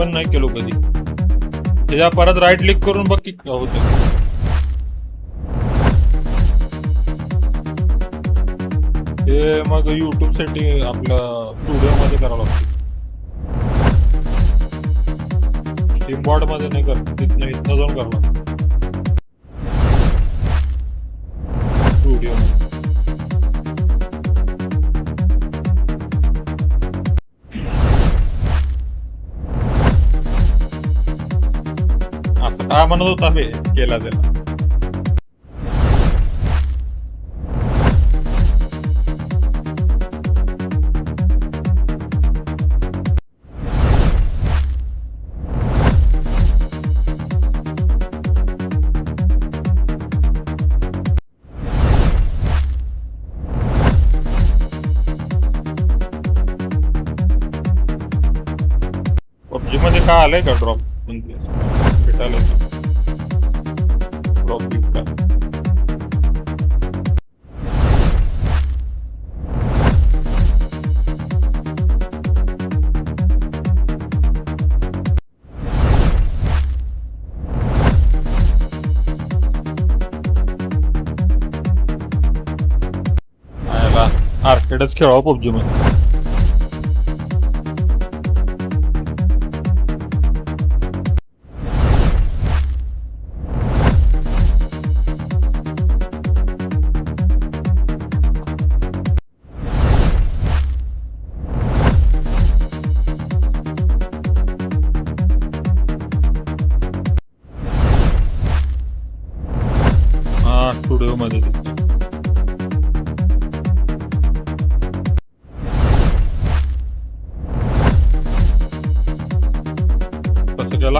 Open नाही केलो कधी. त्याच्या परत राईट क्लिक करून बघ की होतं. हे मग युट्यूब साठी आपलं स्टुडिओ मध्ये करावं लागतं. स्टीम बोर्ड मध्ये नाही कर, इथनं जाऊन करावं लागतं स्टुडिओ मध्ये. असं काय म्हणत होता बे केला त्याला. पबजी मध्ये काय आलंय का ड्रॉप म्हणजे भेटायला ड्रॉप बिप का? आर्केडच खेळावं पबजी मध्ये. स्टुडिओ मध्ये कसं केला?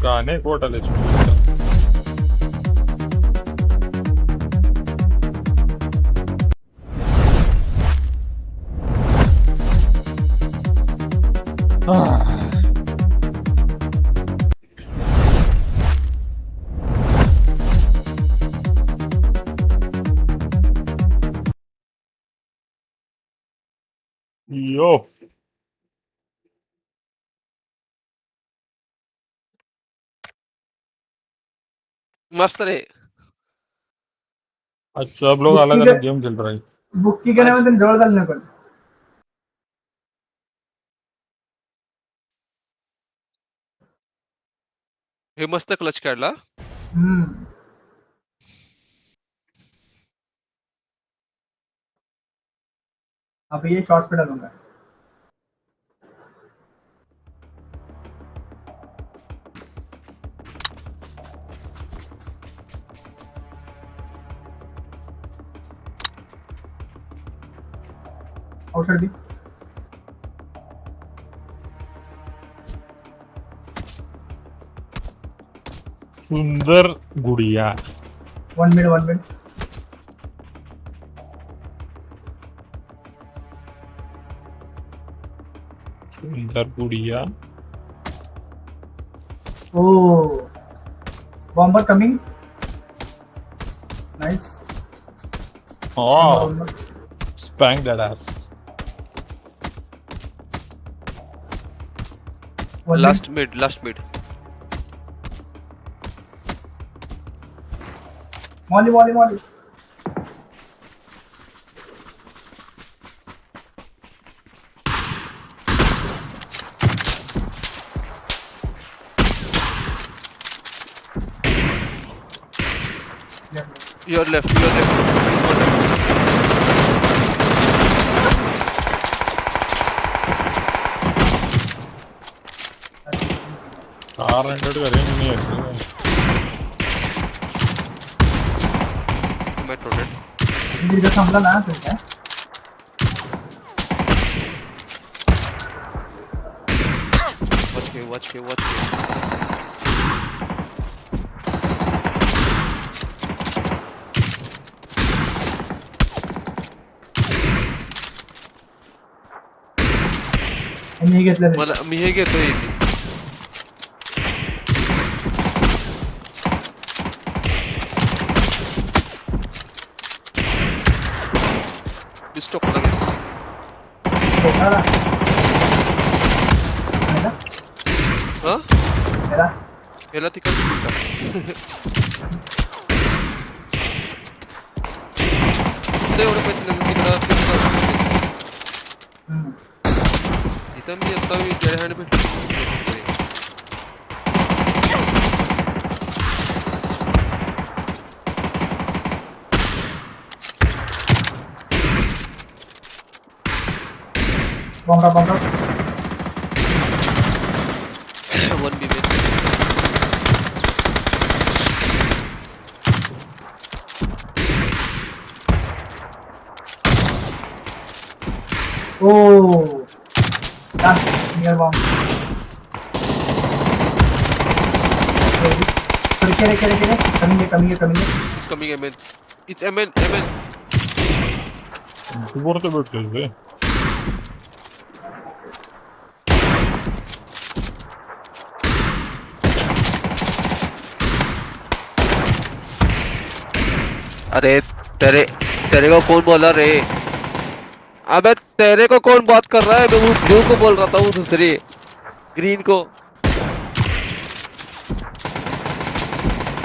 गाणे कोटाले यो. मस्त रे. अच्छा अब लोग अलग अलग गेम खेल रहे हैं. बुक्की केल्यामध्ये जवळ झालं ना. पण हे मस्त क्लच काढला. अब ये शॉर्ट्स पे डालूंगा. आउटसाइड भी सुंदर गुड़िया. वन मिनट सुंदर गुड़िया. Oh, bomber coming. Nice. Oh, spank that ass. Last mid. Molly. Your left. He's one left. Car enter करेंगे नहीं ऐसे मैं rotate. इधर संभला ना फिर क्या Watch me. मी घेतलं मला मी हे घेतोय स्टॉक लगे कोणाला हां मेरा याला तिकडे टाक ते एवढे पैसे लागले इथं मी आता जय हँड भेटलो बॉम्बा 1B में Oh, that's near bomb. Kere. Coming here. It's coming MN. It's MN. तू वरती भेटतोस बे अरे तेरे को कौन बोला रे अबे तेरे को कौन बात कर रहा है मैं वो ब्लू को बोल रहा था वो दूसरी ग्रीन को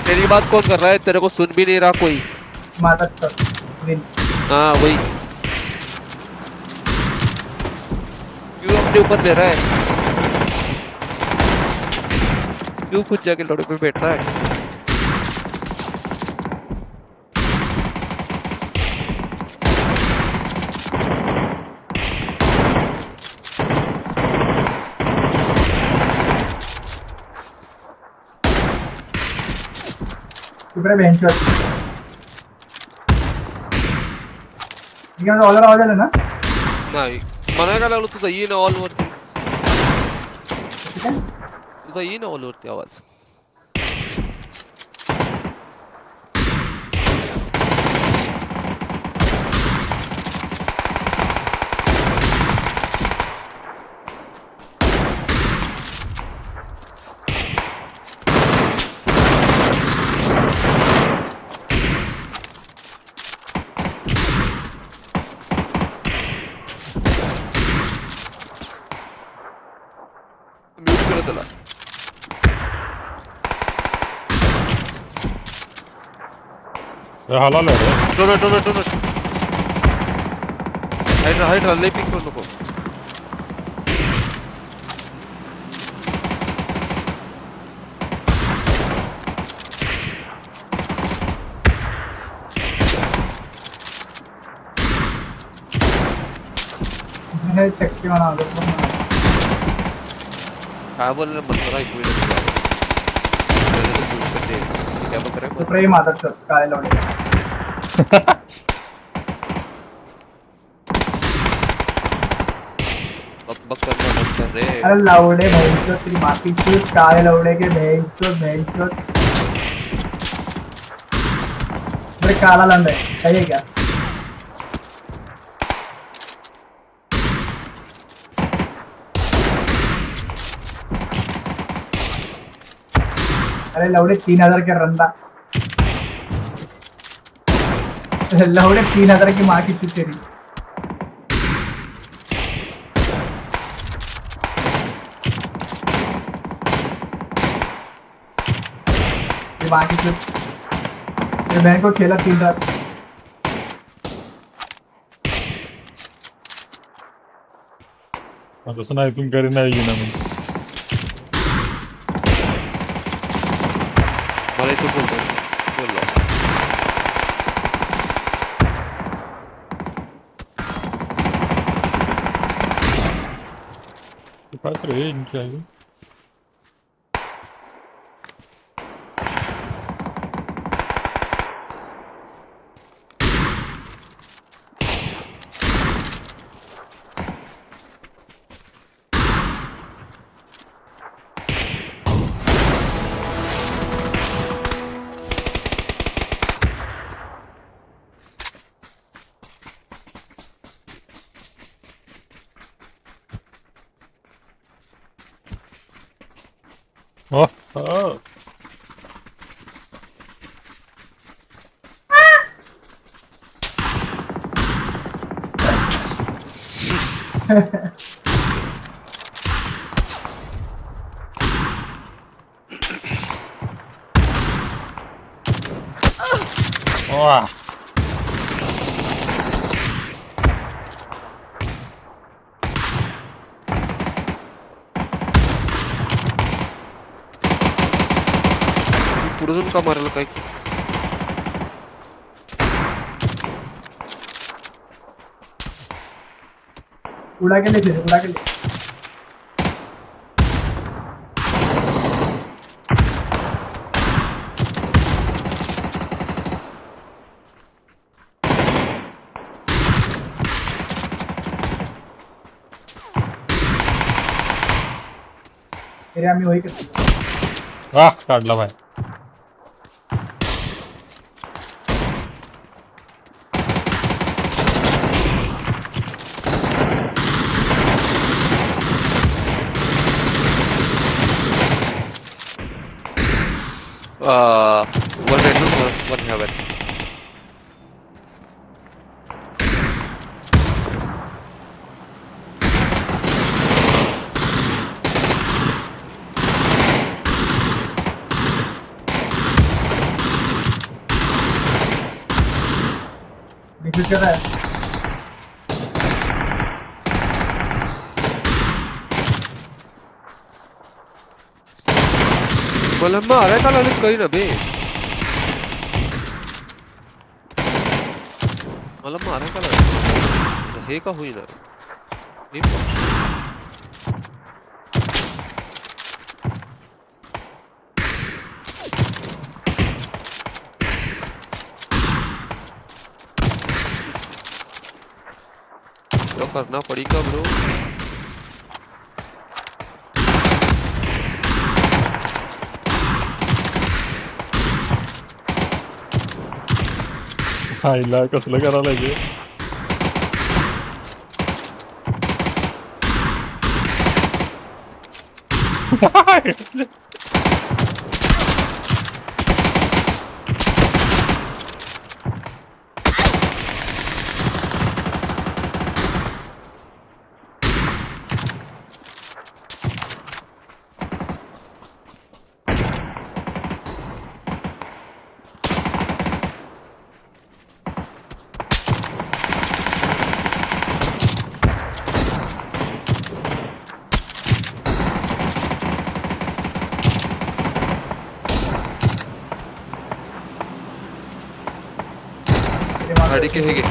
तेरी बात कौन कर रहा है तेरे को सुन भी नहीं रहा कोई ग्रीन हाँ वही क्यों अपने ऊपर ले रहा है क्यों खुद जाके लड़के पे बैठ रहा है इकडे बेंचवर इकडे ऑलर आवाज आला ना नाही मला काय लागलं तुझा येईन ऑल वरती ठीक आहे तुझा येईन ऑल वरती आवाज म्यूट केलं त्याला हालाल आहे रे डोनट हाइड्रा लई पिक करू नको हे चक्की म्हणा आलो काय बोलले बंद करा एक मिनिट क्या बक रहा है प्रेम आता काय लावले बक करना बंद कर रे अरे लावडे भैंचो तेरी माफी चूत काय लावडे के भैंचो बड़े काला लंडे है क्या अरे लवडे 3000 के रंदा लवडे 3000 की माँ की चूत तेरी बाकीचे ते बँक को खेळत 3 रात आता स्नायपिंग करी नाही गेला मग मला इथं बोलतो बोललो काय रे इनकी आगे Oh, oh. Wah. पुढे जाऊन का मारलं काय उड़ा के ले उड़ा के ले तेरे आम्ही होई करतो Ah, काढला भाई one bedroom one heaven defeat कर रहा है मला माराय का लागले काही ना बे मला माराय का लागले हे का होईना हे तो करना पड़ेगा ब्रो आईला कसलं करायला लागेल गाड़ी के हेगे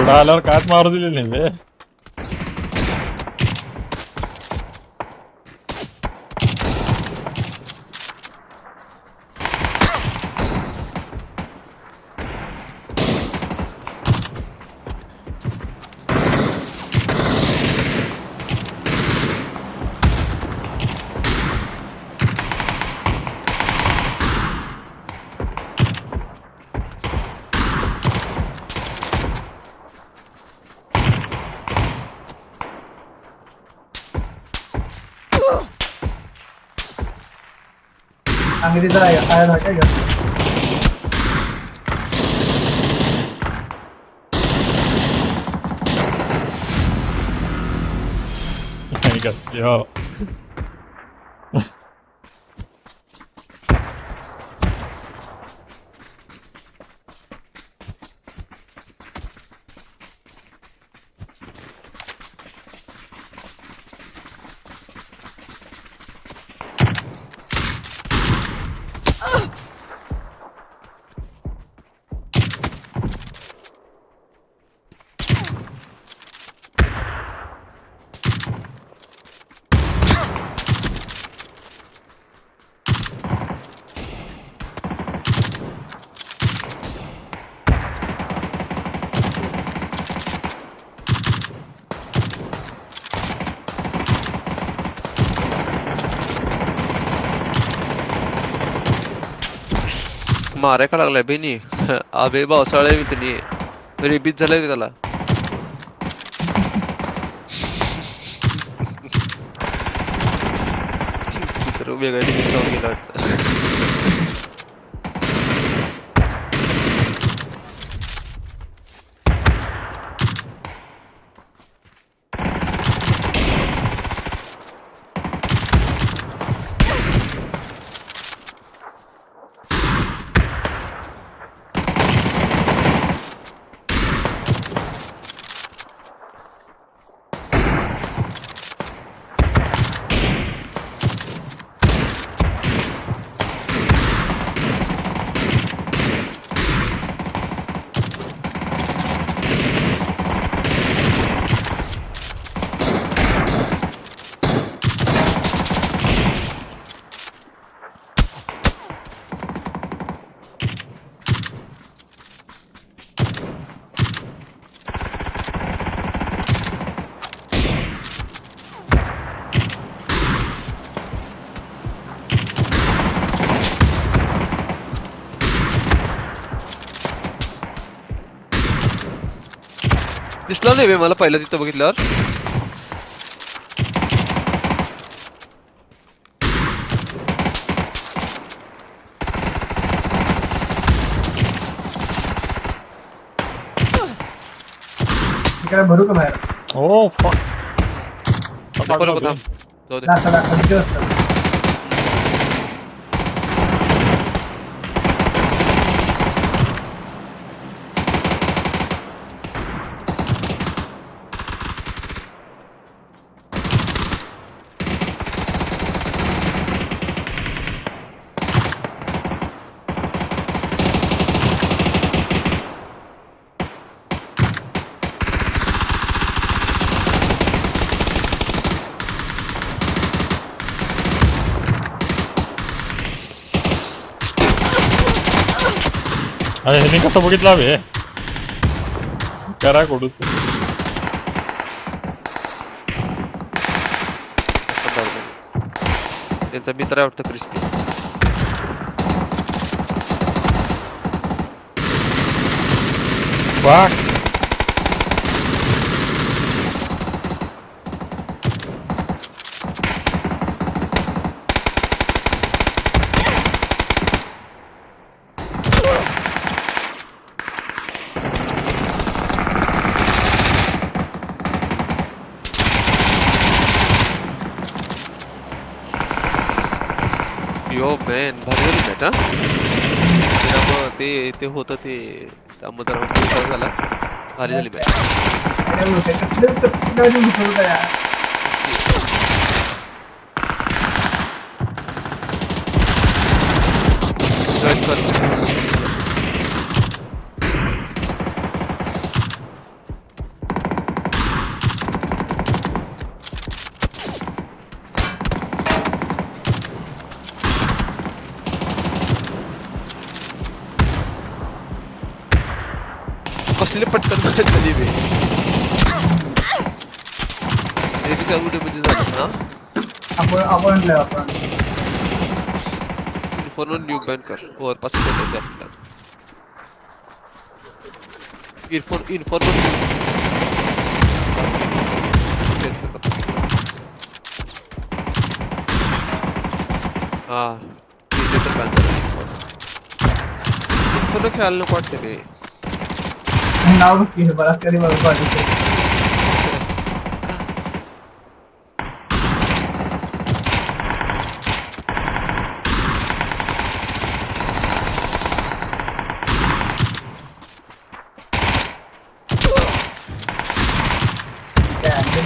पुढं आल्यावर काच मारू दिली नाही बे. अंग्रेजा आया था क्या इधर? नाही का यो. मारे का लागलाय बेनी अबे पावसाळ्या वितनी रेबीज झालंय त्याला तर वेगळ्या ठिकाणी जाऊन गेला वाटतं दिसला नाही बे मला पहिलं तिथं बघितल्यावर क्या भरू का बाहेर? Oh fuck. नको नको थांब जाऊ दे दाखला खाली असतं. अरे ह्याने कसं बघितलं बे करा कोडूच. त्यांचा मित्र आहे वाटतं क्रिस्पी फक. यो मॅन भारी झाली मॅच हा त्यामुळं ते होतं ते त्यामुळे जरा झाला भारी झाली मॅच अरे वो कसले तर नवीन होतं यार. जॉईन कर कसले पटकन झाली बे म्हणजे झालं ना आपण इन्फॉर्मर न्यूक बॅन कर ओव्हरपास करते आपल्याला इन्फॉर्मर हा तर बॅन झालं इन्फॉर्मर खेळायला नको वाटते बे नाव की बराच कधी वाटते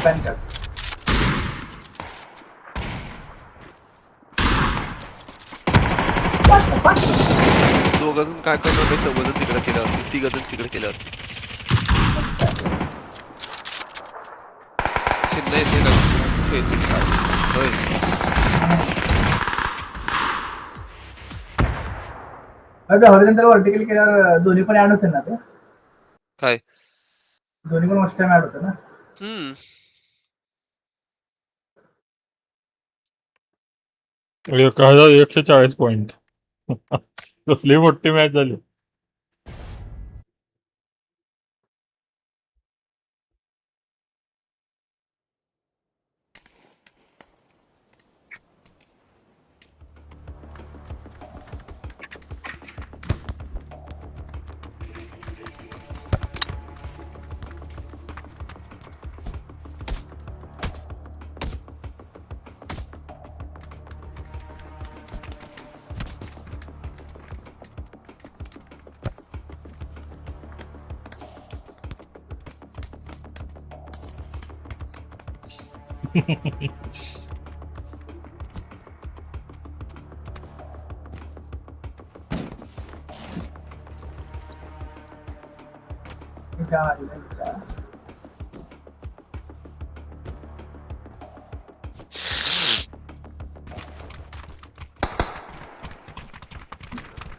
बॅन कर दोघंजण काय करणार बे चौघजण तिकडे केल्यावर तिघजण तिकडे केल्यावर नाही होय अरे हॉरिझॉन्टल व्हर्टिकल केल्यावर दोन्ही पण ऍड होते ना ते काय दोन्ही पण मस्त टाइम ऍड होते ना आणि 1140 पॉइंट कसली मोठी मॅच झाली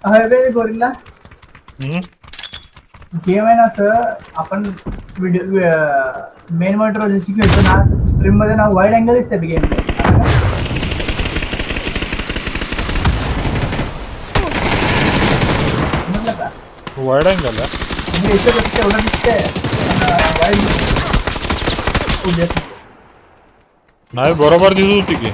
अरे गोरिल्ला हम्म? गेम आहे ना असं आपण व्हिडिओ मेन मॉनिटर जशी खेळतो ना तसं स्ट्रीम मध्ये ना वाईड अँगल दिसते गेम समजलं का वाईड अँगल आहे म्हणजे याच्यात कसं तेवढं दिसतंय वाईड नाही बरोबर दिसत होती की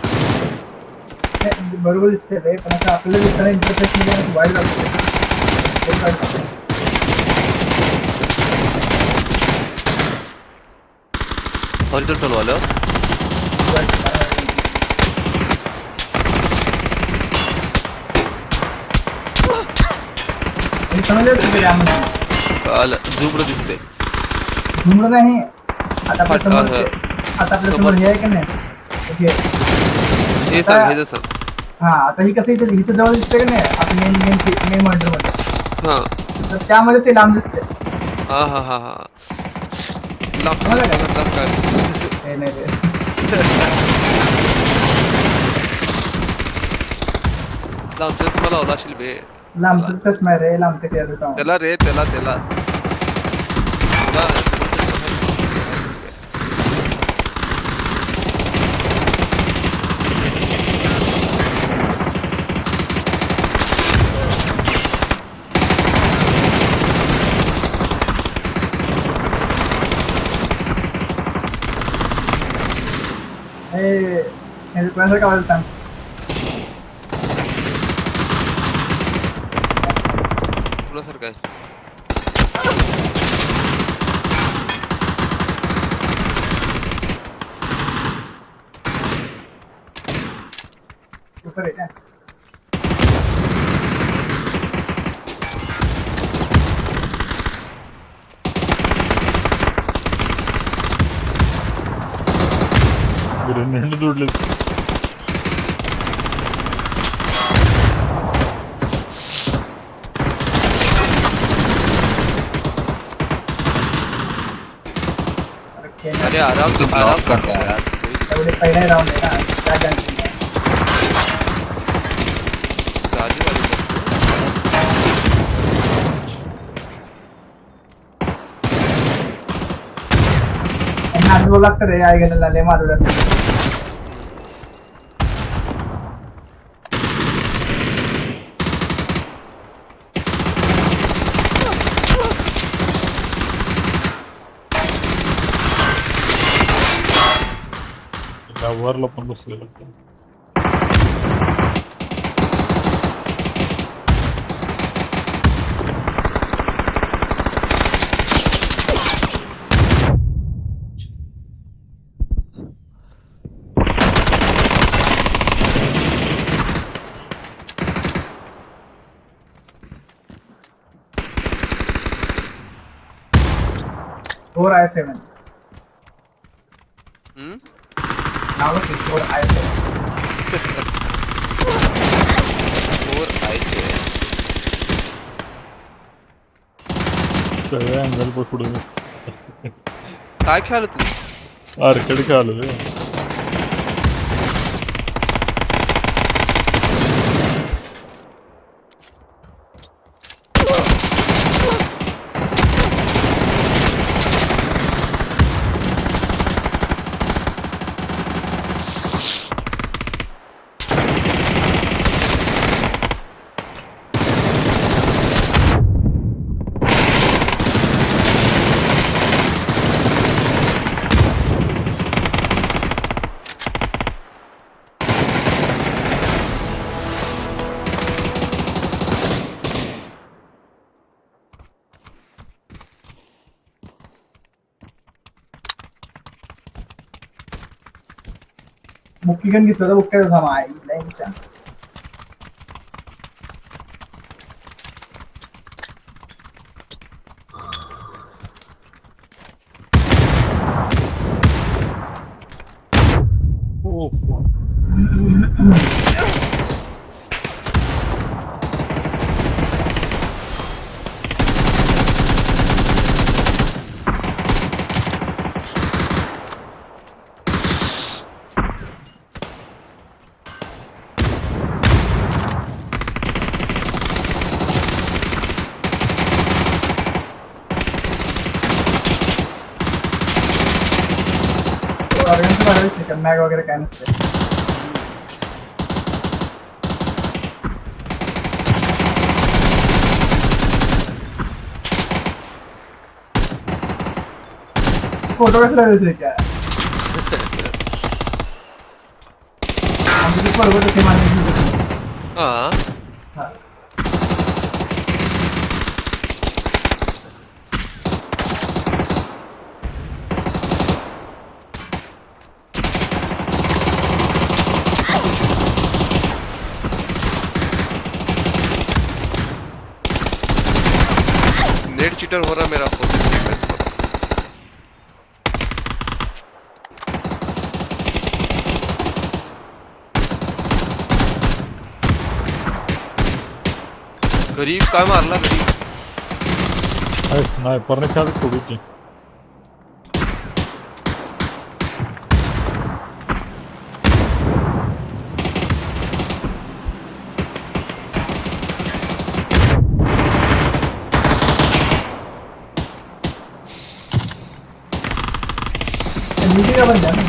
बरोबर दिसते रे पण असं आपल्याला दिसताना इंटरफेस मध्ये वाईड लागते हॉरिझॉन्टल वालं समजलं झुमर दिसते घुमलं नाही आता आपल्या समोर हे आहे का नाही हे सांग हे जसं हा आता ही कसं इथं जवळ दिसते का नाही आपल्या मेन मॉनिटर मध्ये हा तर त्यामध्ये ते लांब दिसते हा हा हा हा काय हे नाही रे लांबच्या चष्मा लावला असेल बे लांबचा चष्मा आहे रे लांबचा क्लिअर साऊंड त्याला रे त्याला हे कोणासारखं आवाज सांग तुला काय super आहे का ग्रेनेड जोडले अरे आराम करता है यार एवढे पहिला राऊंड आहे ना त्या गॅंग स्लो लागतं रे आई गेलेला लय मारून असतं. वरला पण बसलेलं. फोर I7 हम्म नाव की 4I7 और आयचे सगळ्या अँगल पकडून काय खेळाल तू आर्केड खेळालो रे. बुक्की गण घेतलं तर बुक्क्याचा थांबा आई लाईनच्या. ओ ऑर्गनचं भरायचं नाही का मॅग वगैरे काय नसते. फोटो कसला दिसले काय आमची बरोबर तसे मानली. हा हा नेट चीटर हो रहा मेरा फोन गरीब काय मारला गरीब स्नायपरने खेळ सोडूची. नीचे का बन जाए ना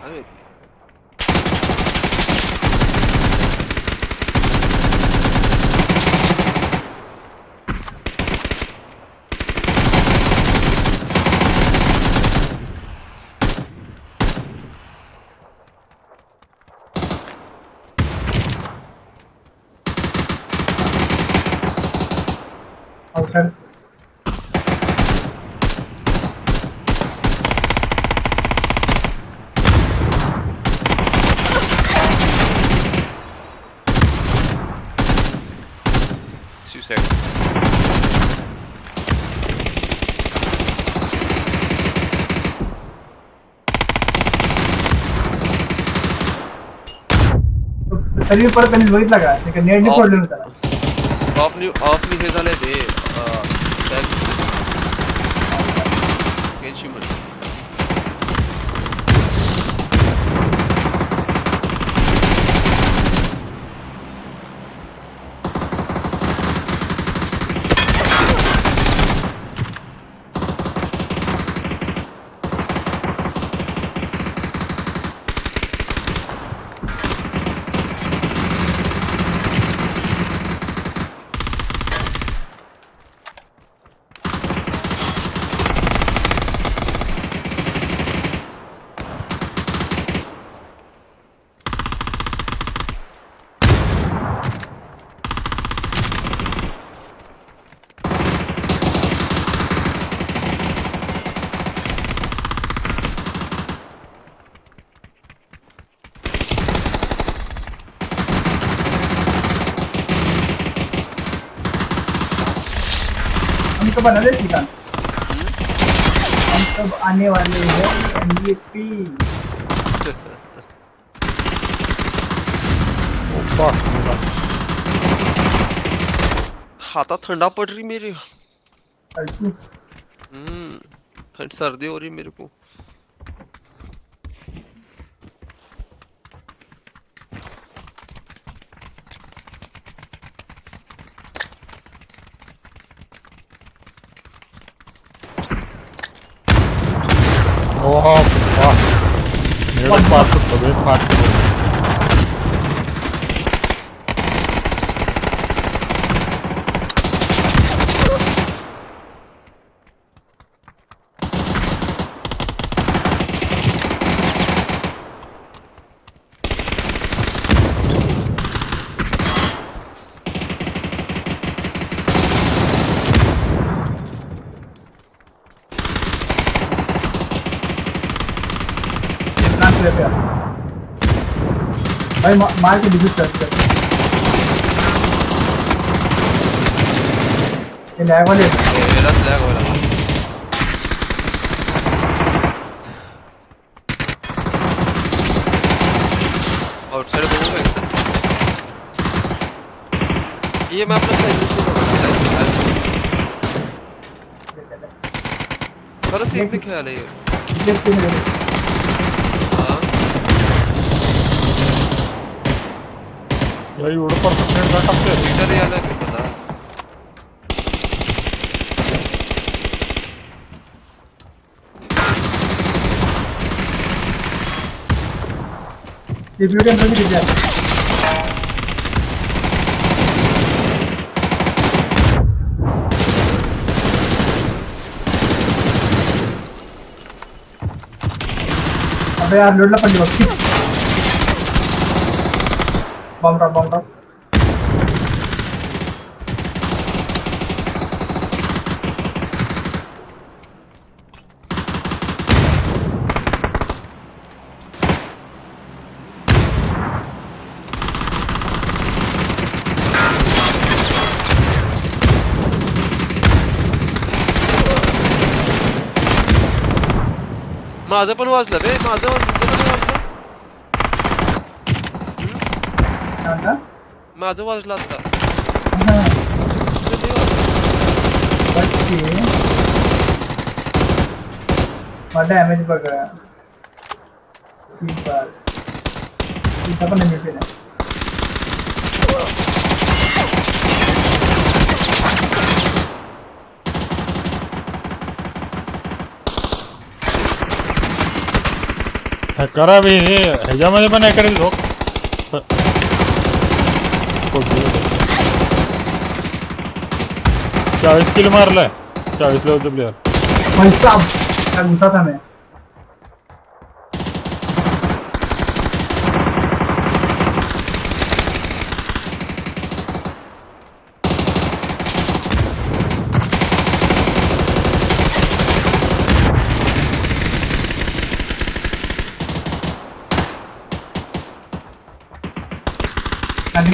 अरे outside. suicide तरी परत त्यांनी बघितला का ते नेटने फोडलं होतं त्याला. ऑफनी हे झालंय ते गेन्शिन मध्ये हम तो बना दे श्रीकांत, हम तो आने वाले हैं MVP। ओप्पा मेरा हाथा ठंडा पड़ रही मेरे। अल्टू ठंड सर्दी हो रही मेरे को। ओह वाह मेरा पास तो तबे फाट गया प्लांट पे आ भाई, मार के डिफीट कर। ये लैग वाले मेरा स्लैग हो रहा। आउटसाइड बघू का ये मैं अपना खरंच इतने खेळायला ये लेफ्ट में हा या एवढं परफेक्ट का टाकते मीटर यायला मी मला रिव्यू टेम्पल भी दिख रहा है। अबे यार लोडला पडली बघ, बॉम्ब ड्रॉप। माझं पण वाजलं बे माझं वाजलं क्या होता? माझं वाजलं आता हाँ, तुझं नाही वाजलं बच्चे और डैमेज बढ़ गया। ठीक है, इतना पण MVP नाही। करा बी ह्याच्यामध्ये पण आहे लोक 40 किल मारलाय 40 लेवलचा प्लेअर भाई साहब क्या घुसा था मैं।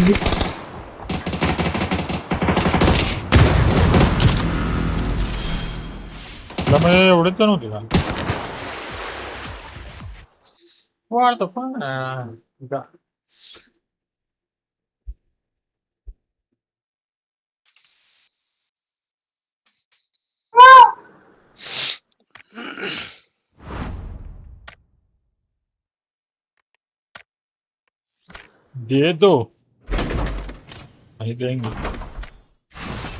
जी त्यामुळे एवढेच जण होते का वाढतं पण दे दो नहीं देंगे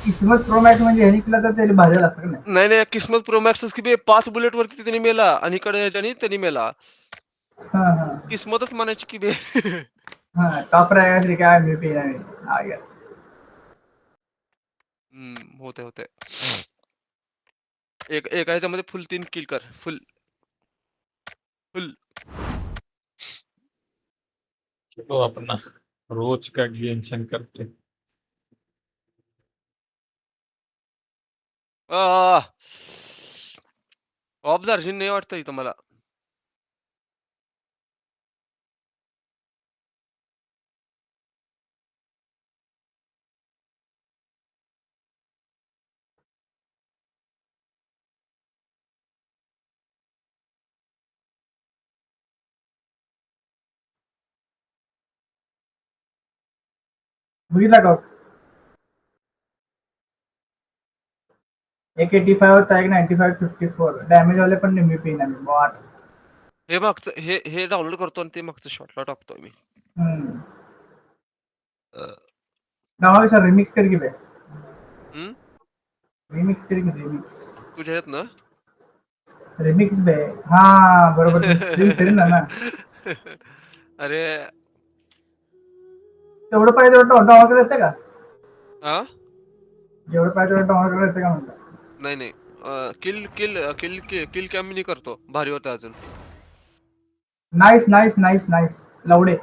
किस्मत प्रो मॅक्स म्हणजे ह्यानी केला तर त्याला भारी झालं असतं का नाही? नाही नाही किस्मत प्रो मॅक्स की बे 5 बुलेट वरती त्यांनी मेला आणि इकडे ज्यानी त्यांनी मेला हाँ हाँ किस्मतच म्हणायची की बे हाँ, टॉप रहेगा फिर क्या MVP नहीं आ गया। होते एका ह्याच्यामध्ये फुल 3 किल कर फुल चलो अपना रोज का गेंशन करते ऑब्झर्वेशन नाही वाटतं इथं मला बघितला का? एक 85 होता, एक 95 54 डॅमेज वाले पण निम्मी पिन आहे बॉट. हे मागचं हे डाउनलोड करतो आणि ते मागचं शॉटला टाकतो मी. गावा सर रिमिक्स कर की बे. हम्म रिमिक्स कर की रिमिक्स. तुझ्या आहेत ना? रिमिक्स बे. हा बरोबर स्क्रीन फेल ना. अरे तेवढं पाहिजे डाउनलोड येते का? हा जेवढं पाहिजे तेवढं डाउनलोड येते का म्हणतात? नाही किल किल किल किल कॅम मी करतो, भारी होतं अजून. नाईस नाईस नाईस नाईस लवडे.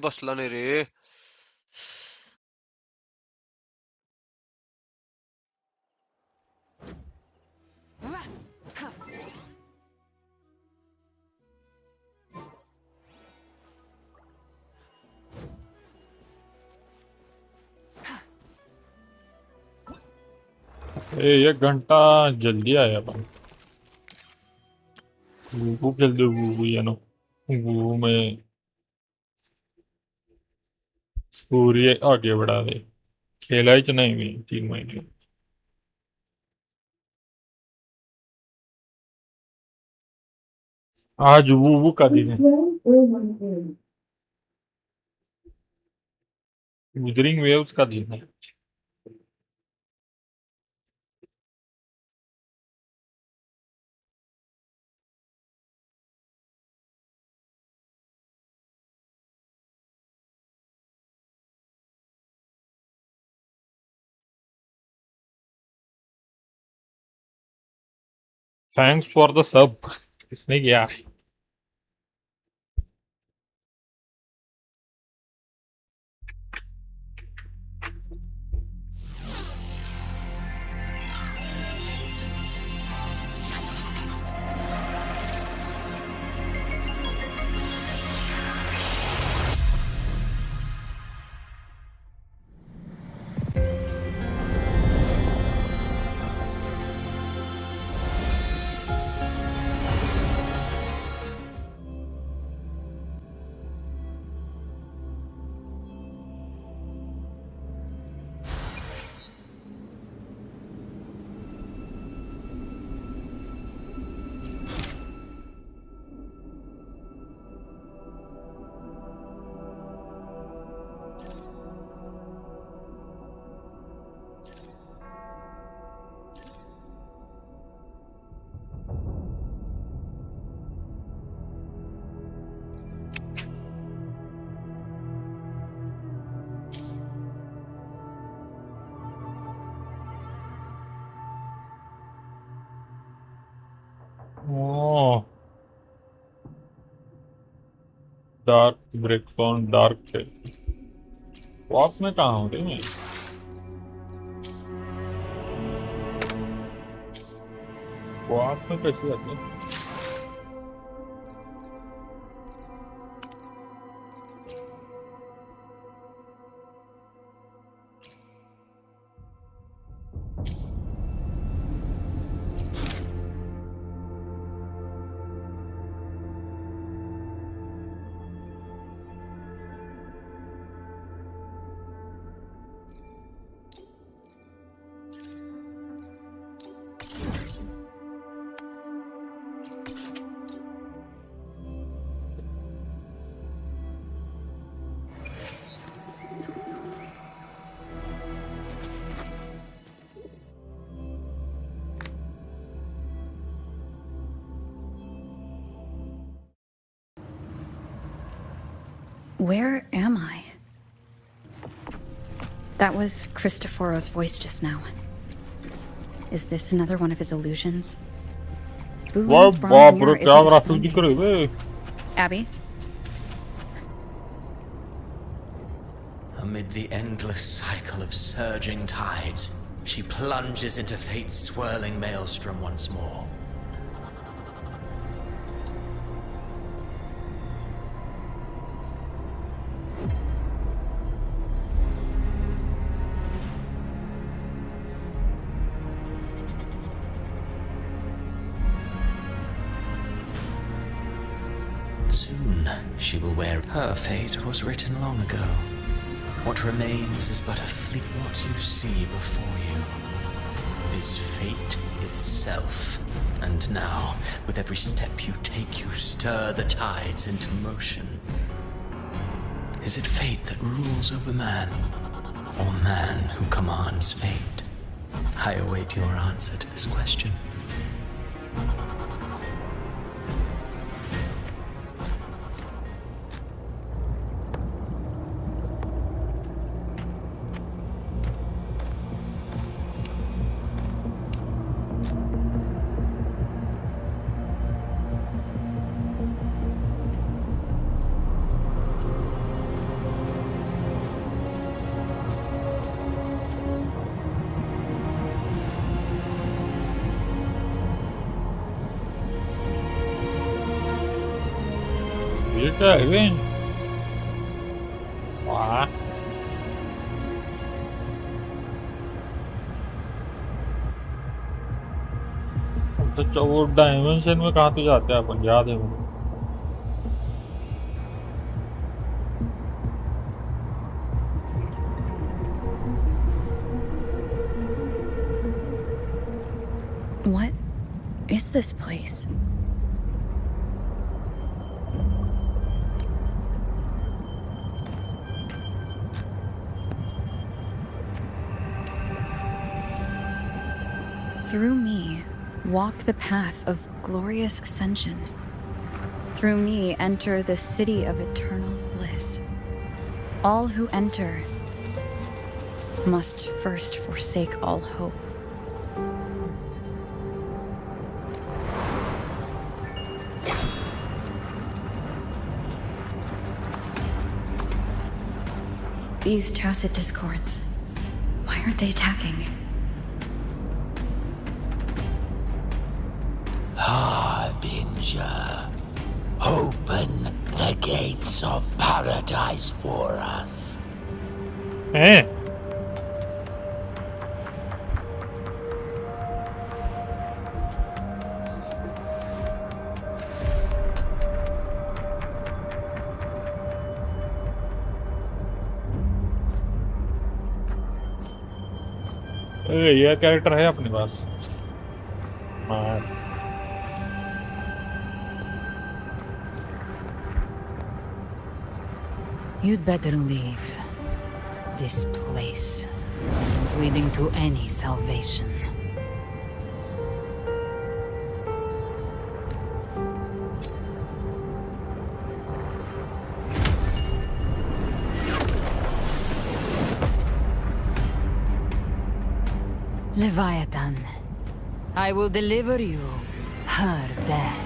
बसला नाही रे. एक घंटा जल्दी आया अपन। खूप जल्दी ये नो वो में स्टोरी आगे बढ़ा दे। खेलायच नाही मी 3 महिने। आज वो का दिन है। उदरिंग वेव्स का दिन है। Thanks for the sub. किसने किया? Oh, dark break on dark थे। वॉक में कहाँ हूँ रे मैं? वॉक में कैसे जाते हैं? Where am I? That was Cristoforo's voice just now. Is this another one of his illusions? वाह Bulin's bronze बाप रे mirror क्या isn't ग्राफिक दिख responding. रहे बे। Abby? Amid the endless cycle of surging tides, she plunges into fate's swirling maelstrom once more. she will wear. Her fate was written long ago. What remains is but a fleet. What you see before you is fate itself. And now, with every step you take, you stir the tides into motion. Is it fate that rules over man, or man who commands fate? I await your answer to this question. ये क्या है event? वाह, अच्छा वो dimension में कहाँ तो जाते हैं अपन, याद है मुझे। What is this place? Through me, walk the path of glorious ascension. Through me, enter the city of eternal bliss. All who enter must first forsake all hope. These tacit discords, why aren't they attacking? Harbinger, open the gates of paradise for us. हैं? ये character है अपने पास। मास You'd better leave. This place isn't leading to any salvation. Leviathan, I will deliver you her death.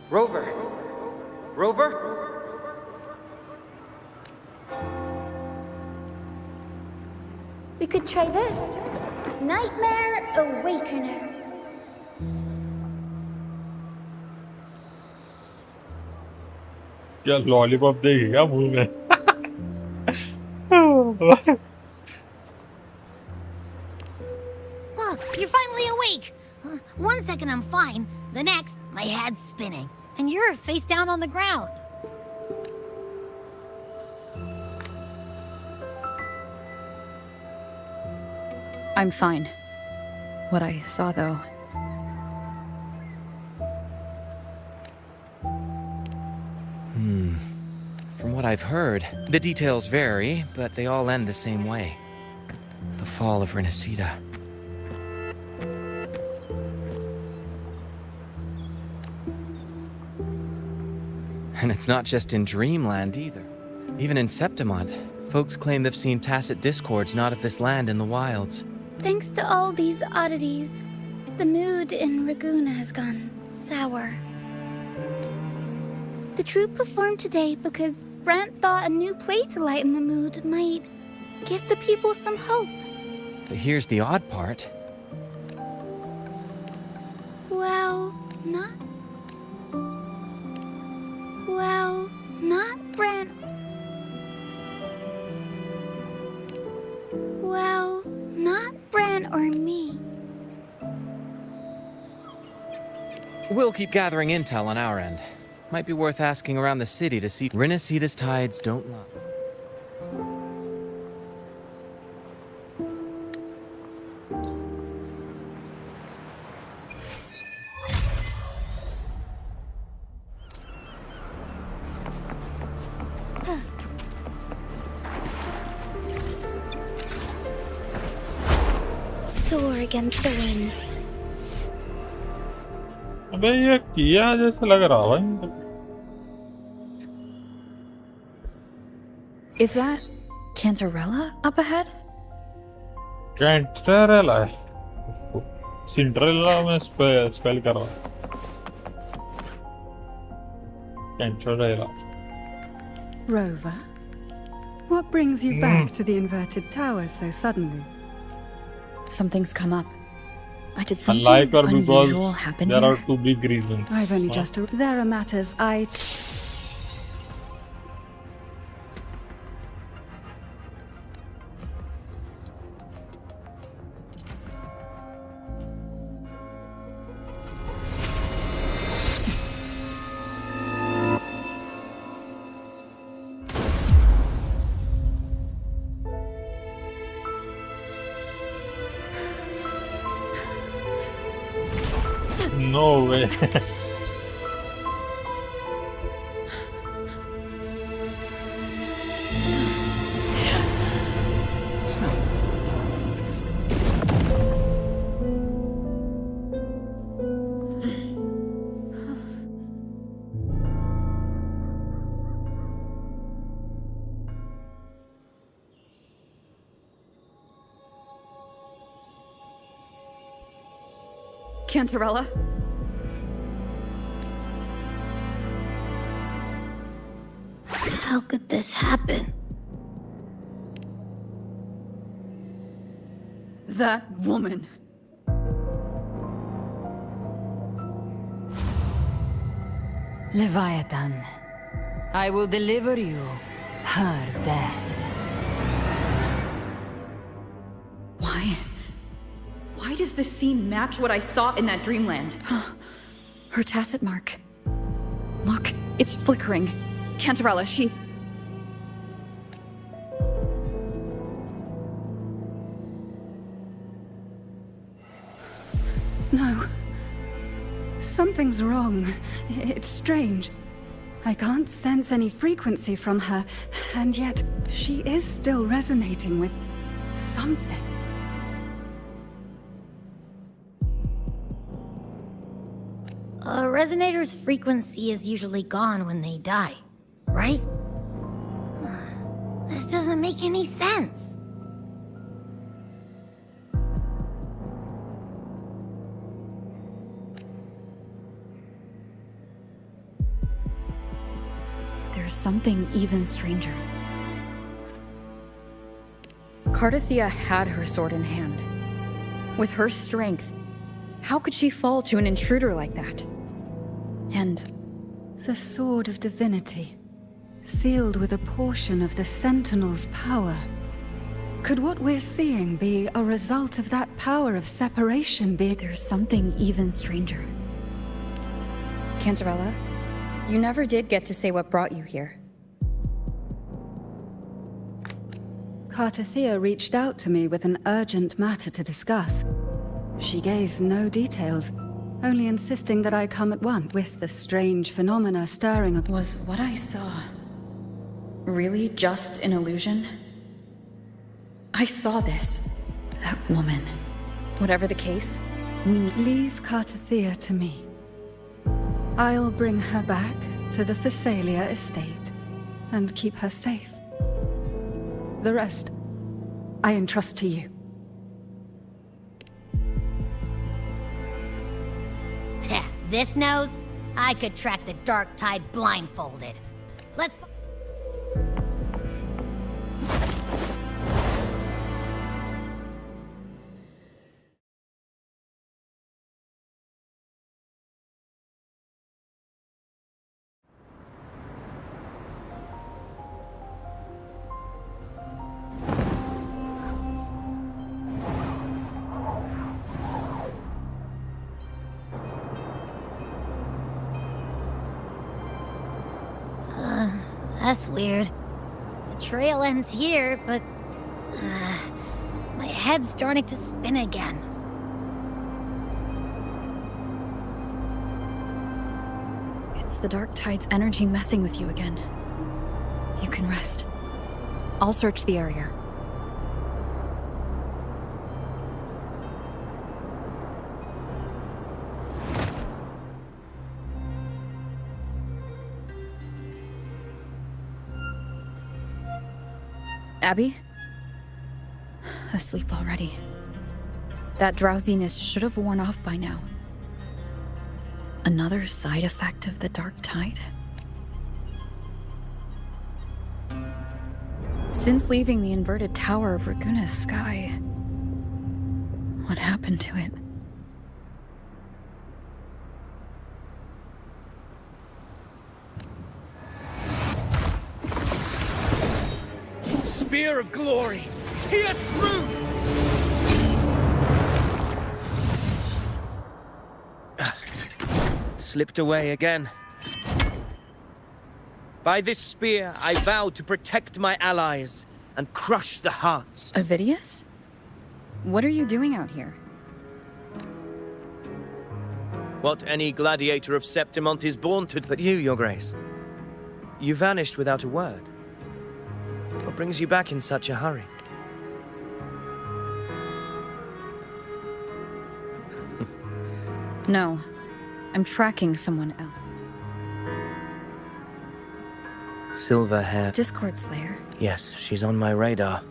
Rover! Rover? We could try this. Nightmare Awakener. क्या lollipop देगी क्या मुंह में? Oh, you're finally awake! 1 second I'm fine, the next, my head's spinning. And you're face down on the ground. I'm fine. What I saw, though. From what I've heard, the details vary, but they all end the same way. The fall of Renacida. And it's not just in Dreamland either. Even in Septimont, folks claim they've seen tacit discords not of this land in the wilds. Thanks to all these oddities, the mood in Raguna has gone sour. The troupe performed today because Brant thought a new play to lighten the mood might give the people some hope. But here's the odd part. not. Well, not Bran. Well, not Bran or me. We'll keep gathering intel on our end. Might be worth asking around the city to see. Rinasida's tides don't lie. Soar against the winds. अबे ये किया जैसे लग रहा भाई. Is that Cantarella up ahead? कैंटरेला है उसको Cinderella में स्पेल कर रहा. कैंटरेला. Rover, what brings you back to the inverted towers so suddenly? Something's come up. I did something Unlike her because unusual happen there here. are two big reasons. I've only just... There are matters I... No way. Cantarella? How could this happen? That woman. Leviathan, I will deliver you her death. Why does this scene match what I saw in that dreamland? Her tacit mark. Look, it's flickering. Cantarella, she's... No. Something's wrong. It's strange. I can't sense any frequency from her, and yet she is still resonating with something. A resonator's frequency is usually gone when they die, right? This doesn't make any sense. There's something even stranger. Cardathea had her sword in hand. With her strength, how could she fall to an intruder like that? And... the Sword of Divinity, sealed with a portion of the Sentinel's power. Could what we're seeing be a result of that power of separation there's something even stranger. Cantarella, you never did get to say what brought you here. Cardathea reached out to me with an urgent matter to discuss. She gave no details, only insisting that I come at once with the strange phenomena stirring. Was what I saw really just an illusion? I saw this. That woman. Whatever the case, we leave Cardathea to me. I'll bring her back to the Phasalia estate and keep her safe. The rest, I entrust to you. This nose? I could track the dark tide blindfolded. Let's... That's weird. The trail ends here, but... my head's starting to spin again. It's the Dark Tide's energy messing with you again. You can rest. I'll search the area. Abby? Asleep already. That drowsiness should have worn off by now. Another side effect of the Dark Tide? Since leaving the inverted tower of Raguna's sky, what happened to it? Spear of glory! Pierce through! Slipped away again. By this spear, I vow to protect my allies and crush the hearts. Avidius? What are you doing out here? What any gladiator of Septimont is born to, but you, Your Grace. You vanished without a word. What brings you back in such a hurry? No, I'm tracking someone else. Silver hair. Discord Slayer. Yes, she's on my radar.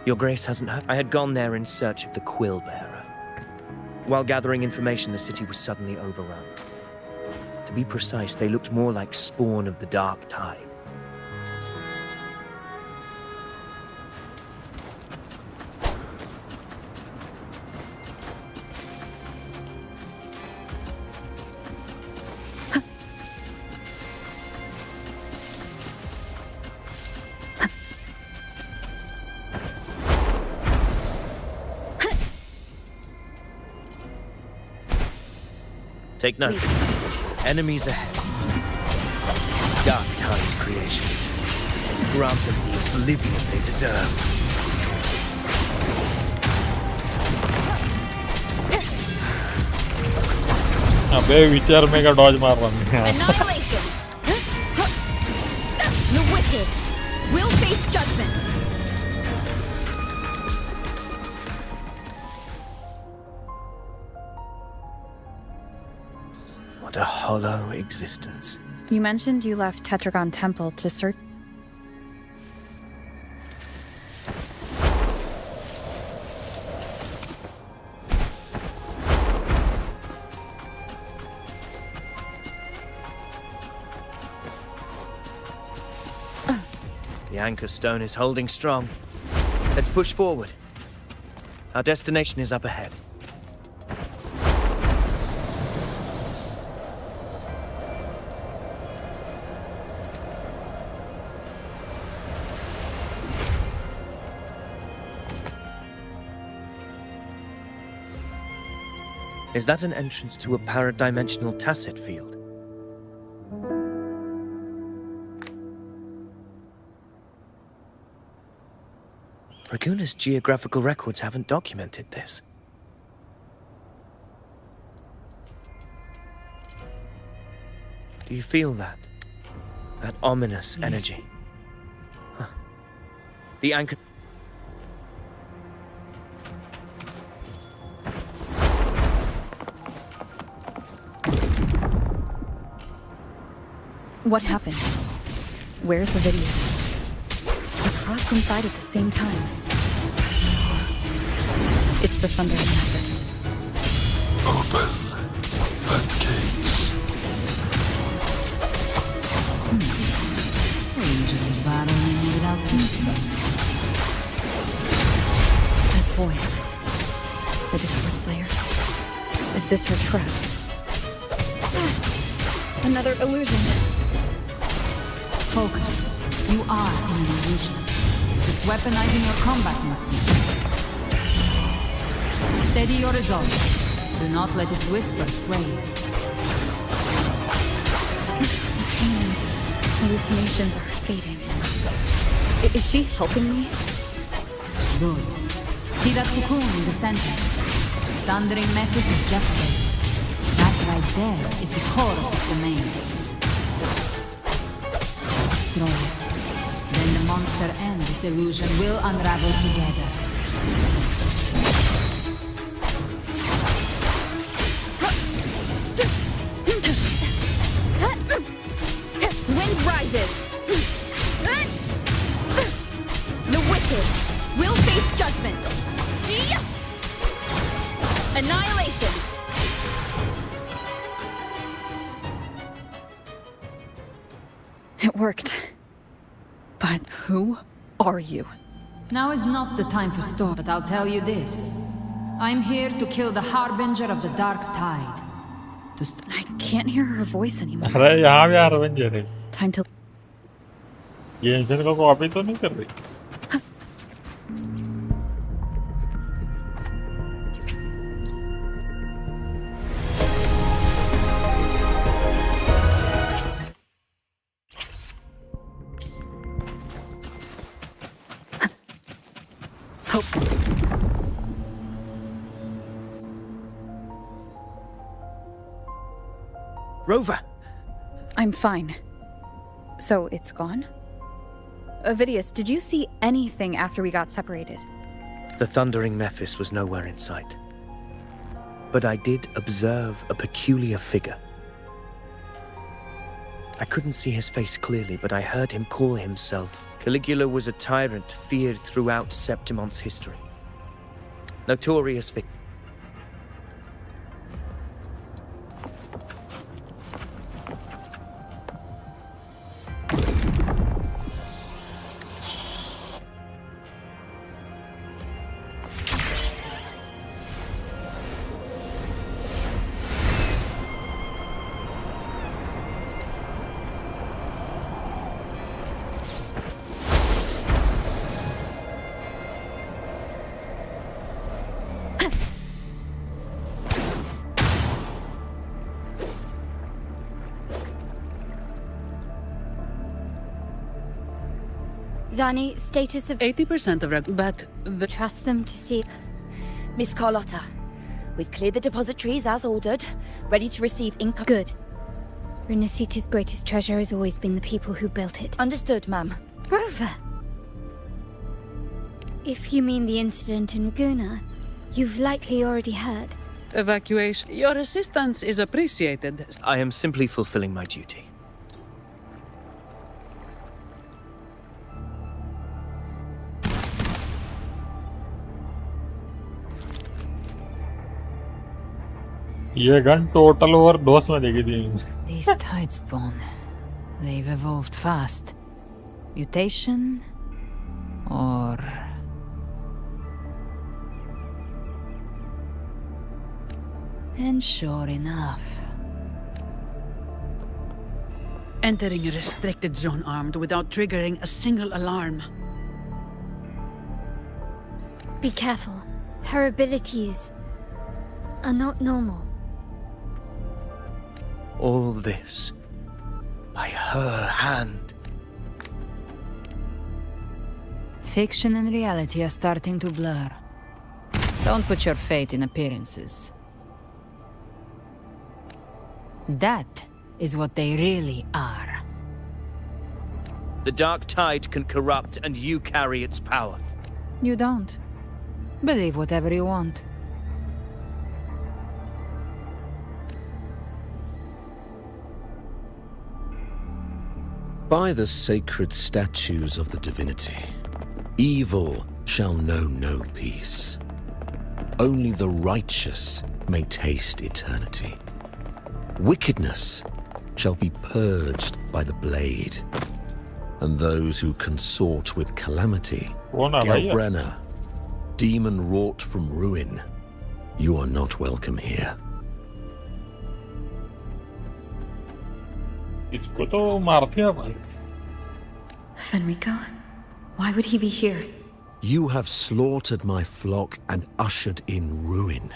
Your Grace hasn't heard. I had gone there in search of the Quill Bearer. While gathering information, the city was suddenly overrun. To be precise, they looked more like spawn of the Dark Tide. Take note. Enemies ahead. Dark Tide creations. Grant them the oblivion they deserve. अबे विचार में का Dodge मार रहा हूँ Annihilation! The wicked will face judgment! What a hollow existence. You mentioned you left Tetragon Temple to search. The anchor stone is holding strong. Let's push forward. Our destination is up ahead. Is that an entrance to a paradimensional tacit field? Raguna's geographical records haven't documented this. Do you feel that? That ominous energy? Huh. The anchor... What happened? Where's Avidius? We crossed inside at the same time. It's the Thundering Matrix. Open the gates. So you just battling without thinking. That voice. The Discord Slayer. Is this her trap? Another illusion. Focus. You are in an illusion. It's weaponizing your combat instincts. Steady your resolve. Do not let its whispers sway you. hallucinations are fading. Is she helping me? Good. See that cocoon in the center? Thundering Mephis is just there. That right there is the core of this domain. Destroy it. Then the monster and this illusion will unravel together. Wind rises! The wicked will face judgment! Annihilation! It worked. But who are you? Now is not the time for storm, but I'll tell you this. I'm here to kill the harbinger of the dark tide. I can't hear her voice anymore. अरे यहाँ भी harbinger है। Time to... गेंशन को copy तो नहीं कर रही? Rover! I'm fine. So it's gone? Vidius, did you see anything after we got separated? The thundering Mephis was nowhere in sight. But I did observe a peculiar figure. I couldn't see his face clearly, but I heard him call himself. Caligula was a tyrant feared throughout Septimon's history. Notorious for... Zani, status of 80% of but the... Trust them to see. Miss Carlotta, we've cleared the depositories as ordered, ready to receive income. Good. Renacita's greatest treasure has always been the people who built it. Understood, ma'am. Rover! If you mean the incident in Ragusa, you've likely already heard. Evacuation. Your assistance is appreciated. I am simply fulfilling my duty. ये gun total overdose में देगी थी। These tide spawn, they've evolved fast. Mutation or and sure enough. Entering a restricted zone armed without triggering a single alarm. Be careful. Her abilities are not normal. All this by her hand. Fiction and reality are starting to blur. Don't put your fate in appearances. That is what they really are. The dark tide can corrupt, and you carry its power. You don't. Believe whatever you want. By the sacred statues of the divinity, evil shall know no peace. Only the righteous may taste eternity. Wickedness shall be purged by the blade, and those who consort with calamity, Gelbrenner, demon wrought from ruin, you are not welcome here. इसको तो मारते हैं भाई। Fenrico? Why would he be here? You have slaughtered my flock and ushered in ruin.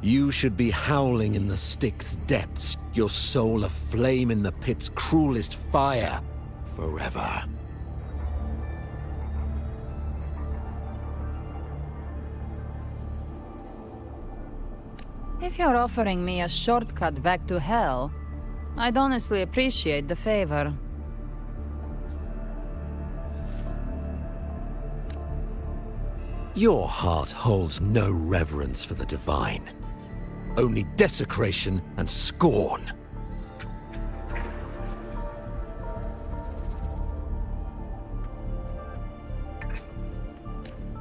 You should be howling in the Styx's depths, your soul aflame in the pit's cruelest fire, forever. If you're offering me a shortcut back to hell, I'd honestly appreciate the favor. Your heart holds no reverence for the divine, only desecration and scorn.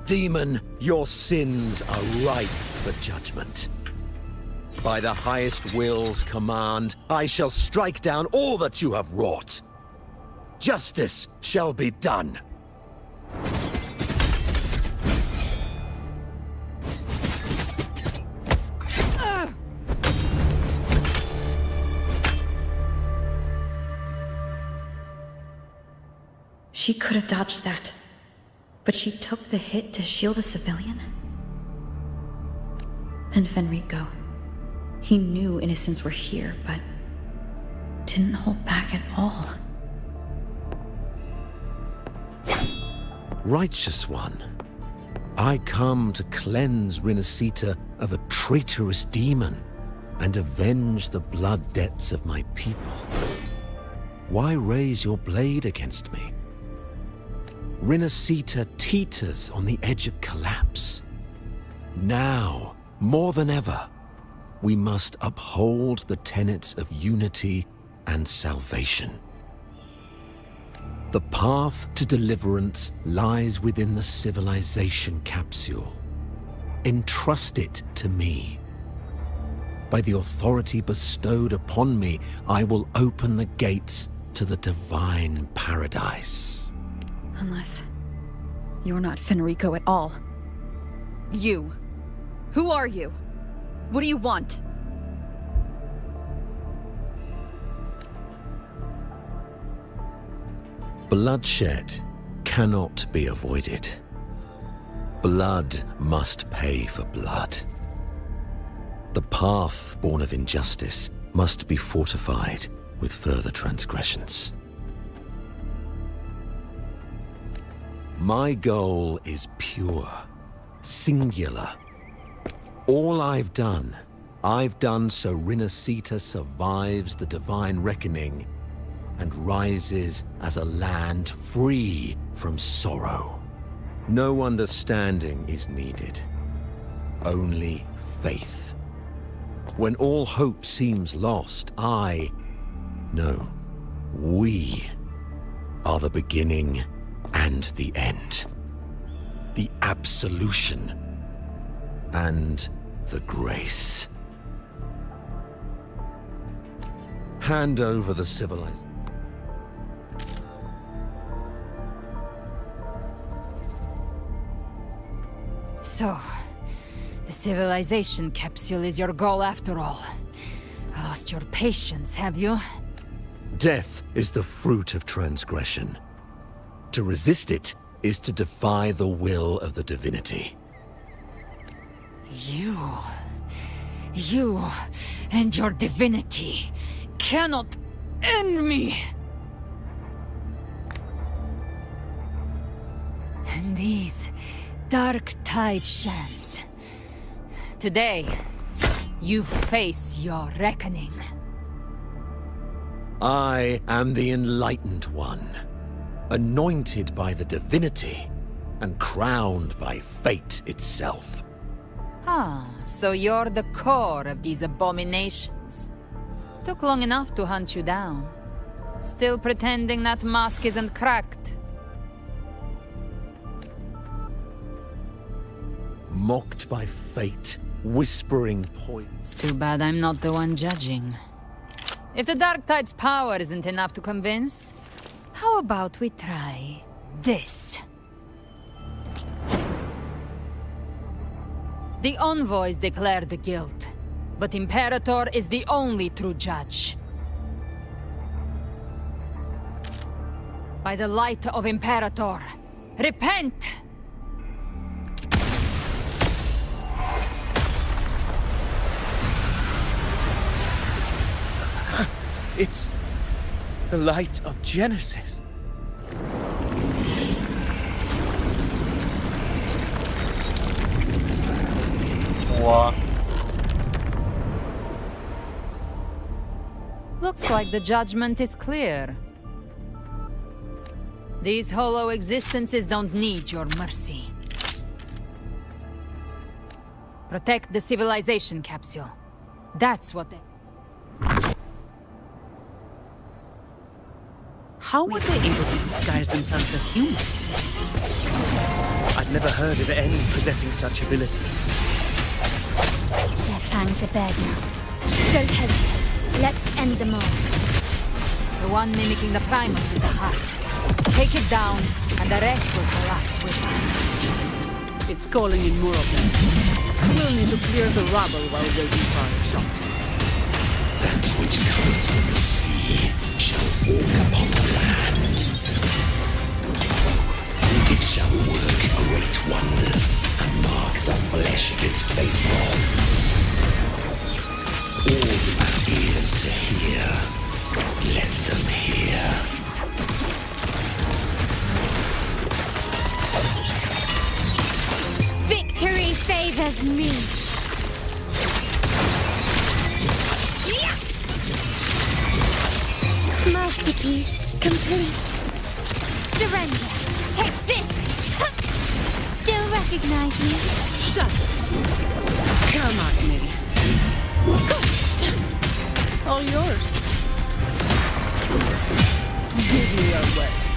Demon, your sins are ripe for judgment. By the highest will's command, I shall strike down all that you have wrought. Justice shall be done. She could have dodged that, but she took the hit to shield a civilian? And Fenrico, he knew innocents were here, but didn't hold back at all. Righteous One, I come to cleanse Rinascita of a traitorous demon and avenge the blood debts of my people. Why raise your blade against me? Rinascita teeters on the edge of collapse. Now, more than ever, we must uphold the tenets of unity and salvation. The path to deliverance lies within the civilization capsule. Entrust it to me. By the authority bestowed upon me, I will open the gates to the divine paradise. Unless you're not Fenrico at all. You. Who are you? What do you want? Bloodshed cannot be avoided. Blood must pay for blood. The path born of injustice must be fortified with further transgressions. My goal is pure, singular. All I've done so Rinascita survives the divine reckoning and rises as a land free from sorrow. No understanding is needed, only faith. When all hope seems lost, we are the beginning and the end. The absolution and the grace. Hand over the civilization. So, the civilization capsule is your goal after all. Lost your patience, have you? Death is the fruit of transgression. To resist it is to defy the will of the divinity. You and your divinity cannot end me. And these dark tide shams. Today, you face your reckoning. I am the Enlightened One, anointed by the divinity and crowned by fate itself. Ah, so you're the core of these abominations. Took long enough to hunt you down. Still pretending that mask isn't cracked. Mocked by fate, whispering poison. It's too bad I'm not the one judging. If the Dark Tide's power isn't enough to convince, how about we try this? The envoys declare the guilt, but Imperator is the only true judge. By the light of Imperator, repent! It's the light of Genesis. What? Looks like the judgment is clear. These hollow existences don't need your mercy. Protect the civilization capsule. That's what they... How were they able to disguise themselves as humans? I've never heard of any possessing such ability. Their fangs are bared now. Don't hesitate. Let's end them all. The one mimicking the Primus is the heart. Take it down, and the rest will collapse with it. It's calling in more of them. We'll need to clear the rubble while waiting for our shot. That which cometh from the sea shall walk upon the land. It shall work great wonders and mark the flesh of its faithful. All who have ears to hear, let them hear. Victory favors me. Masterpiece complete. Surrender. Take this. Still recognize me? Shut up. Come at me. All yours. Give me your worst.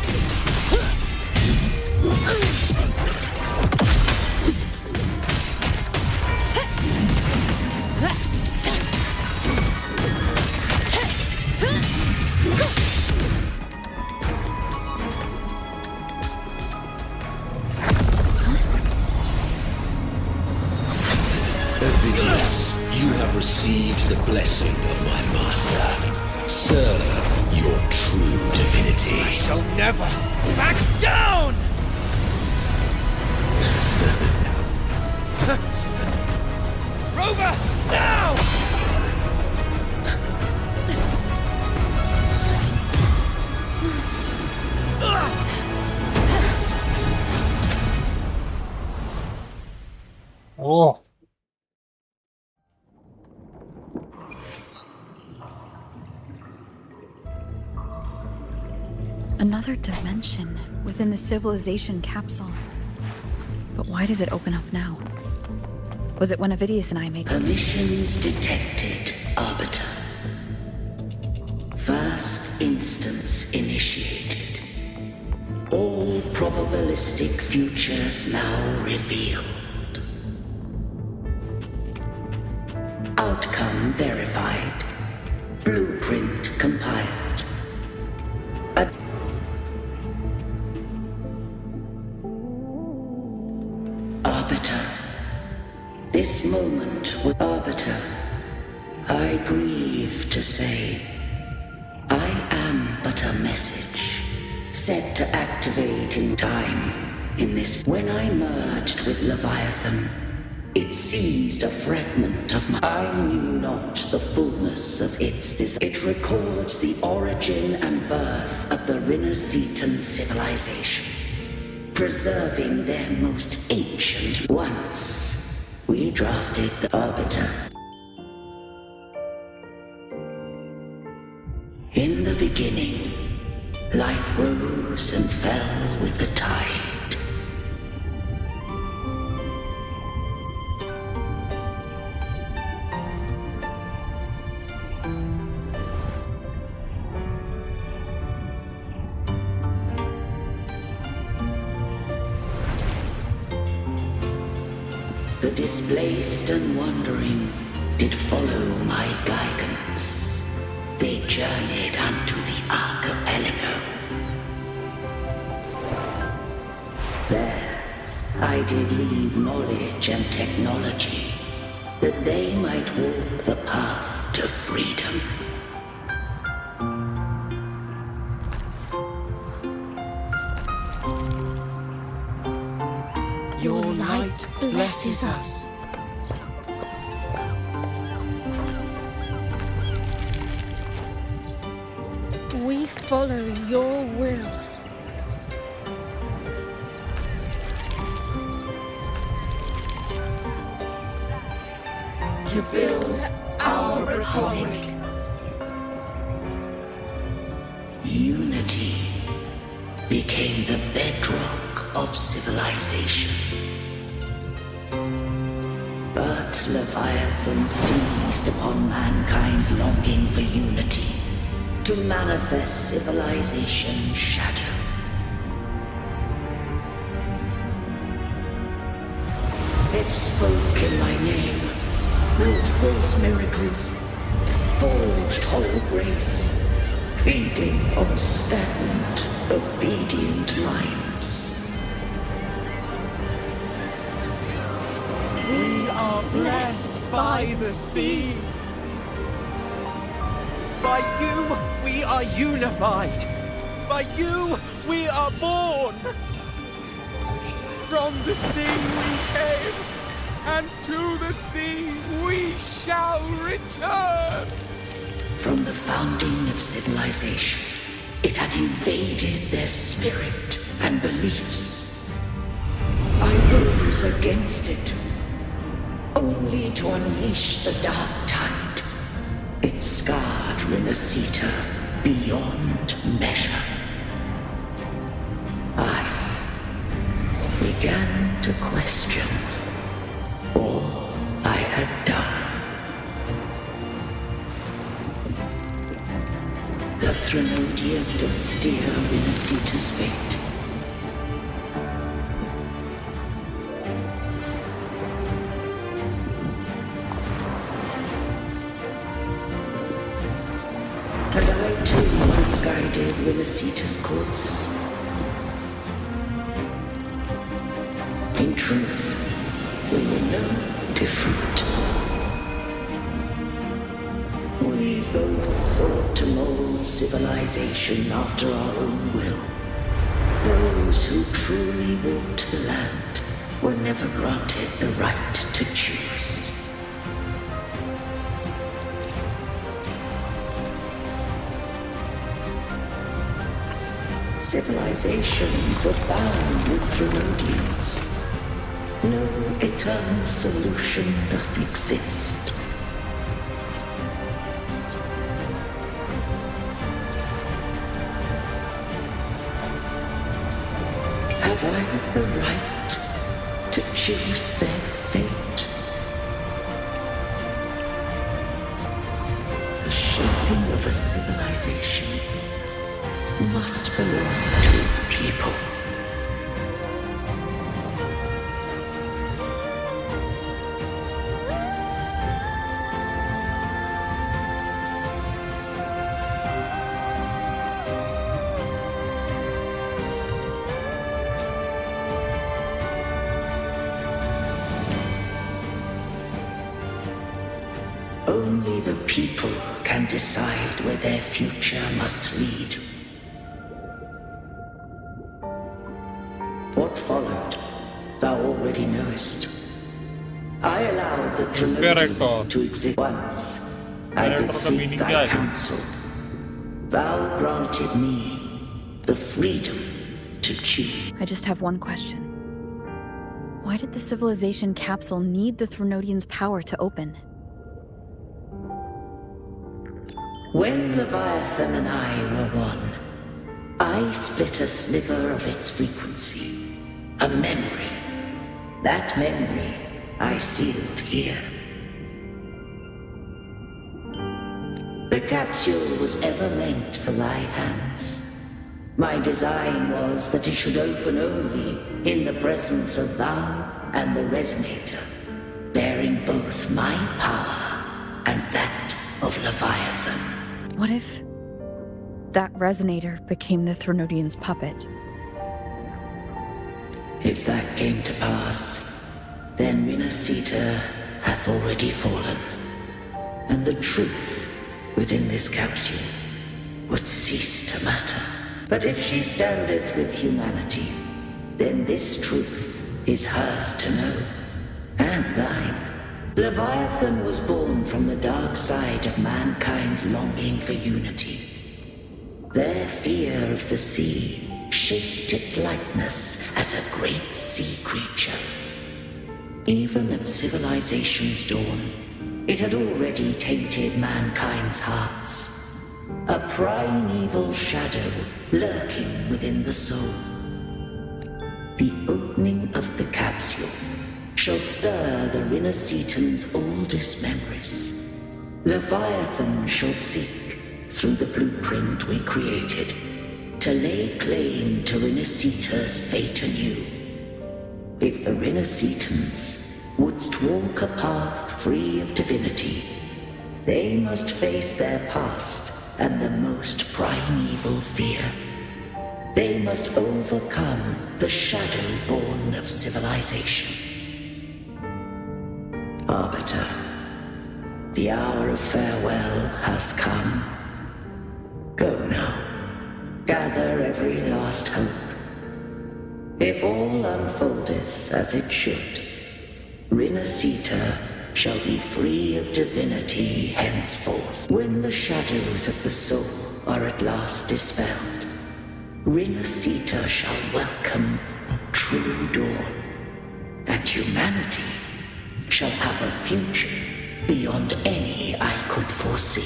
Ovidius, you have received the blessing of my master. Serve your true divinity. I shall never back down! Rover, now! Oh. Another dimension within the civilization capsule. But why does it open up now? Was it when Ovidius and I made... Permissions detected, Arbiter. First instance initiated. All probabilistic futures now revealed. Outcome verified. Blueprint compiled. Arbiter. This moment with Arbiter. I grieve to say, I am but a message, set to activate in time in this. When I merged with Leviathan, it seized a fragment of my... I knew not the fullness of its desire. It records the origin and birth of the Rinnesetan civilization, preserving their most ancient. Once, we drafted the Arbiter. In the beginning, life rose and fell with the tide. The displaced and wandering did follow my guidance. They journeyed unto the archipelago. There, I did leave knowledge and technology, that they might walk the path to freedom. Your light blesses us. follow your will. To build our republic. Unity became the bedrock of civilization. But Leviathan seized upon mankind's longing for unity to manifest civilization's shadow. It spoke in my name, wrought false miracles, forged hollow grace, feeding on stagnant, obedient minds. We are blessed by the sea. By you, we are unified. By you, we are born. From the sea we came, and to the sea we shall return. From the founding of civilization, it had invaded their spirit and beliefs. I rose against it, only to unleash the dark tide. It scarred Renacita beyond measure. I began to question all I had done. The Threnodian doth steer Renacita's fate. And I too once guided Renacita's course. In truth, we were no different. We both sought to mold civilization after our own will. Those who truly walked the land were never granted the right to choose. Civilizations are bound with Threnodians. No eternal solution doth exist. Have I the right to choose their fate? The shaping of a civilization must belong to its people. Only the people can decide where their future must lead. What followed, thou already knowest. I allowed the Threnodian to exist once. I did seek thy counsel. Thou granted me the freedom to choose. I just have one question. Why did the civilization capsule need the Threnodian's power to open? When Leviathan and I were one, I split a sliver of its frequency, a memory. That memory I sealed here. The capsule was ever meant for thy hands. My design was that it should open only in the presence of thou and the resonator, bearing both my power and that of Leviathan. What if that resonator became the Threnodian's puppet? If that came to pass, then Renacita hath already fallen, and the truth within this capsule would cease to matter. But if she standeth with humanity, then this truth is hers to know, and thine. Leviathan was born from the dark side of mankind's longing for unity. Their fear of the sea shaped its likeness as a great sea creature. Even at civilization's dawn, it had already tainted mankind's hearts. A primeval shadow lurking within the soul. The opening of the capsule shall stir the Rinascitan's oldest memories. Leviathan shall seek, through the blueprint we created, to lay claim to Rinascita's fate anew. If the Rinascitans wouldst walk a path free of divinity, they must face their past and the most primeval fear. They must overcome the shadow born of civilization. Arbiter, the hour of farewell hath come. Go now, gather every last hope. If all unfoldeth as it should, Rinascita shall be free of divinity henceforth. When the shadows of the soul are at last dispelled, Rinascita shall welcome true dawn, and humanity shall have a future beyond any I could foresee.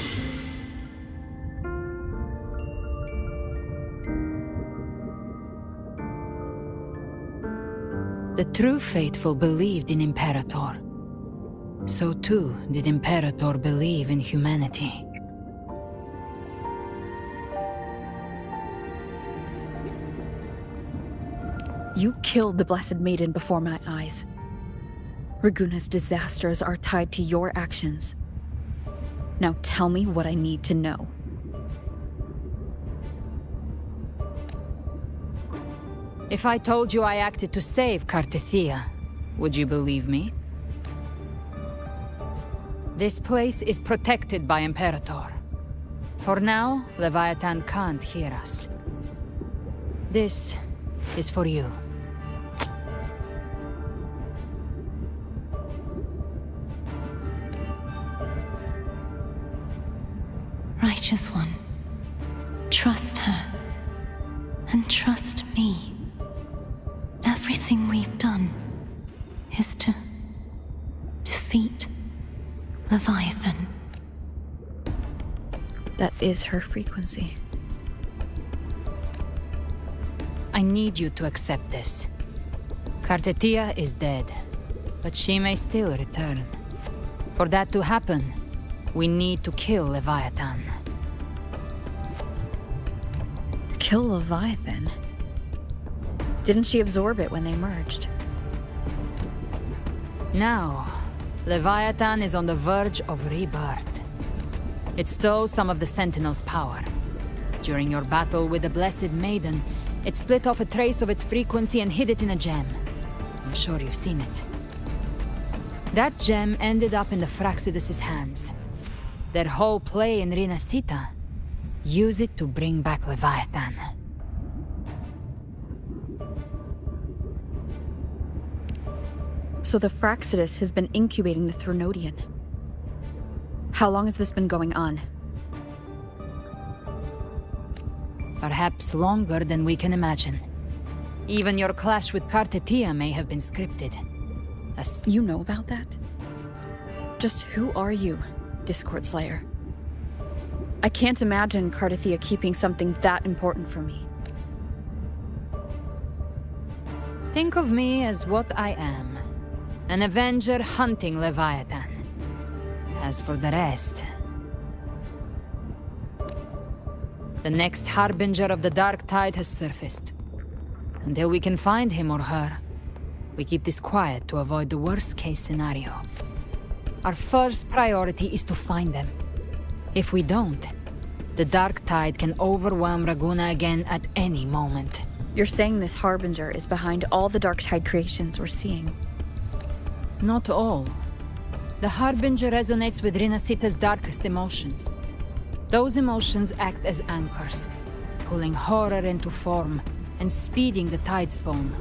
The true faithful believed in Imperator. So too did Imperator believe in humanity. You killed the Blessed Maiden before my eyes. Raguna's disasters are tied to your actions. Now tell me what I need to know. If I told you I acted to save Cartethia, would you believe me? This place is protected by Imperator. For now, Leviathan can't hear us. This is for you. Righteous One, trust her, and trust me. Everything we've done is to defeat Leviathan. That is her frequency. I need you to accept this. Cartethia is dead, but she may still return. For that to happen, we need to kill Leviathan. Kill Leviathan? Didn't she absorb it when they merged? Now, Leviathan is on the verge of rebirth. It stole some of the Sentinel's power. During your battle with the Blessed Maiden, it split off a trace of its frequency and hid it in a gem. I'm sure you've seen it. That gem ended up in the Fraxidus' hands. Their whole play in Rinascita, use it to bring back Leviathan. So the Fraxidus has been incubating the Thronodian. How long has this been going on? Perhaps longer than we can imagine. Even your clash with Cartethia may have been scripted. You know about that? Just who are you, Discord Slayer? I can't imagine Cartethia keeping something that important from me. Think of me as what I am. An Avenger hunting Leviathan. As for the rest... The next Harbinger of the Dark Tide has surfaced. Until we can find him or her, we keep this quiet to avoid the worst-case scenario. Our first priority is to find them. If we don't, the Dark Tide can overwhelm Raguna again at any moment. You're saying this Harbinger is behind all the Dark Tide creations we're seeing? Not all. The Harbinger resonates with Rinascita's darkest emotions. Those emotions act as anchors, pulling horror into form and speeding the tide spawn.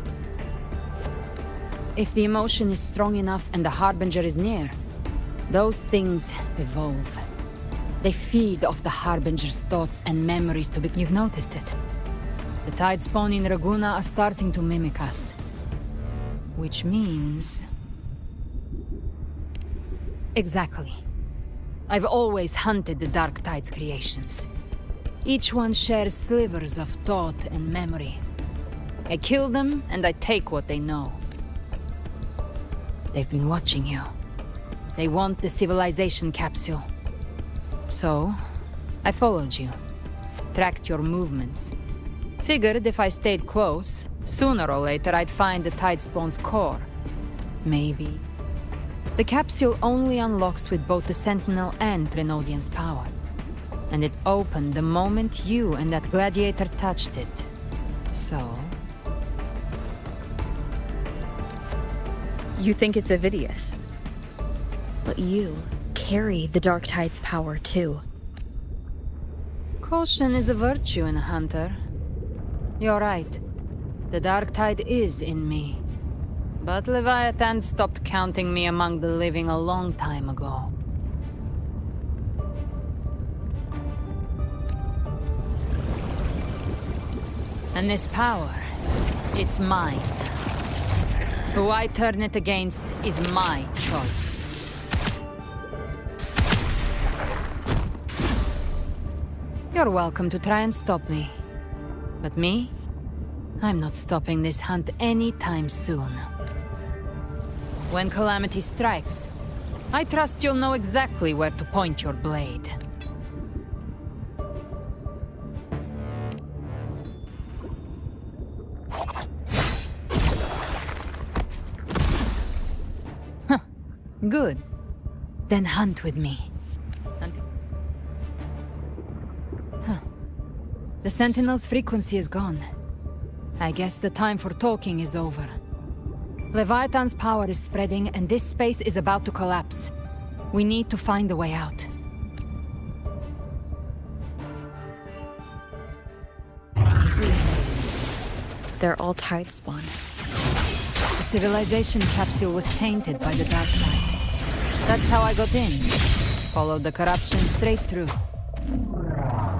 If the emotion is strong enough and the Harbinger is near, those things evolve. They feed off the Harbinger's thoughts and memories to be... You've noticed it. The tide spawn in Raguna are starting to mimic us. Which means... Exactly. I've always hunted the Dark Tide's creations. Each one shares slivers of thought and memory. I kill them, and I take what they know. They've been watching you. They want the civilization capsule. So, I followed you. Tracked your movements. Figured if I stayed close, sooner or later I'd find the Tide Spawn's core. Maybe. The capsule only unlocks with both the Sentinel and Trinodian's power. And it opened the moment you and that gladiator touched it. So... You think it's Avidius. But you carry the Dark Tide's power too. Caution is a virtue in a hunter. You're right. The Dark Tide is in me. But Leviathan stopped counting me among the living a long time ago. And this power, it's mine. Who I turn it against is my choice. You're welcome to try and stop me. But me? I'm not stopping this hunt anytime soon. When calamity strikes, I trust you'll know exactly where to point your blade. Good. Then hunt with me. The Sentinel's frequency is gone. I guess the time for talking is over. Leviathan's power is spreading, and this space is about to collapse. We need to find a way out. These things. They're all Tide Spawn. The civilization capsule was tainted by the Dark Tide. That's how I got in. Followed the corruption straight through.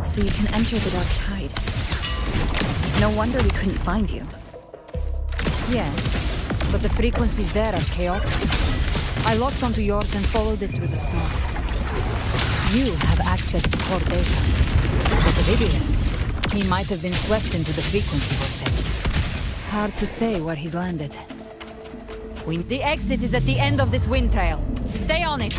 So you can enter the Dark Tide. No wonder we couldn't find you. Yes, but the frequencies there are chaotic. I locked onto yours and followed it through the storm. You have access to core data. But Avidius, he might have been swept into the frequency vortex. Hard to say where he's landed. The exit is at the end of this wind trail. Stay on it!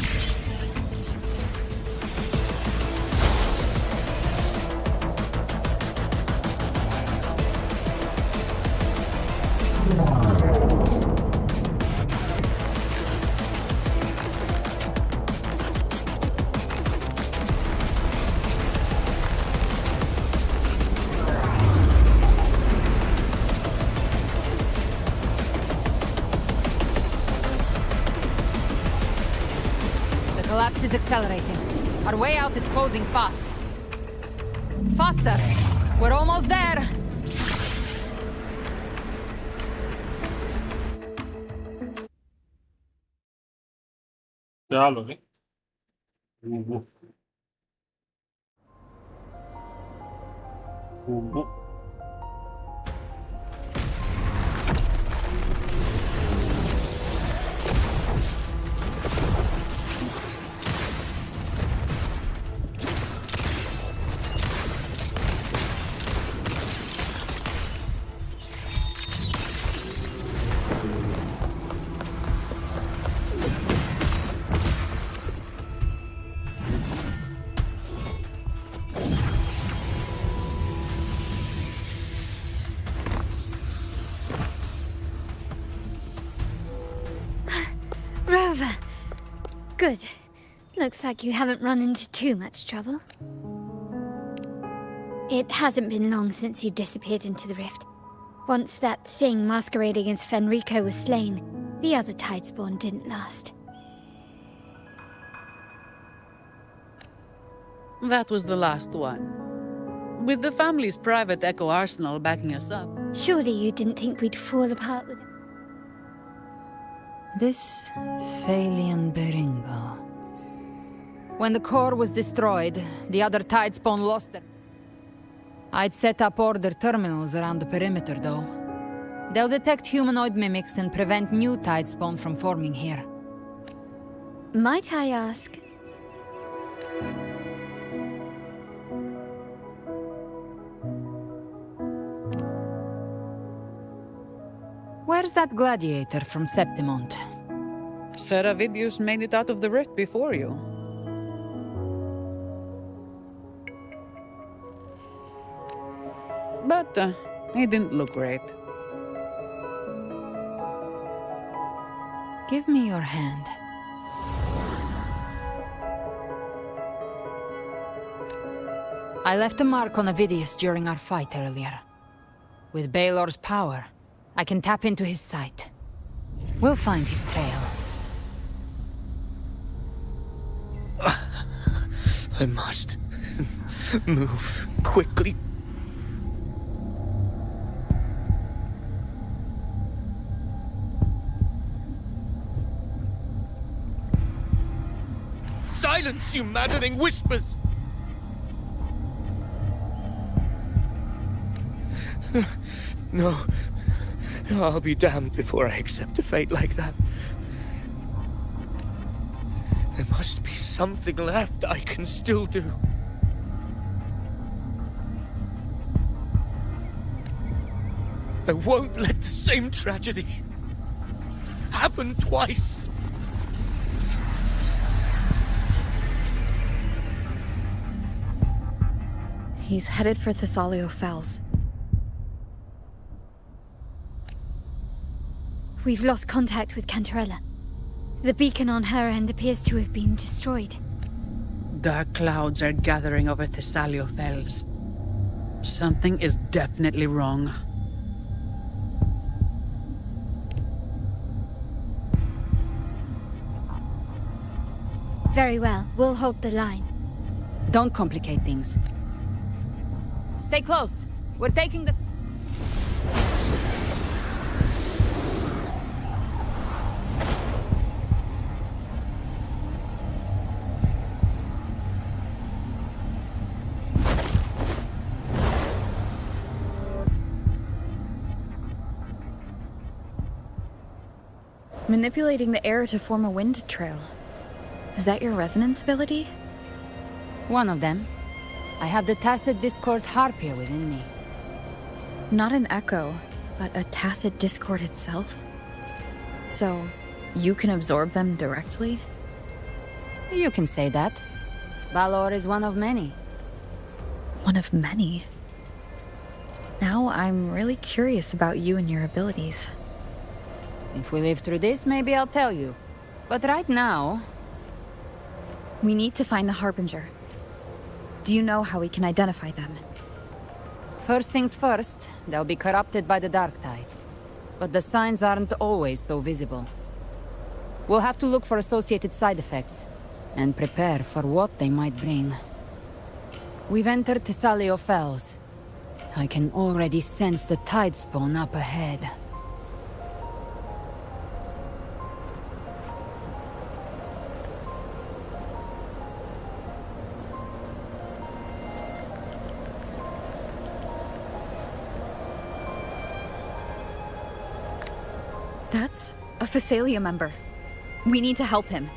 Collapse is accelerating. Our way out is closing fast. Faster! We're almost there! क्या लोगे? वो Rover. Good. Looks like you haven't run into too much trouble. It hasn't been long since you disappeared into the rift. Once that thing masquerading as Fenrico was slain, the other Tidespawn didn't last. That was the last one. With the family's private Echo arsenal backing us up. Surely you didn't think we'd fall apart with it? This Phalian Beringal. When the core was destroyed, the other Tidespawn lost their... I'd set up order terminals around the perimeter, though. They'll detect humanoid mimics and prevent new Tidespawn from forming here. Might I ask? Where's that gladiator from Septimont? Seravidius made it out of the rift before you. But he didn't look great. Give me your hand. I left a mark on Avidius during our fight earlier. With Baelor's power, I can tap into his sight. We'll find his trail. I must move quickly. Silence, you maddening whispers! No. I'll be damned before I accept a fate like that. There must be something left I can still do. I won't let the same tragedy happen twice. He's headed for Thessalio Fells. We've lost contact with Cantarella. The beacon on her end appears to have been destroyed. Dark clouds are gathering over Thessalio Fells. Something is definitely wrong. Very well, we'll hold the line. Don't complicate things. Stay close. We're taking the... Manipulating the air to form a wind trail. Is that your resonance ability? One of them. I have the Tacit Discord Harpier within me. Not an echo, but a tacit discord itself? So, you can absorb them directly? You can say that. Balor is one of many. One of many? Now I'm really curious about you and your abilities. If we live through this, maybe I'll tell you. But right now... We need to find the Harbinger. Do you know how we can identify them? First things first, they'll be corrupted by the Dark Tide. But the signs aren't always so visible. We'll have to look for associated side effects, and prepare for what they might bring. We've entered Thessalio Fells. I can already sense the Tidespawn up ahead. That's a Phasalia member. We need to help him.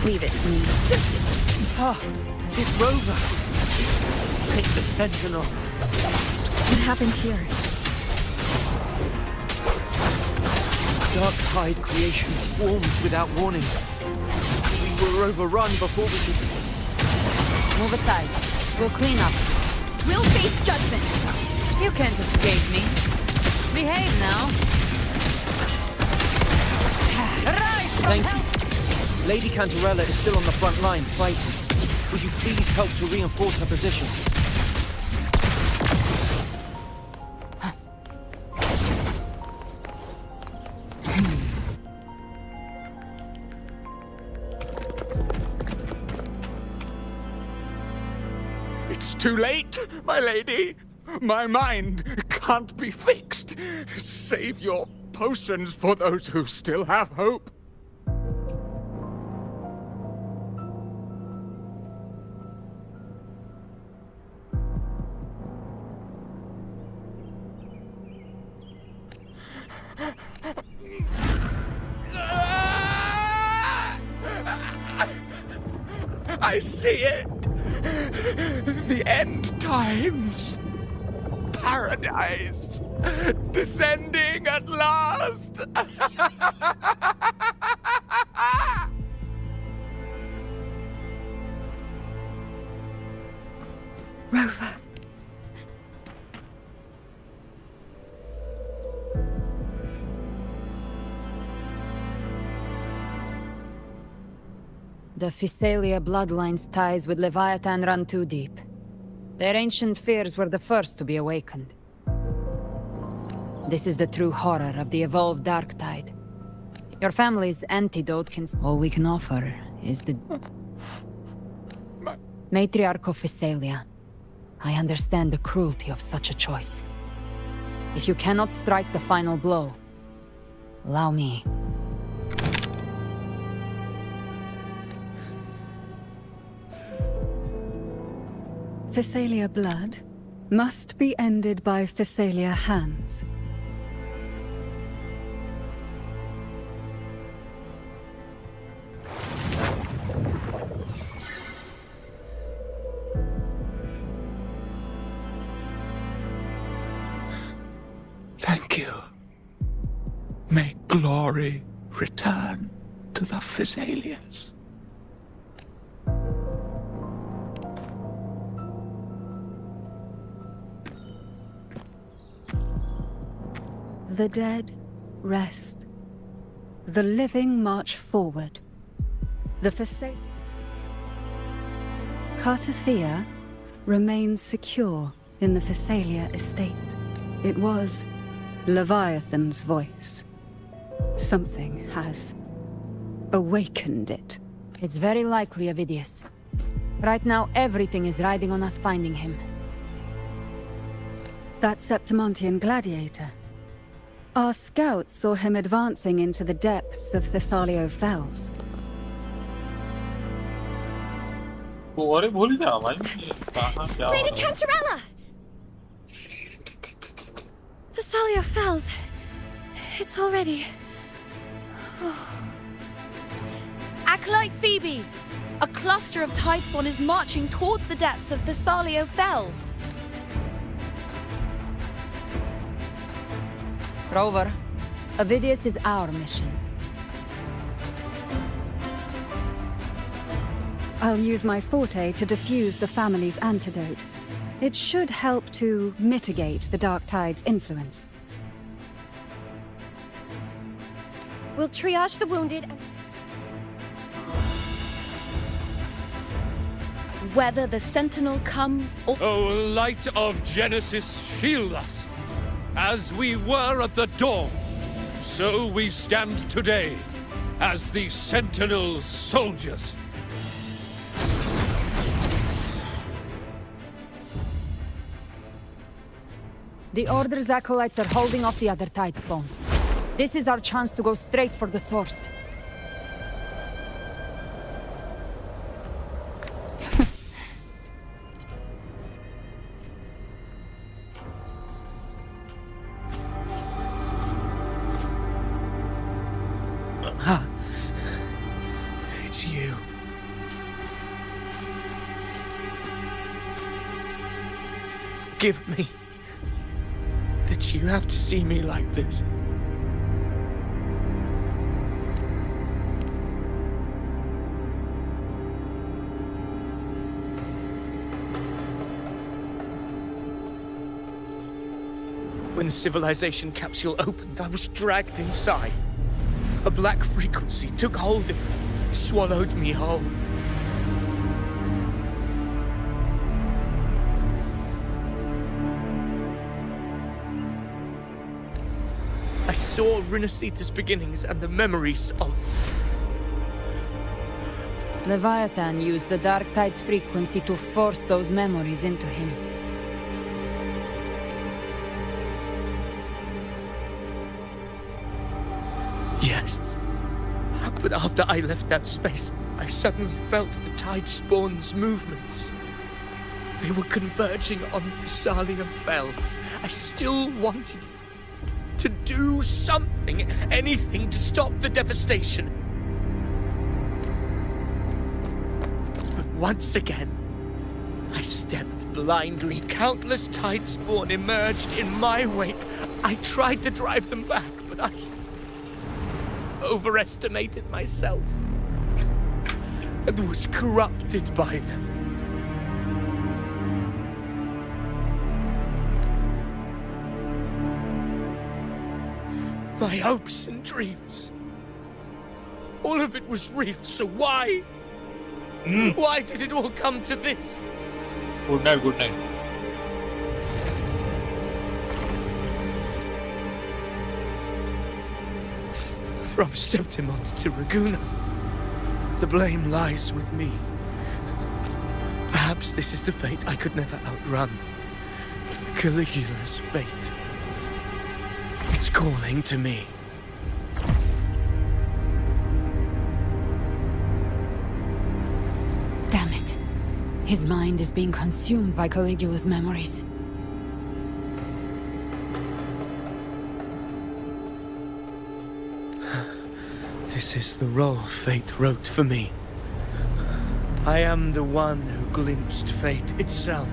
Leave it to me. Ah, it's Rover. Pick the Sentinel. What happened here? Dark Tide creation swarmed without warning. We were overrun before we could... Move aside. We'll clean up. We'll face judgment. You can't escape me. Behave now. Thank you. Lady Cantarella is still on the front lines fighting. Would you please help to reinforce her position? It's too late, my lady. My mind can't be fixed. Save your potions for those who still have hope. I see it! The end times! Paradise! Descending at last! Rover. The Physalia bloodline's ties with Leviathan run too deep. Their ancient fears were the first to be awakened. This is the true horror of the evolved dark tide. Your family's antidote can... All we can offer is the... Matriarch of Physalia. I understand the cruelty of such a choice. If you cannot strike the final blow, allow me. Physalia blood must be ended by Physalia hands. Thank you. May glory return to the Physalias. The dead rest. The living march forward. The Physalia... Cartathea remains secure in the Physalia estate. It was Leviathan's voice. Something has awakened it. It's very likely Avidius. Right now, everything is riding on us finding him. That Septimontian gladiator. Our scouts saw him advancing into the depths of Thessalio Fells. Lady Cantarella! Thessalio Fells. It's already... Acolyte Phoebe! A cluster of Tidespawn is marching towards the depths of Thessalio Fells. Rover, Avidius is our mission. I'll use my forte to defuse the family's antidote. It should help to mitigate the Dark Tide's influence. We'll triage the wounded and... Whether the Sentinel comes or... O light of Genesis, shield us! As we were at the dawn, so we stand today, as the Sentinel soldiers. The Order's acolytes are holding off the other Tidespawn. This is our chance to go straight for the source. It's you. Forgive me that you have to see me like this. When the civilization capsule opened, I was dragged inside. A black frequency took hold of me, swallowed me whole. I saw Rinasita's beginnings and the memories of... Leviathan used the Dark Tide's frequency to force those memories into him. Yes. But after I left that space, I suddenly felt the tide spawn's movements. They were converging on the Thalia Fells. I still wanted to do something, anything to stop the devastation. But once again, I stepped blindly. Countless tide spawn emerged in my wake. I tried to drive them back, but I overestimated myself and was corrupted by them. My hopes and dreams, all of it was real, so why? Why did it all come to this? Good night, good night. From Septimont to Raguna, the blame lies with me. Perhaps this is the fate I could never outrun. Caligula's fate. It's calling to me. Damn it. His mind is being consumed by Caligula's memories. This is the role fate wrote for me. I am the one who glimpsed fate itself.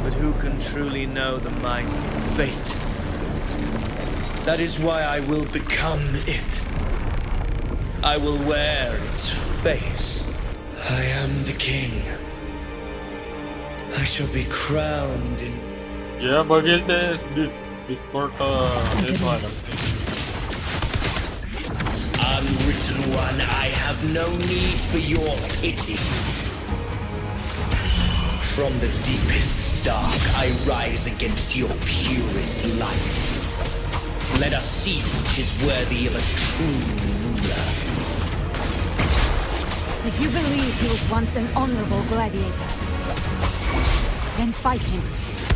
But who can truly know the mind of fate? That is why I will become it. I will wear its face. I am the king. I shall be crowned in... Yeah, Baghel ते Discord this one. Unwritten one, I have no need for your pity. From the deepest dark, I rise against your purest light. Let us see which is worthy of a true ruler. If you believe he was once an honorable gladiator, then fight him.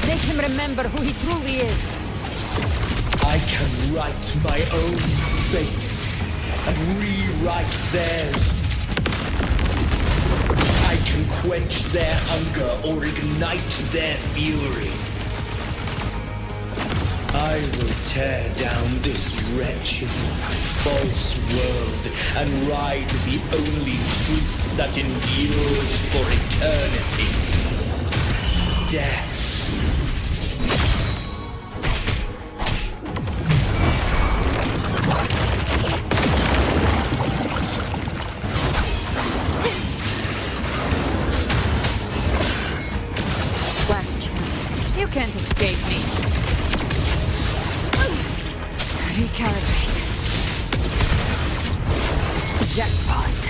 Make him remember who he truly is. I can write my own fate and rewrite theirs. I can quench their hunger or ignite their fury. I will tear down this wretched, false world and ride the only truth that endures for eternity. Death. You can't escape me. Recalibrate. Jackpot.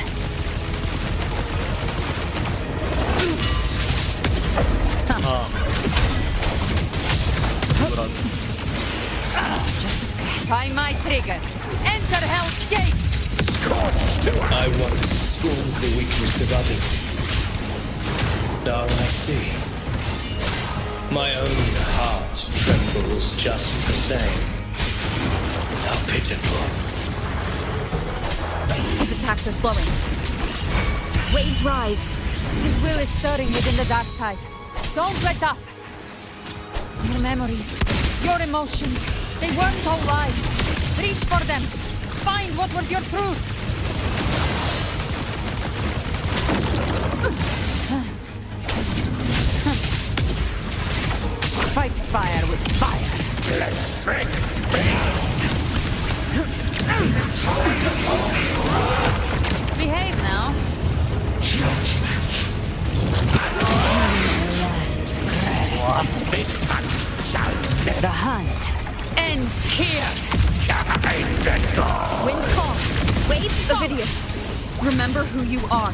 Just a scratch. By my trigger. Enter Hell's Gate. Scorched. I once scorned the weakness of others. Now I see. My own heart trembles just the same. How pitiful. His attacks are slowing. Waves rise. His will is stirring within the dark tide. Don't let up. Your memories, your emotions, they weren't all lies. Reach for them. Find what was your truth. Fight fire with fire. Let's drink. Behave now. Judgment. Last breath. This hunt shall live. The hunt ends here. Wind calm. Waves Ovidius. Remember who you are.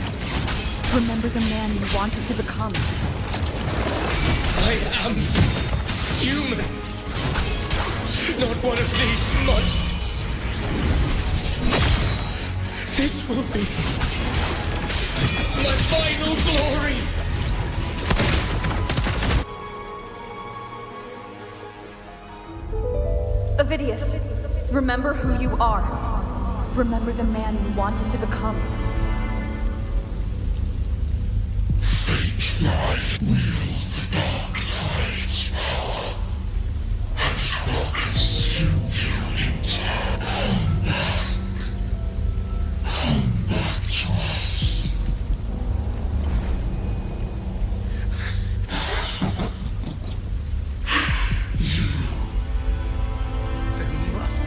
Remember the man you wanted to become. I am human. Not one of these monsters. This will be my final glory. Avidius, remember who you are. Remember the man you wanted to become. Fate lies wields the dark tide's power, and it will consume you in time. Come back to us. There must.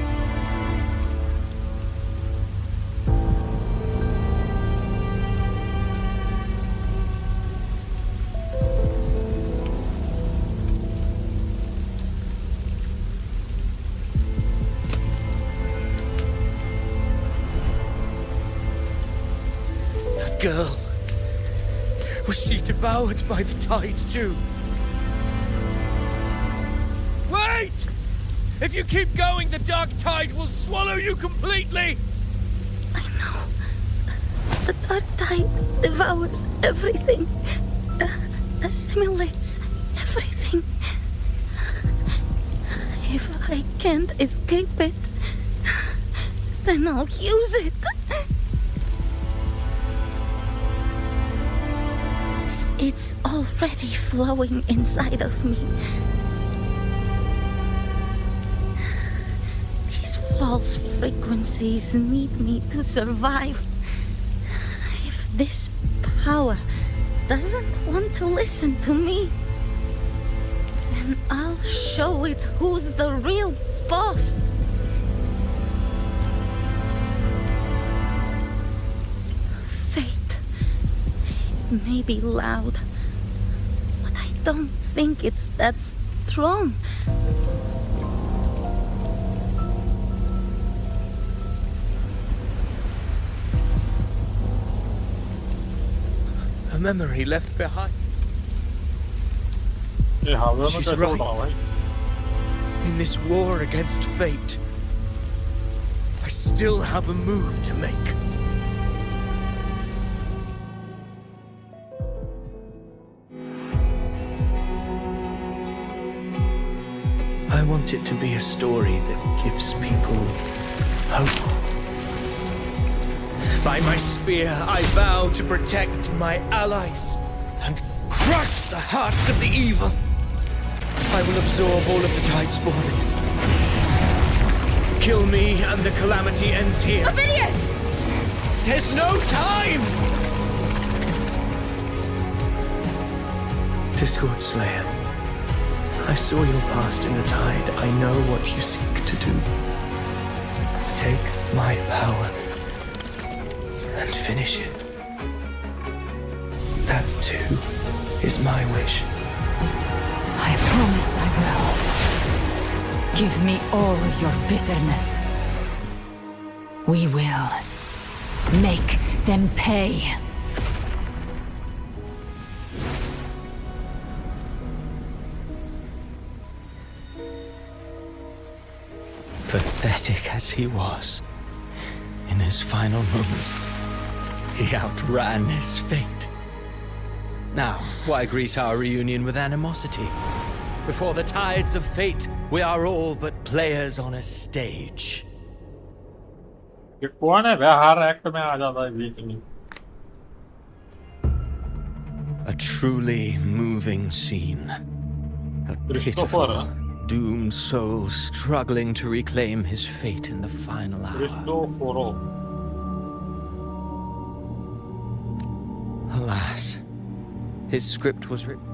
That girl. Was she devoured by the tide too? Wait! If you keep going, the dark tide will swallow you completely! The dark tide devours everything, assimilates everything. If I can't escape it, then I'll use it. It's already flowing inside of me. These false frequencies need me to survive. If this power doesn't want to listen to me, then I'll show it who's the real boss. Fate may be loud, but I don't think it's that strong. A memory left behind. She's She's right. In this war against fate, I still have a move to make. I want it to be a story that gives people hope. By my spear, I vow to protect my allies and crush the hearts of the evil. I will absorb all of the Tidespawn. Kill me and the calamity ends here. Avidius! There's no time! Discord Slayer, I saw your past in the tide. I know what you seek to do. Take my power and finish it. That too is my wish. I promise I will. Give me all your bitterness. We will make them pay. Pathetic as he was, in his final moments, he outran his fate. Now, why greet our reunion with animosity? Before the tides of fate, we are all but players on a stage. ये कौन है बे? हर act में आ जाता है बीच में. A truly moving scene. A pitiful, doomed soul struggling to reclaim his fate in the final hour. Alas, his script was written.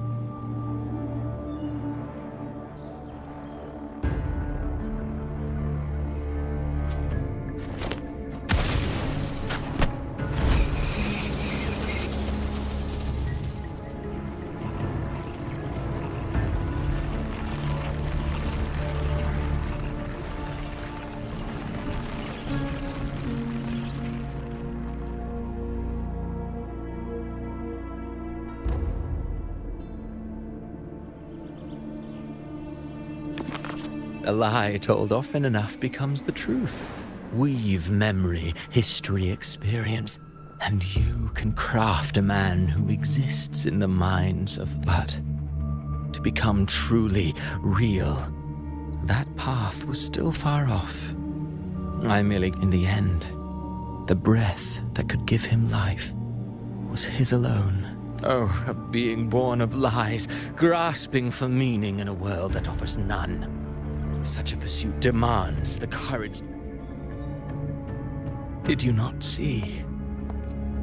A lie told often enough becomes the truth. Weave memory, history, experience, and you can craft a man who exists in the minds of but to become truly real that path was still far off. I merely, in the end, the breath that could give him life was his alone. Oh, a being born of lies, grasping for meaning in a world that offers none. Such a pursuit demands the courage. Did you not see?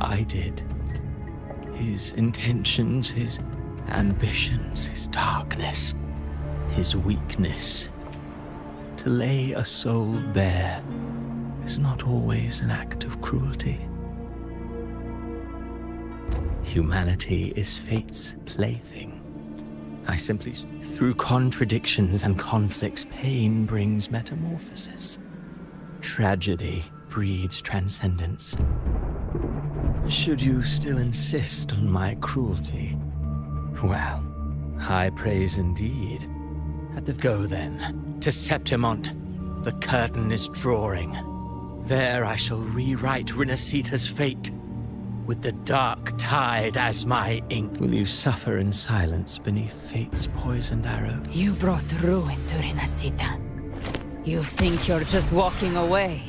I did. His intentions, his ambitions, his darkness, his weakness. To lay a soul bare is not always an act of cruelty. Humanity is fate's plaything. I simply, through contradictions and conflicts, pain brings metamorphosis. Tragedy breeds transcendence. Should you still insist on my cruelty, well, high praise indeed. Go then, to Septimont. The curtain is drawing. There I shall rewrite Rinasita's fate, with the dark tide as my ink. Will you suffer in silence beneath fate's poisoned arrow? You brought ruin to Rinasita. You think you're just walking away?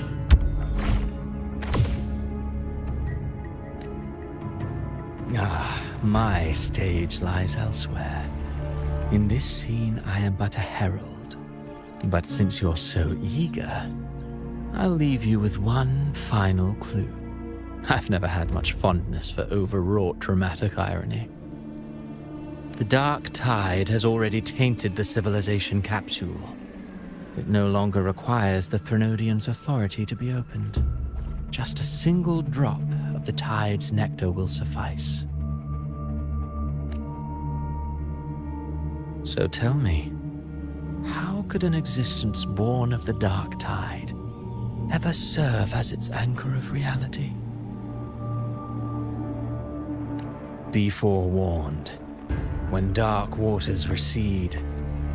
Ah, my stage lies elsewhere. In this scene, I am but a herald. But since you're so eager, I'll leave you with one final clue. I've never had much fondness for overwrought dramatic irony. The dark tide has already tainted the civilization capsule. It no longer requires the Threnodian's authority to be opened. Just a single drop of the tide's nectar will suffice. So tell me, how could an existence born of the dark tide ever serve as its anchor of reality? Be forewarned. When dark waters recede,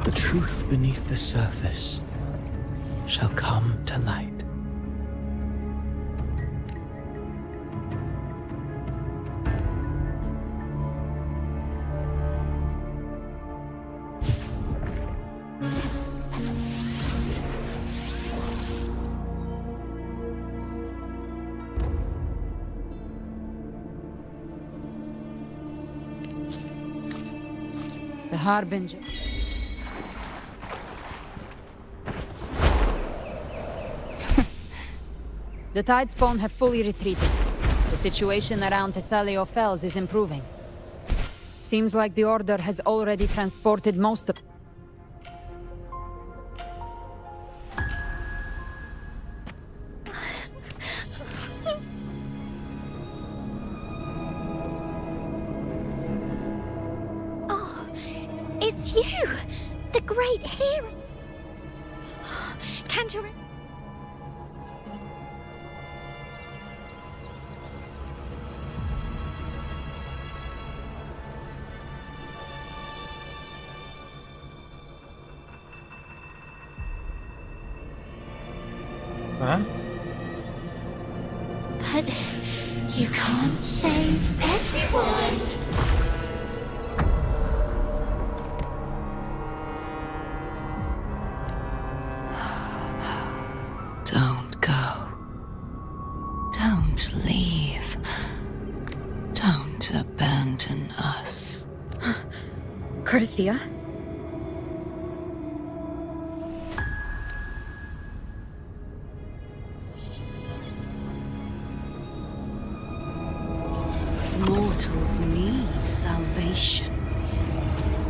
the truth beneath the surface shall come to light. The Harbinger. The Tidespawn have fully retreated. The situation around Thessalio Fells is improving. Seems like the Order has already transported most of... It's you! The great hero! Can't you... Huh? But you can't save everyone. Don't go. Don't leave. Don't abandon us. Carthia? Mortals need salvation.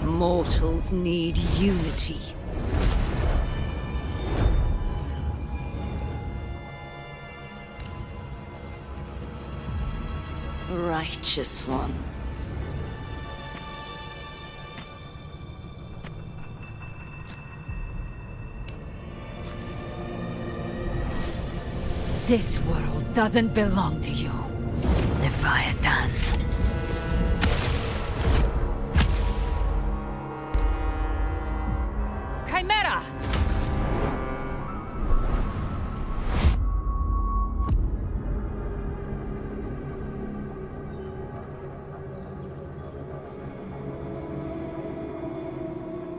Mortals need unity. Righteous one. This world doesn't belong to you, Leviathan. Chimera!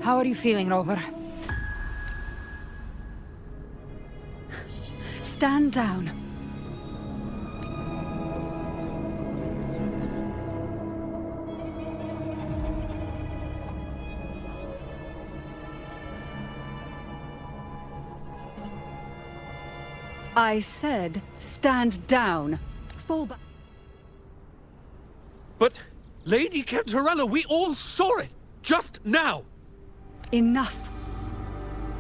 How are you feeling, Rover? stand down. I said, stand down. Fall back. But, Lady Cantarella, we all saw it! Just now! Enough.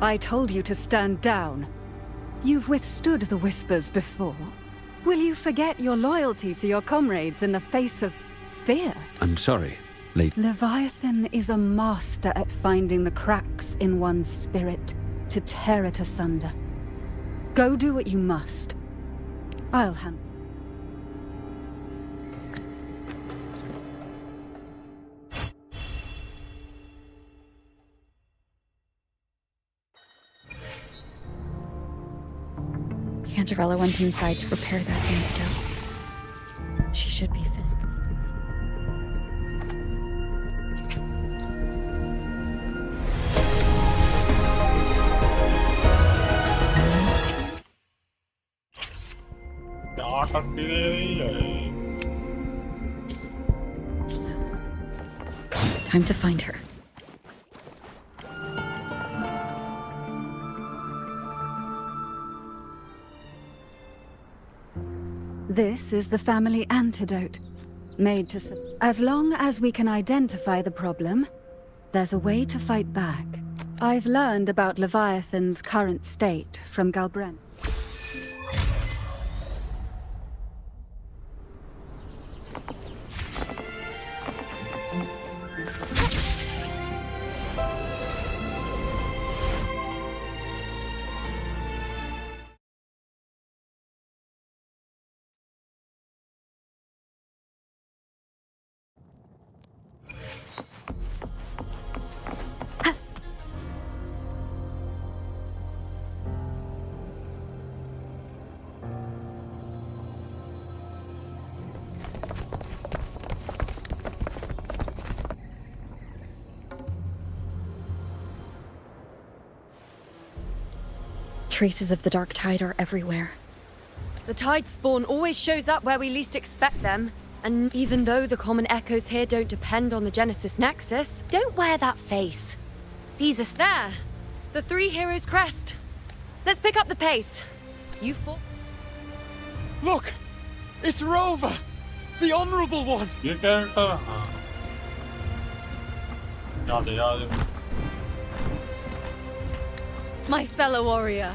I told you to stand down. You've withstood the whispers before. Will you forget your loyalty to your comrades in the face of fear? I'm sorry, Lady. Leviathan is a master at finding the cracks in one's spirit to tear it asunder. Go do what you must. I'll handle. Cantarella went inside to prepare that antidote. She should be finished. Time to find her. This is the family antidote, made to... As long as we can identify the problem, there's a way to fight back. I've learned about Leviathan's current state from Galbren. Traces of the dark tide are everywhere. The tide spawn always shows up where we least expect them. And even though the common echoes here don't depend on the Genesis Nexus, don't wear that face. These are there. The three heroes' crest. Let's pick up the pace. You four. Look! It's Rover! The Honorable One! ये character हाँ याद है My fellow warrior.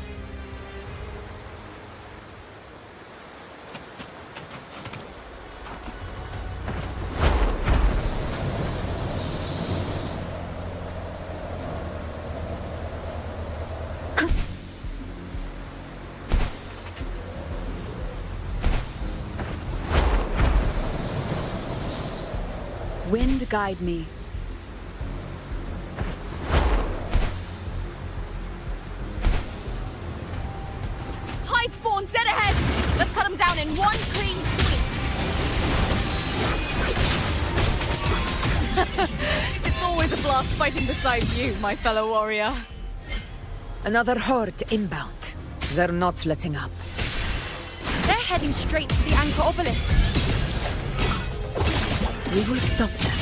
Wind guide me. Tide spawn dead ahead! Let's cut them down in one clean sweep! It's always a blast fighting beside you, my fellow warrior. Another horde inbound. They're not letting up. They're heading straight for the Anchor Obelisk. We will stop them.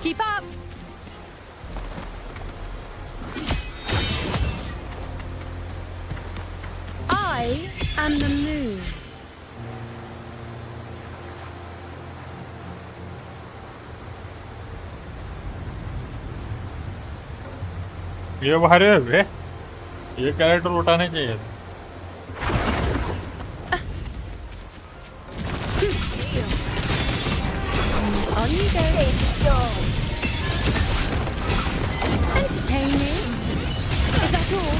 Keep up! I am the moon. ये भारी है बे ये character उठाने चाहिए On you go. Entertaining. Is that all?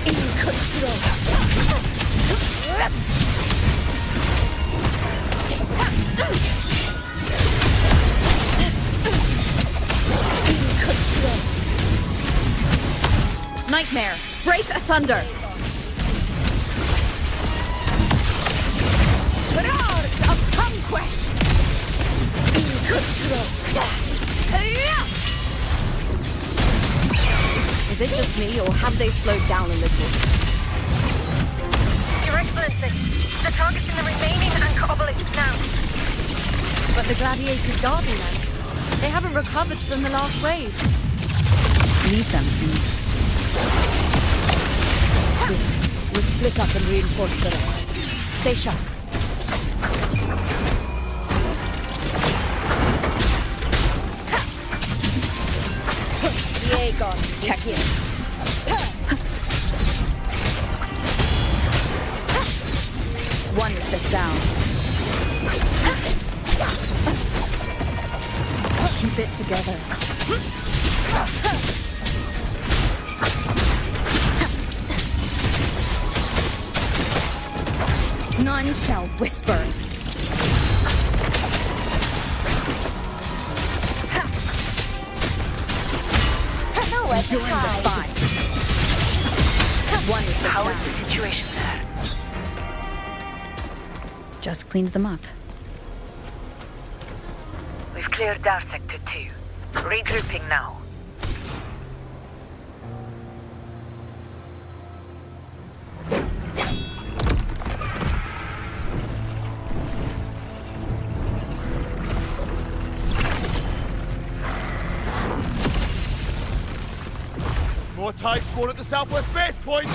In control. In control. Nightmare, break asunder! Roars of conquest! Is it just me, or have they slowed down a little? Your Excellency, the target's in the remaining anchor obelisk now. But the gladiators guarding them, they haven't recovered from the last wave. Leave them to me. Good. We'll split up and reinforce the rest. Stay sharp. Diego, check in. One with the sound. Keep it together. None shall whisper. Nowhere to Doing the hide. fight. One with the How is sound. the situation there? Just cleaned them up. We've cleared our sector 2. Regrouping now. More tide spawn at the southwest base point!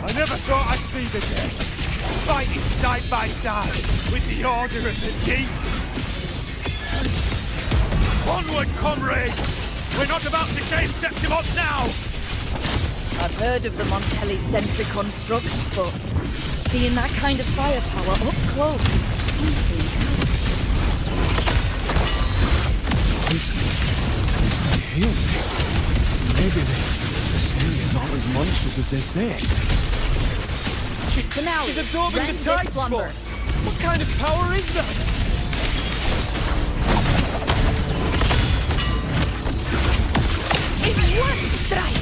I never thought I'd see the day. Fighting side by side with the Order of the Deep. Onward, comrades! We're not about to shame Septimos now! I've heard of the Montelli-centric constructs, but seeing that kind of firepower up close is something else. Heal me. Maybe the Syrians aren't as monstrous as they say. She's absorbing the tide spore. What kind of power is that? In one strike!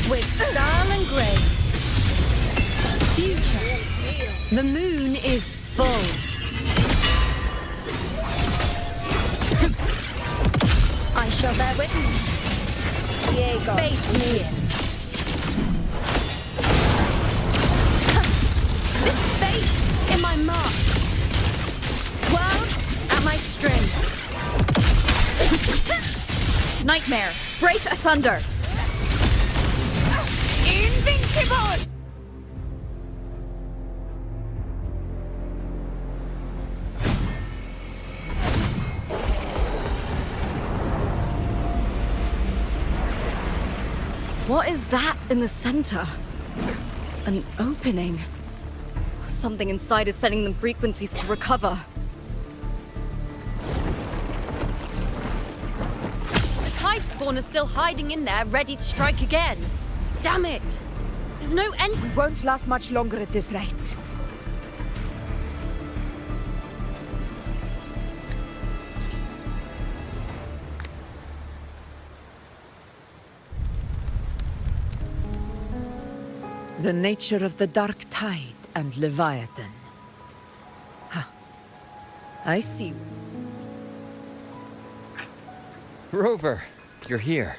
With style and grace. Future. The moon is full. I shall bear witness. Diego. Face me in. This fate in my mark. World at my string. Nightmare, break asunder. Invincible! What is that in the center? An opening. Something inside is sending them frequencies to recover. The tide spawn is still hiding in there, ready to strike again. Damn it! There's no end. We won't last much longer at this rate. The nature of the Dark Tide and Leviathan. I see. Rover, you're here.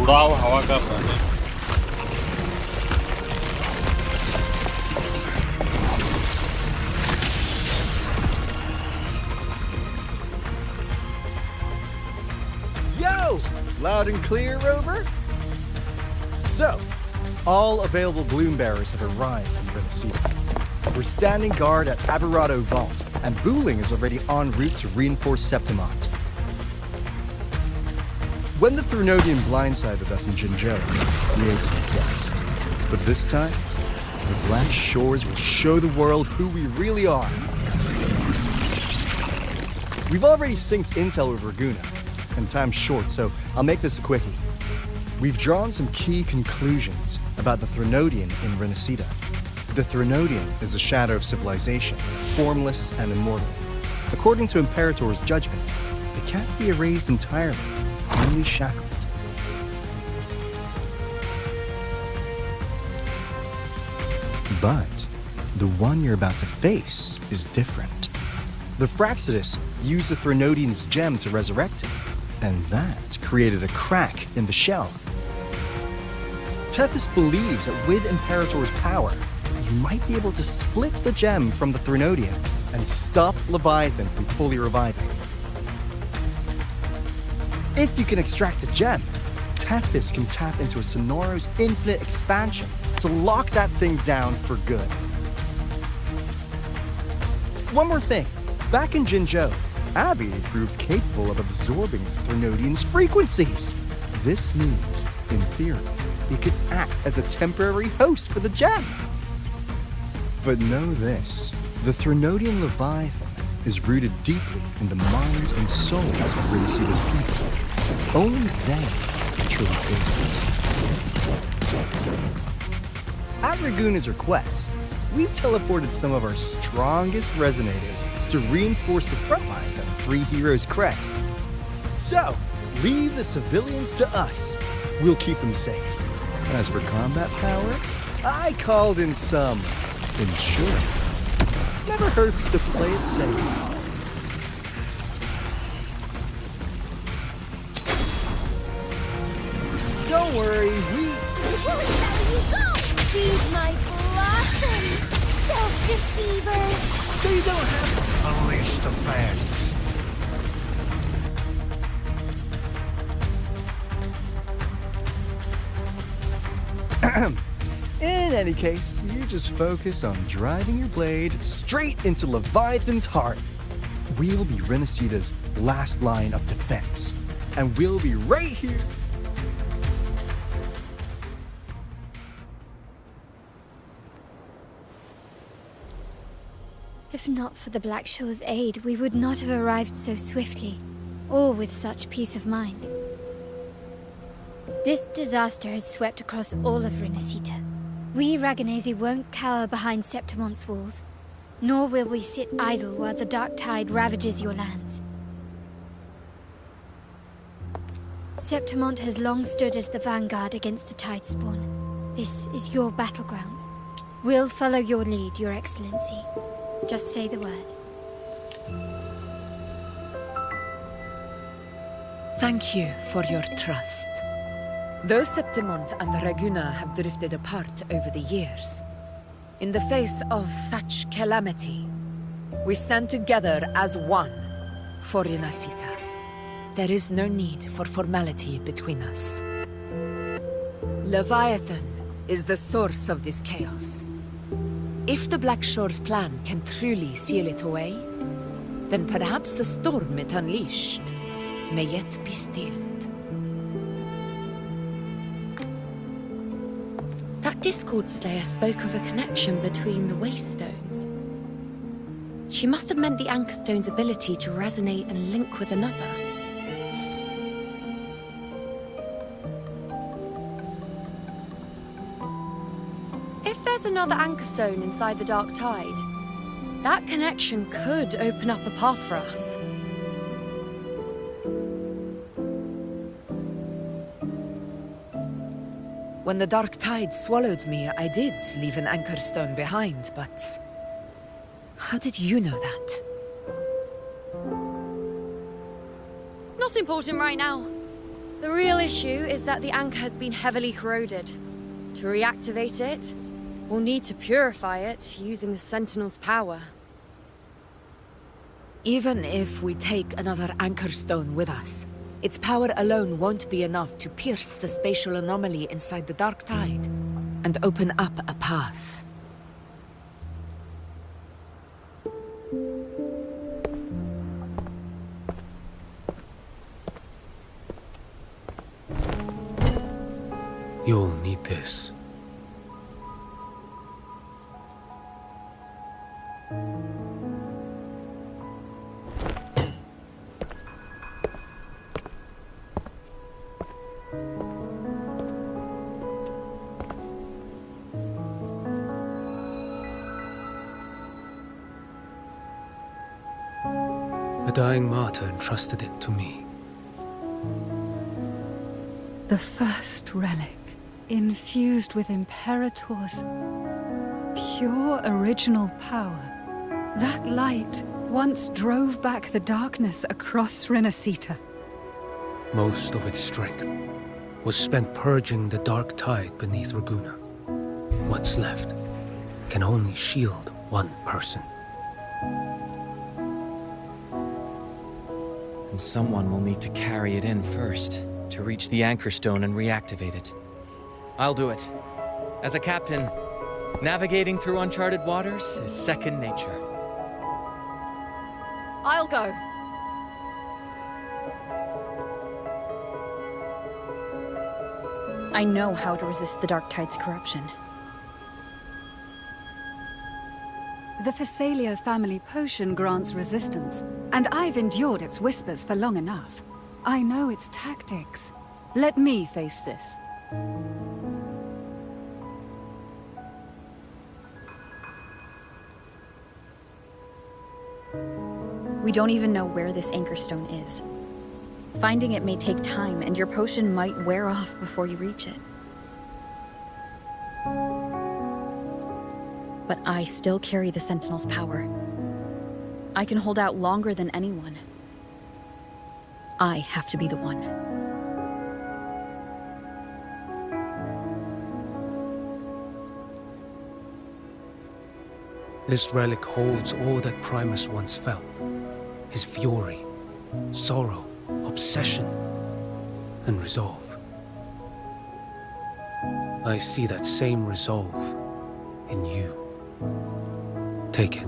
उड़ाव हवा कर रहा है Yo! Loud and clear, Rover? So, all available bloom bearers have arrived in Renaissance. We're standing guard at Aberrado Vault, and Booling is already en route to reinforce Septimont. When the Threnodian blindsided us in Jinzhou, we ate some quest. But this time, the Black Shores will show the world who we really are. We've already synced intel with Raguna, and time's short, so I'll make this a quickie. We've drawn some key conclusions about the Threnodian in Renesita. The Threnodian is a shadow of civilization, formless and immortal. According to Imperator's judgment, they can't be erased entirely, only shackled. But the one you're about to face is different. The Fraxidus used the Threnodian's gem to resurrect him, and that created a crack in the shell. Tethys believes that with Imperator's power, you might be able to split the gem from the Threnodian and stop Leviathan from fully reviving. If you can extract the gem, Tethys can tap into a Sonoros infinite expansion to lock that thing down for good. One more thing. Back in Jinzhou, Abby proved capable of absorbing Threnodian's frequencies. This means, in theory, it could act as a temporary host for the gem. But know this, the Threnodian Leviathan is rooted deeply in the minds and souls of Renesita's people. Only they can truly face it. At Raguna's request, we've teleported some of our strongest resonators to reinforce the front lines at Three Heroes Crest. So, leave the civilians to us. We'll keep them safe. As for combat power, I called in some insurance. Never hurts to play it safe. Don't worry, Feed my blossoms, self-deceivers! So you don't have to unleash the fans. In any case, you just focus on driving your blade straight into Leviathan's heart. We'll be Renesita's last line of defense, and we'll be right here. If not for the Black Shore's aid, we would not have arrived so swiftly, or with such peace of mind. This disaster has swept across all of Renesita. We Raganese won't cower behind Septimont's walls, nor will we sit idle while the dark tide ravages your lands. Septimont has long stood as the vanguard against the Tidespawn. This is your battleground. We'll follow your lead, Your Excellency. Just say the word. Thank you for your trust. Though Septimont and Raguna have drifted apart over the years, in the face of such calamity, we stand together as one for Renesita. There is no need for formality between us. Leviathan is the source of this chaos. If the Black Shore's plan can truly seal it away, then perhaps the storm it unleashed may yet be stilled. That Discord Slayer spoke of a connection between the Wastestones. She must have meant the Anchor Stone's ability to resonate and link with another. If there's another Anchor Stone inside the Dark Tide, that connection could open up a path for us. When the Dark Tide swallowed me, I did leave an Anchor Stone behind, but... how did you know that? Not important right now. The real issue is that the anchor has been heavily corroded. To reactivate it, we'll need to purify it using the Sentinel's power. Even if we take another Anchor Stone with us, its power alone won't be enough to pierce the spatial anomaly inside the Dark Tide and open up a path. You'll need this. A dying martyr entrusted it to me. The first relic, infused with Imperator's pure original power. That light once drove back the darkness across Renacita. Most of its strength was spent purging the dark tide beneath Ragunna. What's left can only shield one person. And someone will need to carry it in first, to reach the anchor stone and reactivate it. I'll do it. As a captain, navigating through uncharted waters is second nature. I'll go. I know how to resist the Dark Tide's corruption. The Phasalia family potion grants resistance, and I've endured its whispers for long enough. I know its tactics. Let me face this. We don't even know where this anchor stone is. Finding it may take time, and your potion might wear off before you reach it. But I still carry the Sentinel's power. I can hold out longer than anyone. I have to be the one. This relic holds all that Primus once felt. His fury, sorrow, obsession, and resolve. I see that same resolve in you. Take it.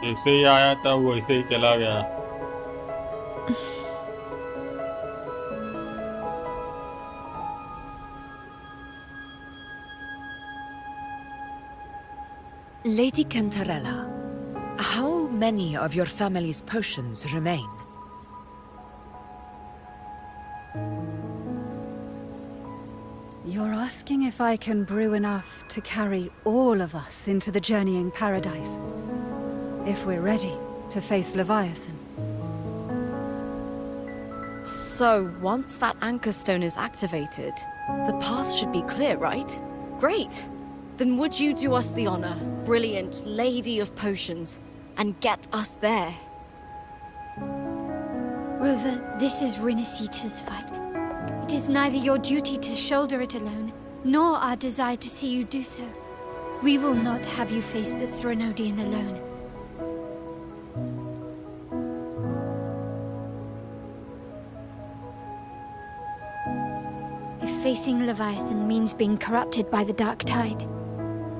जैसे ही आया था वैसे ही चला गया. Lady Cantarella, how many of your family's potions remain? You're asking if I can brew enough to carry all of us into the journeying paradise. If we're ready to face Leviathan. So, once that anchor stone is activated, the path should be clear, right? Great! Then would you do us the honor, brilliant Lady of Potions, and get us there? Rover, this is Renacita's fight. It is neither your duty to shoulder it alone, nor our desire to see you do so. We will not have you face the Threnodian alone. If facing Leviathan means being corrupted by the Dark Tide,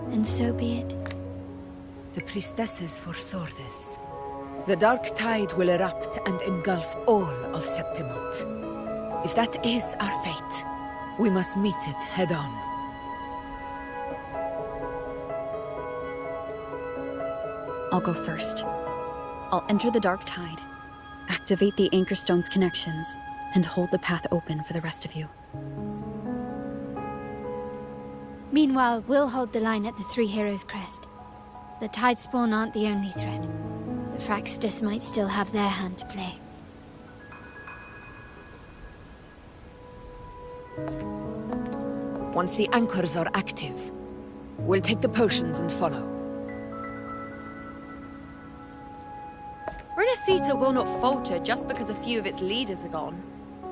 then so be it. The priestesses foresaw this. The Dark Tide will erupt and engulf all of Septimont. If that is our fate, we must meet it head-on. I'll go first. I'll enter the Dark Tide, activate the Anchor Stone's connections, and hold the path open for the rest of you. Meanwhile, we'll hold the line at the Three Heroes Crest. The Tidespawn aren't the only threat. The Fraxtus might still have their hand to play. Once the anchors are active, we'll take the potions and follow. Renacita will not falter just because a few of its leaders are gone.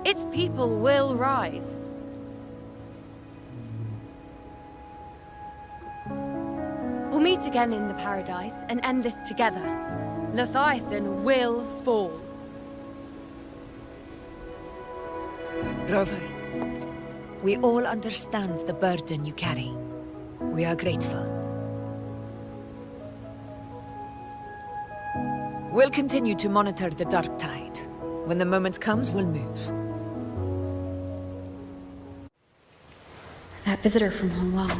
Its people will rise. We'll meet again in the paradise and end this together. Leviathan will fall. Rover, we all understand the burden you carry. We are grateful. We'll continue to monitor the dark tide. When the moment comes, we'll move. That visitor from Honglong.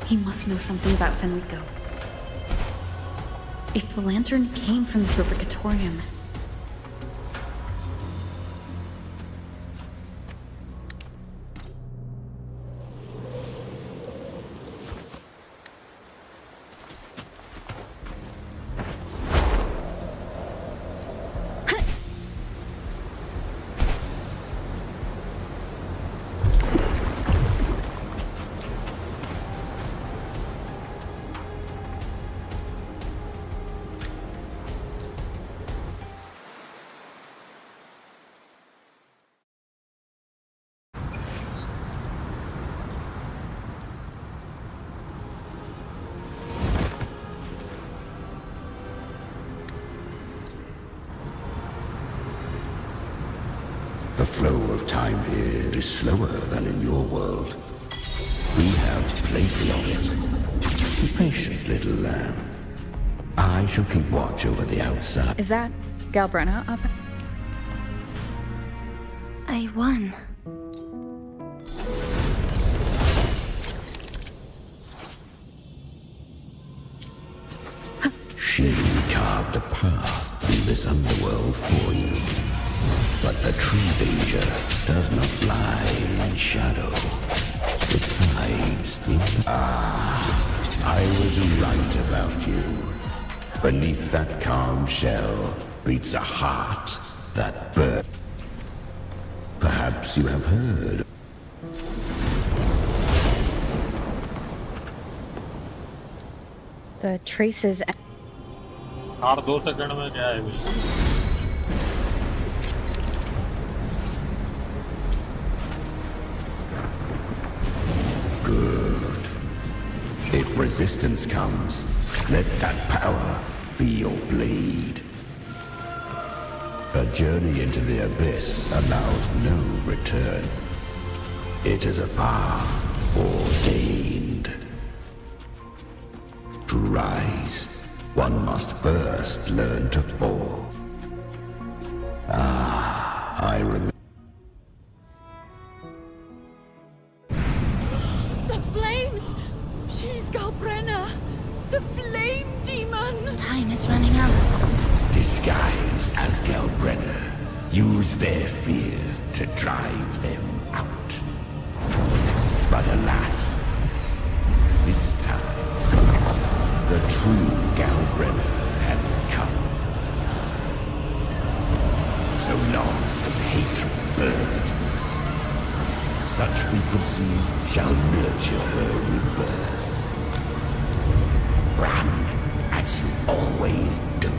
He must know something about Fenrico. If the lantern came from the Fabricatorium, The flow of time here is slower than in your world. We have plenty of it. Be patient, little lamb. I shall keep watch over the outside. is that Galbrenna up? I won. She carved a path through this underworld for you. But the true danger does not lie in shadow. It hides in... I was right about you. Beneath that calm shell beats a heart that burns. Perhaps you have heard. The traces. Her 2 second में क्या है भाई? Good. If resistance comes, let that power be your blade. A journey into the abyss allows no return. It is a path ordained. To rise, one must first learn to fall. I remember. The flames! She's Galbrenna! The flame demon! Time is running out. Disguise as Galbrenna. Use their fear to drive them out. But alas, this time, the true Galbrenna had come. So long as hatred burns, such frequencies shall nurture her rebirth. Run as you always do.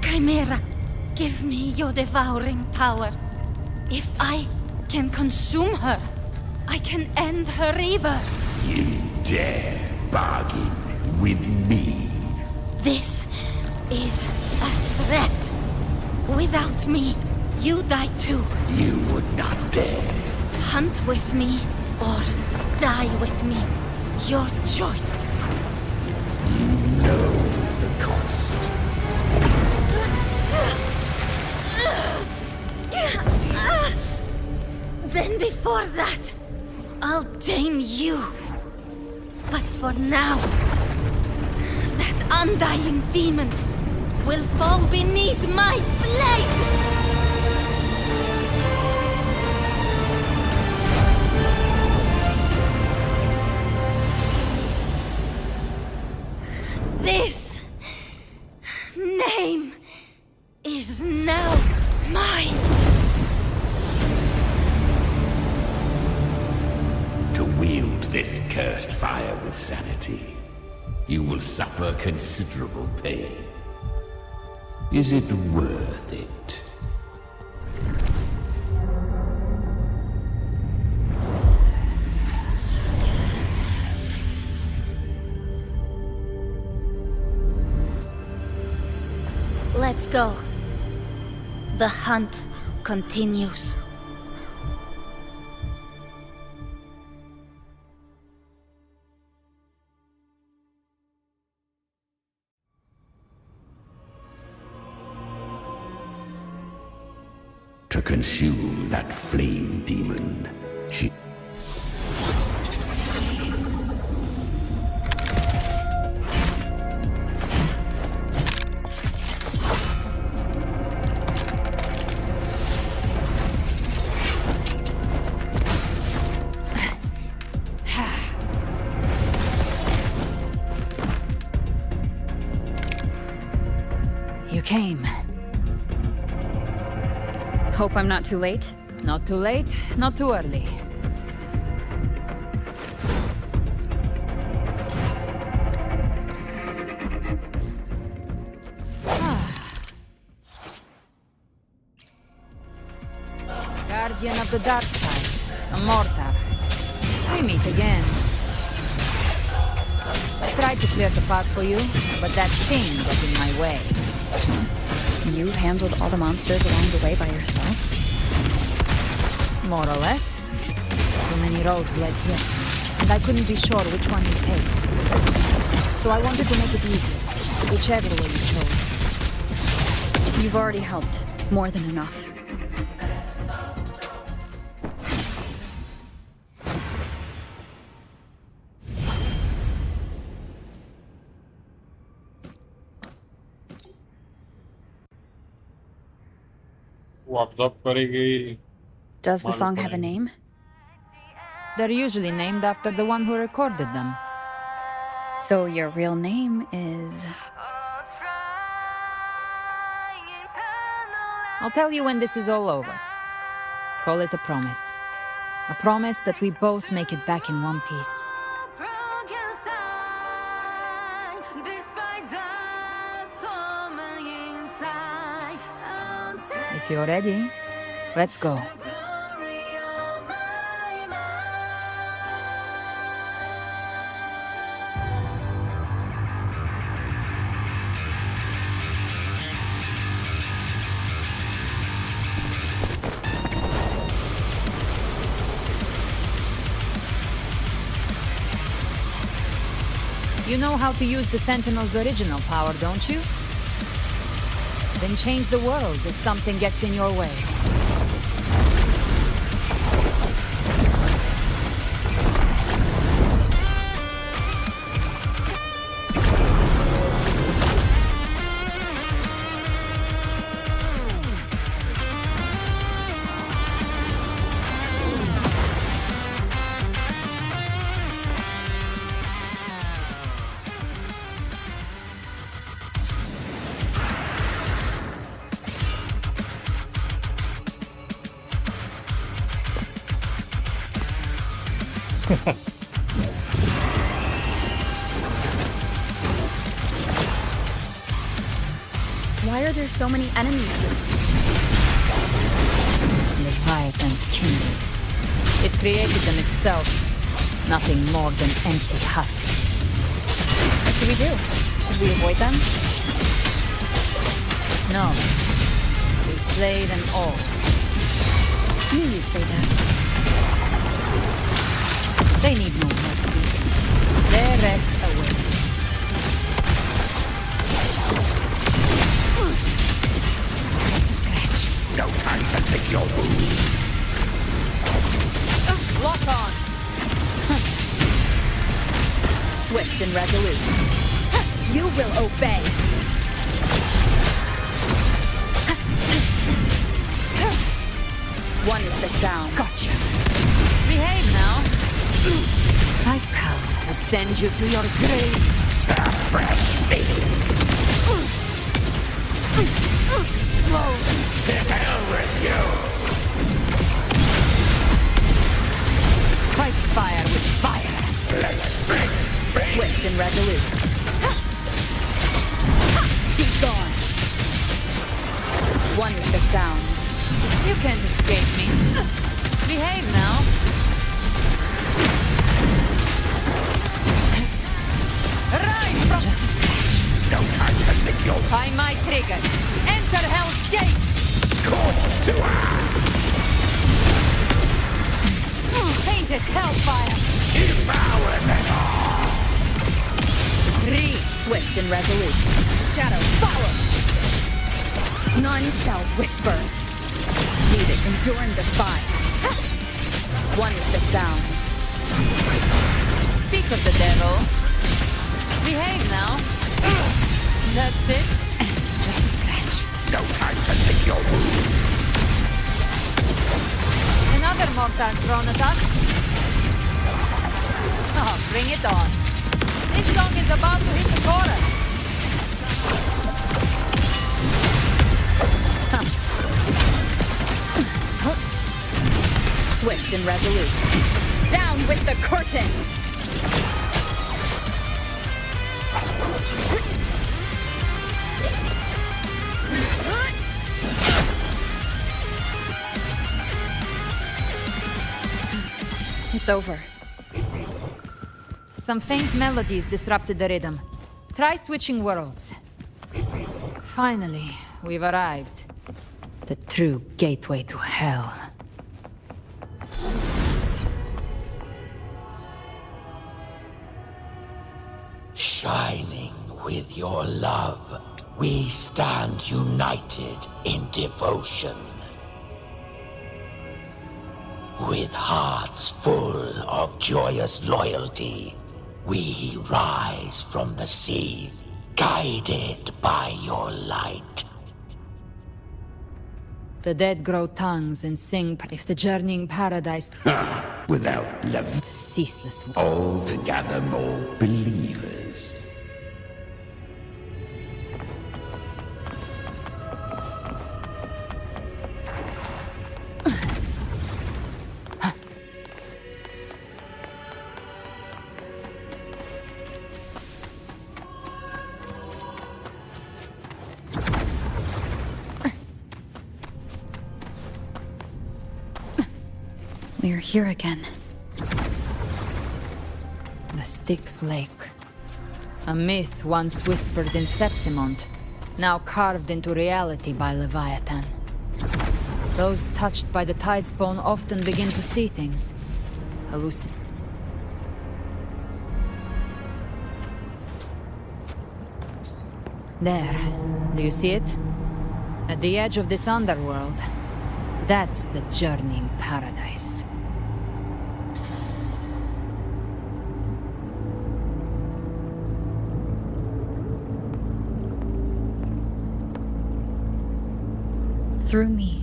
Chimera, give me your devouring power. If I can consume her, I can end her rebirth. You dare bargain with me? This is a threat. Without me, you die too. You would not dare. Hunt with me or die with me. Your choice. You know the cost. Then before that, I'll tame you. But for now, that undying demon will fall beneath my blade! This name is now mine. To wield this cursed fire with sanity, you will suffer considerable pain. Is it worth it? Let's go. The hunt continues. to consume that flame demon. She... You came. Hope I'm not too late? Not too late, not too early. Guardian of the dark side, a mortar. We meet again. I tried to clear the path for you, but that thing got in my way. You handled all the monsters along the way by yourself? More or less. Too many roads led here, and I couldn't be sure which one to take. So I wanted to make it easy, whichever way you chose. You've already helped. More than enough. WhatsApp करेगी. Does the song have a name? They're usually named after the one who recorded them. So your real name is... I'll tell you when this is all over. Call it a promise. A promise that we both make it back in one piece. If you're ready, let's go. You know how to use the Sentinel's original power, don't you? Then change the world if something gets in your way. Why are there so many enemies here? Leviathan's kindred. It created them itself. Nothing more than empty husks. What should we do? Should we avoid them? No. We slay them all. Knew you'd say that. They need no mercy. Their rest awaits. Just a scratch. No time to take your wounds. Lock on. Swift and resolute. You will obey. One is the sound. Gotcha. Behave now. I've come to send you to your grave. A fresh face. Explode. To hell with you. Fight fire with fire. Let's break. Swift and resolute. Be gone. One with the sound. You can't escape me. Behave now. Right from just a scratch. No time to lick your... By my trigger. Enter Hell's Gate. Scorched to Painted hellfire. Devour them all. Swift and resolute. Shadow, follow. None shall whisper. Lead it, endure and defy. One with the sound. Speak of the devil. Behave now. That's it. Just a scratch. No time to lick your wounds. Another mortar thrown at us. Oh, bring it on. This song is about to hit the chorus. Swift and resolute. Down with the curtain! It's over. Some faint melodies disrupted the rhythm. Try switching worlds. Finally, we've arrived. The true gateway to hell. Shining with your love, we stand united in devotion. With hearts full of joyous loyalty, we rise from the sea, guided by your light. The dead grow tongues and sing if the journeying paradise... Without love, ceaseless... all to gather more believers. We're here again. The Styx Lake. A myth once whispered in Septimont, now carved into reality by Leviathan. Those touched by the Tidespawn often begin to see things. There. Do you see it? At the edge of this underworld. That's the journeying paradise. Through me,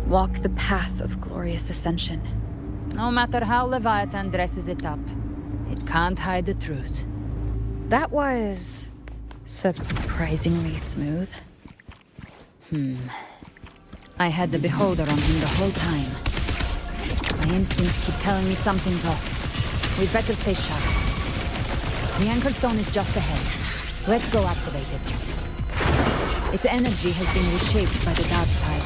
walk the path of glorious ascension. No matter how Leviathan dresses it up, it can't hide the truth. That was... surprisingly smooth. I had the beholder on him the whole time. My instincts keep telling me something's off. We'd better stay sharp. The Anchor Stone is just ahead. Let's go activate it. Its energy has been reshaped by the dark tide.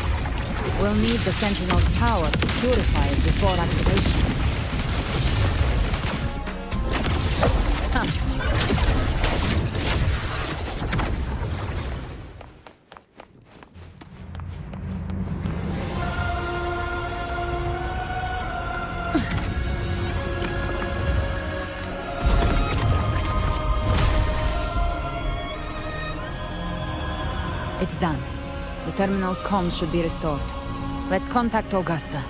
We'll need the Sentinel's power to purify it before activation. It's done. The terminal's comms should be restored. Let's contact Augusta.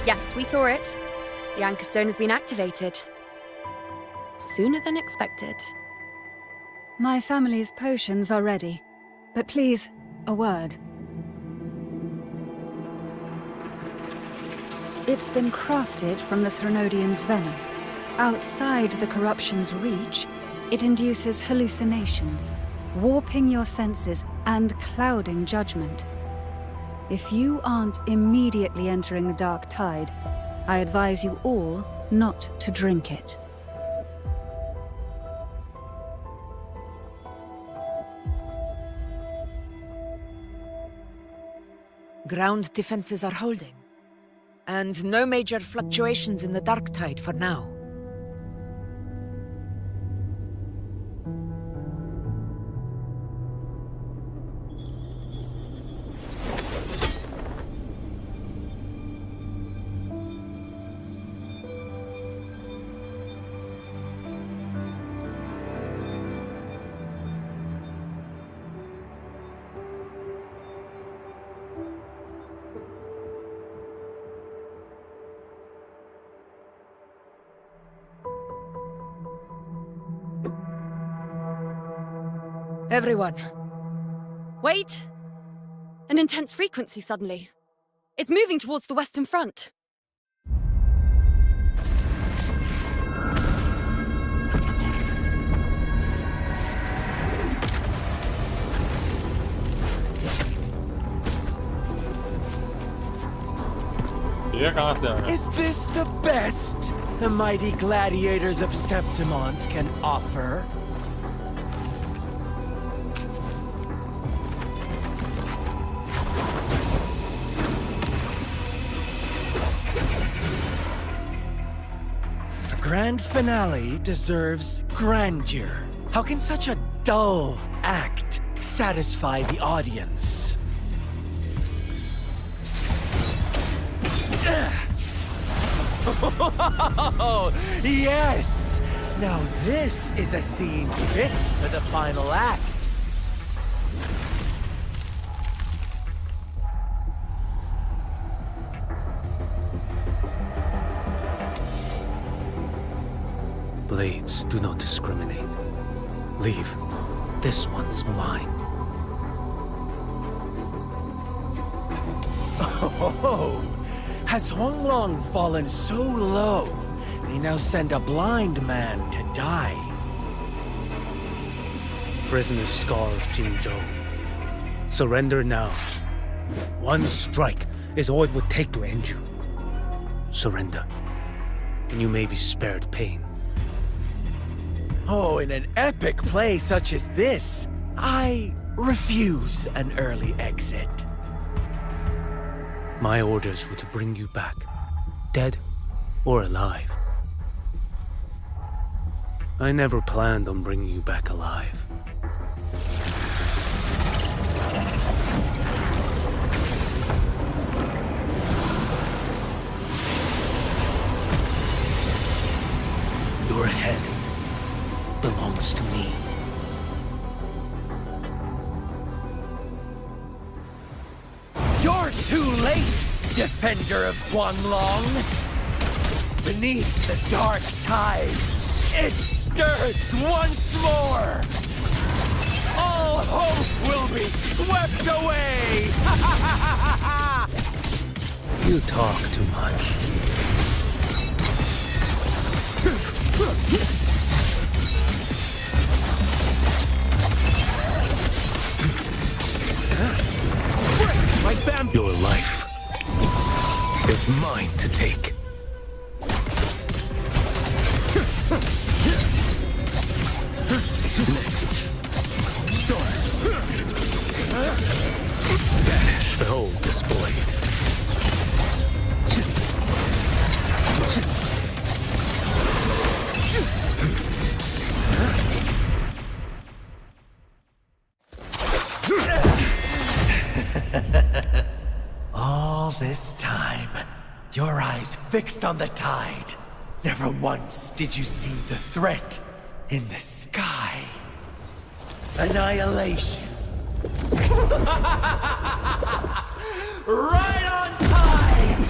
Yes, we saw it. The Anchor Stone has been activated. Sooner than expected. My family's potions are ready. But please, a word. It's been crafted from the Threnodian's venom. Outside the corruption's reach, it induces hallucinations, warping your senses and clouding judgment. If you aren't immediately entering the dark tide, I advise you all not to drink it. Ground defenses are holding, and no major fluctuations in the dark tide for now. Everyone. Wait! An intense frequency suddenly. It's moving towards the Western Front. ये कहाँ से आ गया? Is this the best the mighty gladiators of Septimont can offer? A grand finale deserves grandeur. How can such a dull act satisfy the audience? Oh, yes! Now this is a scene fit for the final act. Blades do not discriminate. Leave. This one's mine. Oh, has Honglong fallen so low, they now send a blind man to die? Prisoner Scar of Jinzhou. Surrender now. One strike is all it would take to end you. Surrender, and you may be spared pain. Oh, in an epic play such as this, I refuse an early exit. My orders were to bring you back, dead or alive. I never planned on bringing you back alive. Your head belongs to me. You're too late, defender of Guanlong! Beneath the dark tide, it stirs once more! All hope will be swept away! You talk too much. Your life is mine to take. Next. Stars. Behold display. All this time, your eyes fixed on the tide. Never once did you see the threat in the sky. Annihilation. Right on time!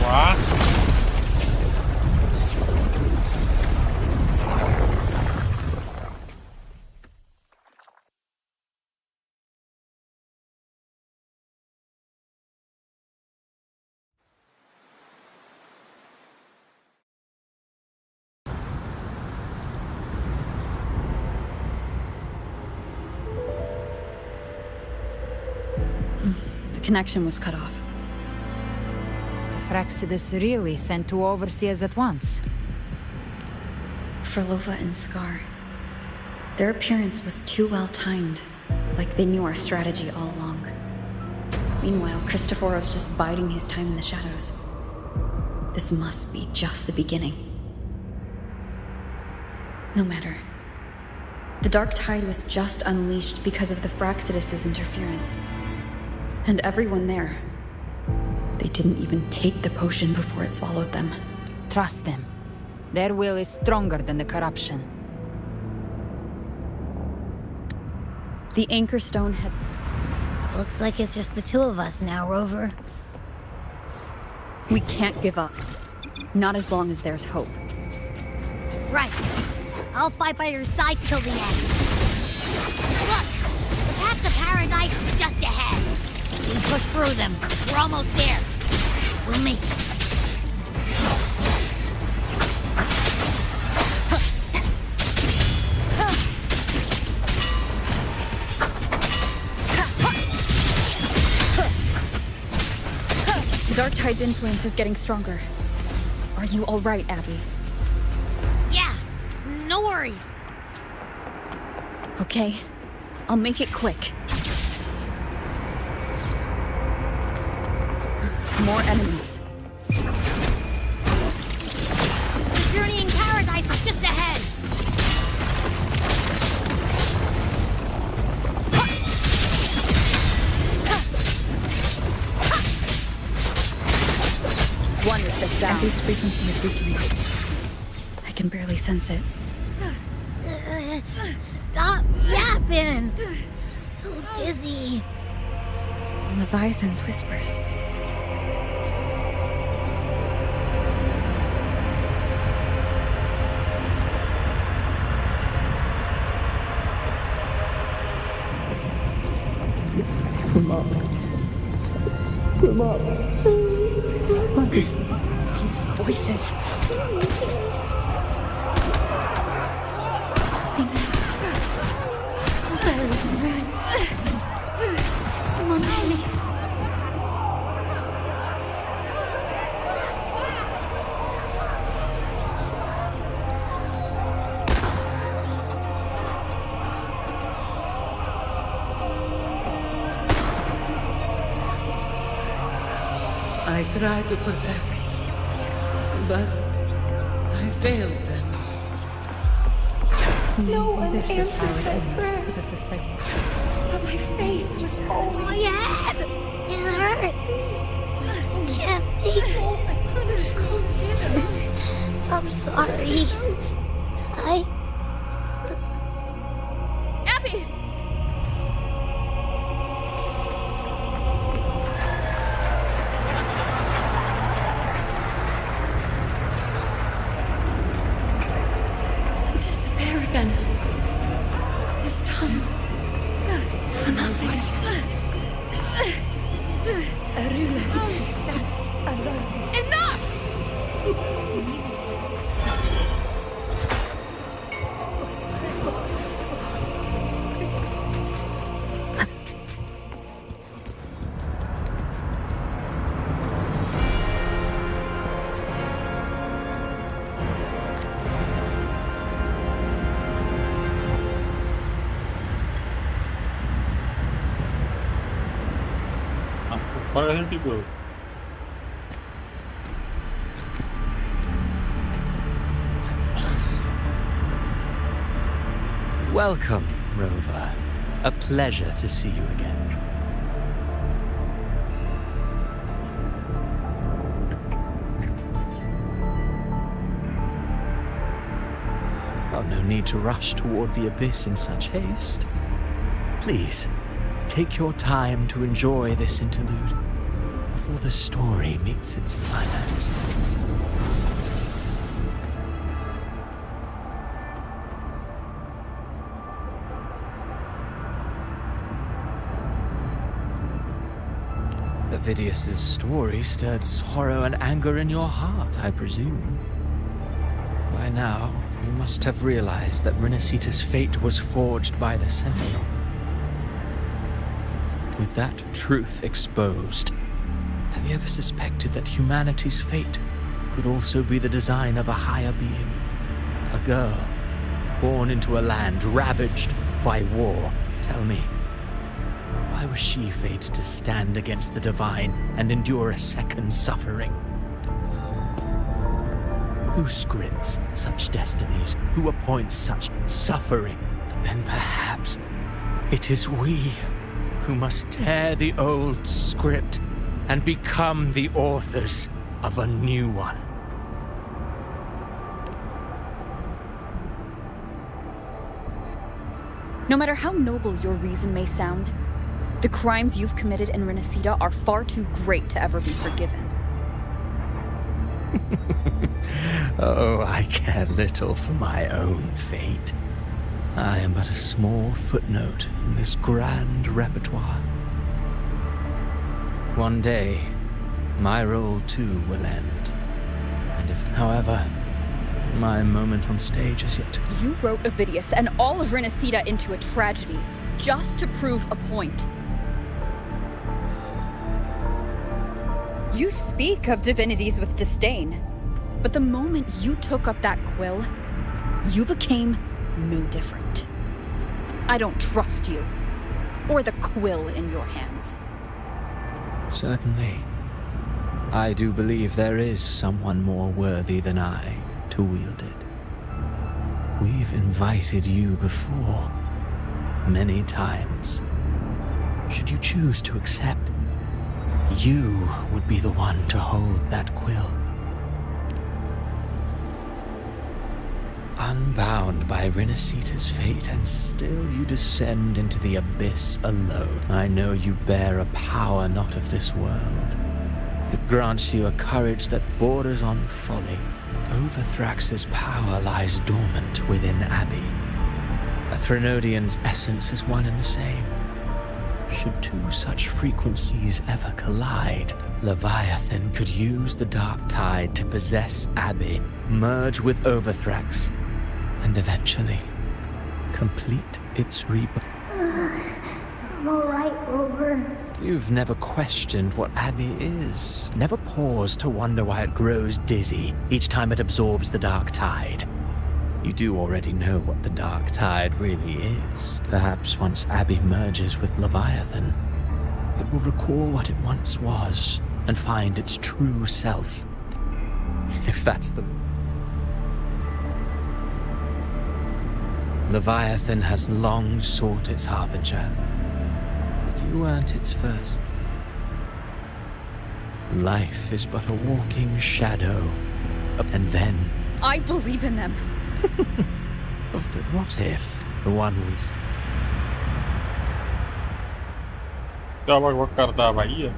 What? The connection was cut off. The Fraxidus really sent two overseers at once. Frolova and Scar. Their appearance was too well timed, like they knew our strategy all along. Meanwhile, Christophorov's just biding his time in the shadows. This must be just the beginning. No matter. The Dark Tide was just unleashed because of the Fraxidus' interference. And everyone there, they didn't even take the potion before it swallowed them. Trust them. Their will is stronger than the corruption. The Anchor Stone has... Looks like it's just the two of us now, Rover. We can't give up. Not as long as there's hope. Right. I'll fight by your side till the end. Look! The path to paradise is just ahead. We push through them. We're almost there. We'll make it. Dark Tide's influence is getting stronger. Are you all right, Abby? Yeah, no worries. Okay, I'll make it quick. More enemies. The journey in paradise is just ahead. One with the sound. Abby's frequency is weakening. I can barely sense it. Stop yapping! So dizzy. Leviathan's whispers. Come up. Come up. These voices. Montellis. I tried to protect, but I failed them. No one This is answered how it my ends prayers. with the second. But my faith was always... My head! It hurts! I can't take it. I'm sorry. Abby! To disappear again. This time. For nothing else. A ruler who stands alone. Enough! Is meaningless. Para a gente go. Welcome, Rover. A pleasure to see you again. Well, no need to rush toward the abyss in such haste. Please, take your time to enjoy this interlude before the story meets its climax. Avidius's story stirred sorrow and anger in your heart, I presume. By now, you must have realized that Renacita's fate was forged by the Sentinel. With that truth exposed, have you ever suspected that humanity's fate could also be the design of a higher being? A girl, born into a land ravaged by war. Tell me, why was she fated to stand against the divine and endure a second suffering? Who scripts such destinies? Who appoints such suffering? Then perhaps it is we who must tear the old script and become the authors of a new one. No matter how noble your reason may sound, the crimes you've committed in Renacita are far too great to ever be forgiven. Oh, I care little for my own fate. I am but a small footnote in this grand repertoire. One day, my role too will end. And if, however, my moment on stage is yet. You wrote Avidius and all of Renacita into a tragedy, just to prove a point. You speak of divinities with disdain, but the moment you took up that quill, you became no different. I don't trust you, or the quill in your hands. Certainly. I do believe there is someone more worthy than I to wield it. We've invited you before, many times. Should you choose to accept, you would be the one to hold that quill. Unbound by Renacita's fate, and still you descend into the abyss alone. I know you bear a power not of this world. It grants you a courage that borders on folly. Overthrax's power lies dormant within Abby. A Threnodian's essence is one and the same. Should two such frequencies ever collide, Leviathan could use the dark tide to possess Abby, merge with Overthrax, and eventually complete its rebirth. I'm alright, Rover. You've never questioned what Abby is, never paused to wonder why it grows dizzy each time it absorbs the dark tide. You do already know what the dark tide really is. Perhaps once Abby merges with Leviathan, it will recall what it once was and find its true self. If that's the... Leviathan has long sought its harbinger, but you weren't its first. Life is but a walking shadow, and then... I believe in them. But what if the one we... क्या बकबक करता है भाई ये?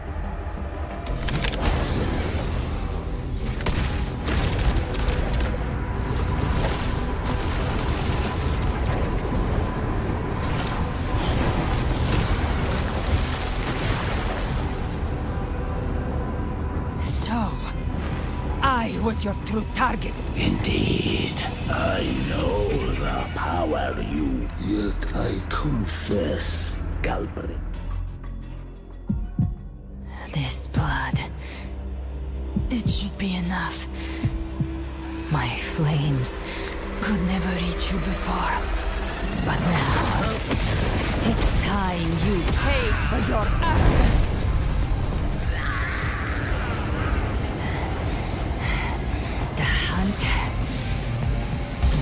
I was your true target. Indeed. I know the power you... Yet I confess, culprit. This blood... It should be enough. My flames could never reach you before. But now... It's time you pay for your arrogance.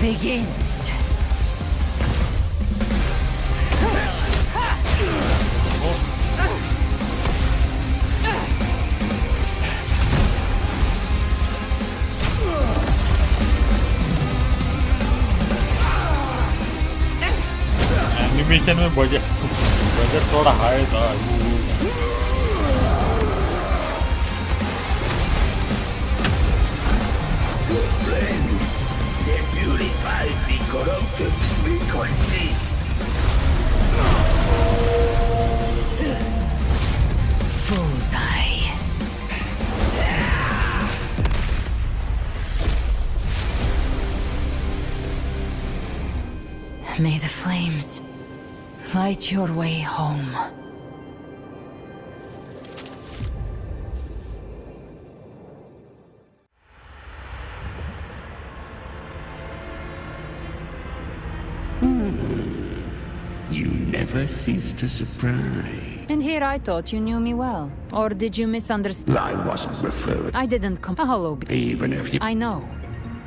Begins. Animation में budget थोड़ा high था. They purify the corrupted frequencies. Bullseye. May the flames light your way home. You never cease to surprise. And here I thought you knew me well. Or did you misunderstand? I wasn't referring. I didn't come a hollow. Even if you... I know.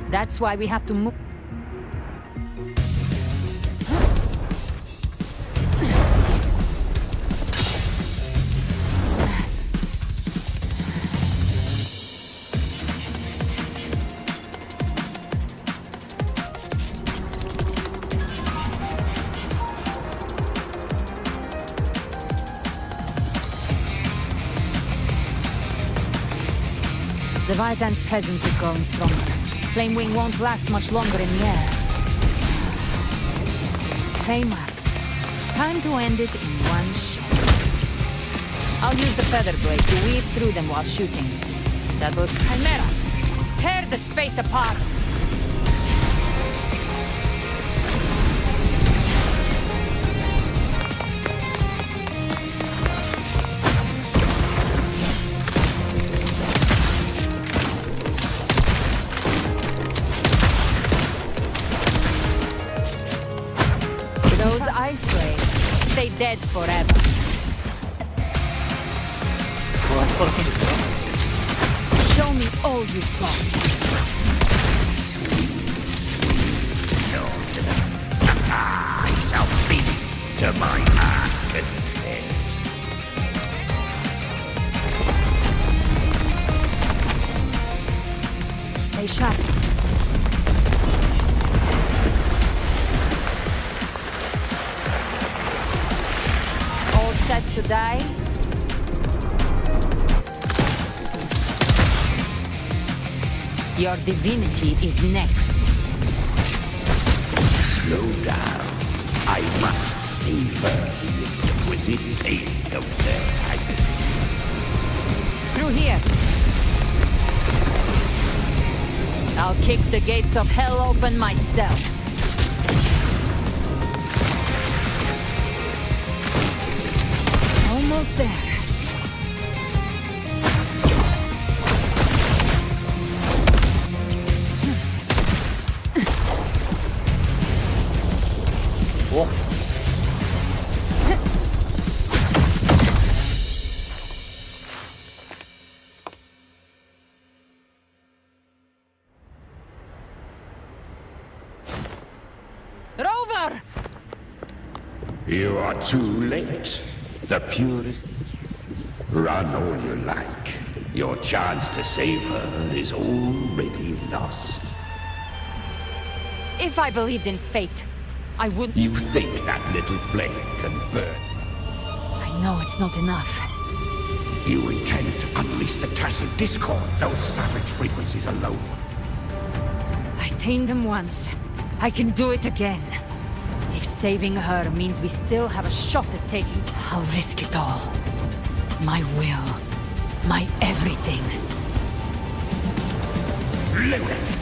That's why we have to move. The Leviathan's presence is growing stronger. Flamewing won't last much longer in the air. Kramer, time to end it in one shot. I'll use the feather blade to weave through them while shooting. That was Chimera. Tear the space apart. Those ice slaves stay dead forever. Show me all you've got. Skeleton. I shall feast to my heart's content. Stay sharp. All set to die? Your divinity is next. Slow down. I must savor the exquisite taste of their agony. Through here. I'll kick the gates of hell open myself. Almost there. Rover! You are too late. The purest. Run all you like. Your chance to save her is already lost. If I believed in fate, I wouldn't. You think that little flame can burn? I know it's not enough. You intend to unleash the tacit discord, those savage frequencies alone. I tamed them once. I can do it again. If saving her means we still have a shot at taking, I'll risk it all. My will. My everything. Lunatic!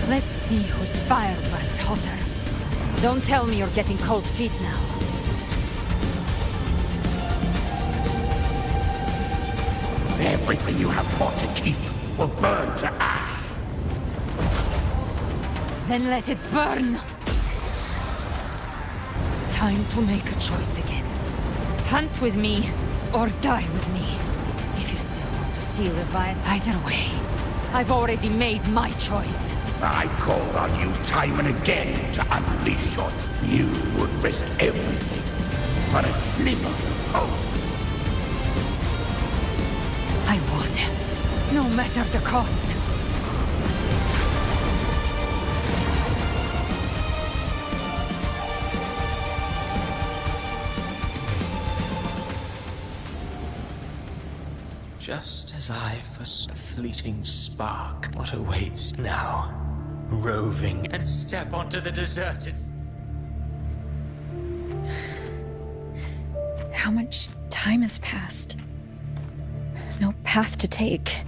Let's see whose fire burns hotter. Don't tell me you're getting cold feet now. Everything you have fought to keep will burn to ash. Then let it burn! Time to make a choice again. Hunt with me, or die with me. If you still want to see Leviathan, either way, I've already made my choice. I called on you time and again to unleash your... You would risk everything for a sliver of hope. I would, no matter the cost. Just as I foresaw a fleeting spark, what awaits now? Roving and step onto the deserted... How much time has passed? No path to take.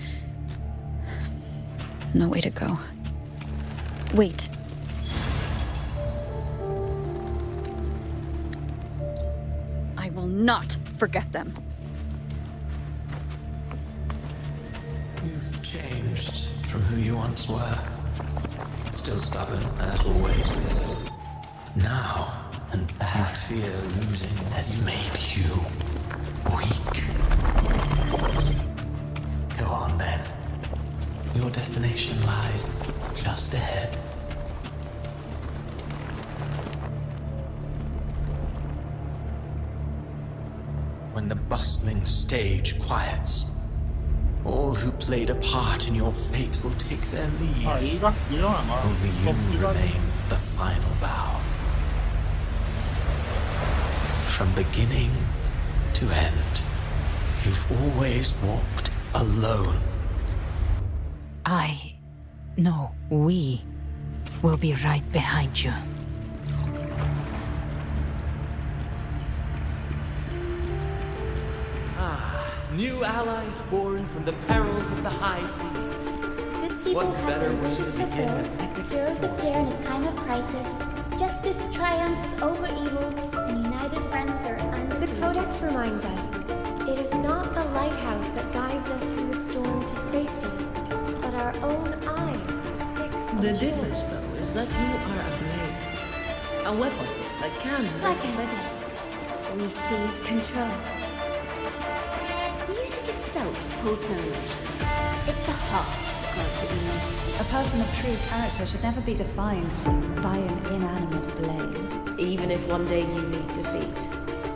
No way to go. Wait. I will not forget them. You've changed from who you once were. Still stubborn, as always. Now, and that fear losing has made you weak. Go on then. Your destination lies just ahead. When the bustling stage quiets, all who played a part in your fate will take their leave. Only you remain for the final bow. From beginning to end. You've always walked alone. We will be right behind you. New allies born from the perils of the high seas. Good people What have better their way to wishes begin fulfilled. an epic Heroes story? appear in a time of crisis. Justice triumphs over evil, and united friends are undefeated. The Codex reminds us, it is not the lighthouse that guides us through the storm to safety, but our own eyes fixed on The shore. difference, though, is that you are a blade. A weapon that can Like break I a said, we seize control. Music itself holds no emotion. It's the heart that grants it meaning. A person of true character should never be defined by an inanimate blade. Even if one day you meet defeat,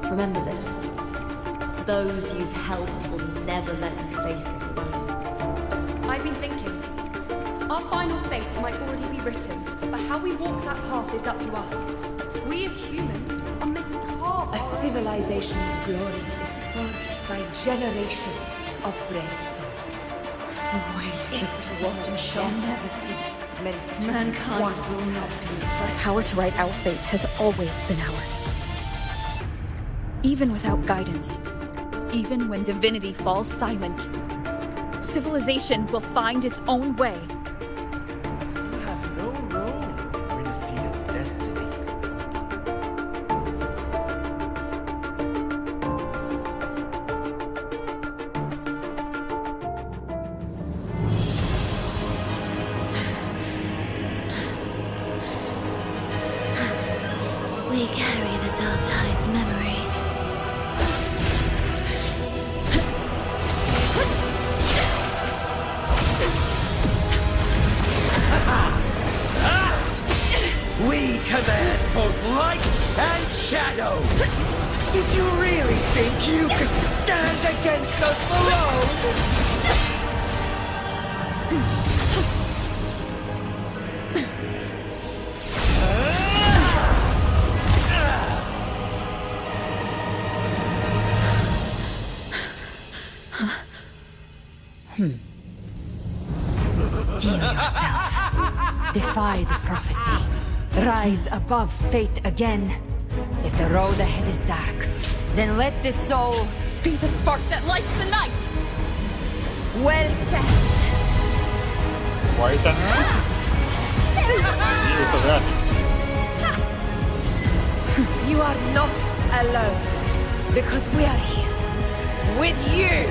remember this. Those you've helped will never let you face it alone. I've been thinking. Our final fate might already be written, but how we walk that path is up to us. We as humans are meant to carve A civilization's glory is forged by generations of brave souls. The waves of resistance shall never cease. Mankind will not confess. Power to write our fate has always been ours. Even without guidance, even when divinity falls silent, civilization will find its own way. You have no role in Renacita's destiny. We carry the Dark Tide's memories. We command both light and shadow! Did you really think you could stand against us alone? Steel yourself. Defy the prophecy. Rise above fate again. If the road ahead is dark, then let this soul be the spark that lights the night. Well said. White and You are not alone, because we are here with you.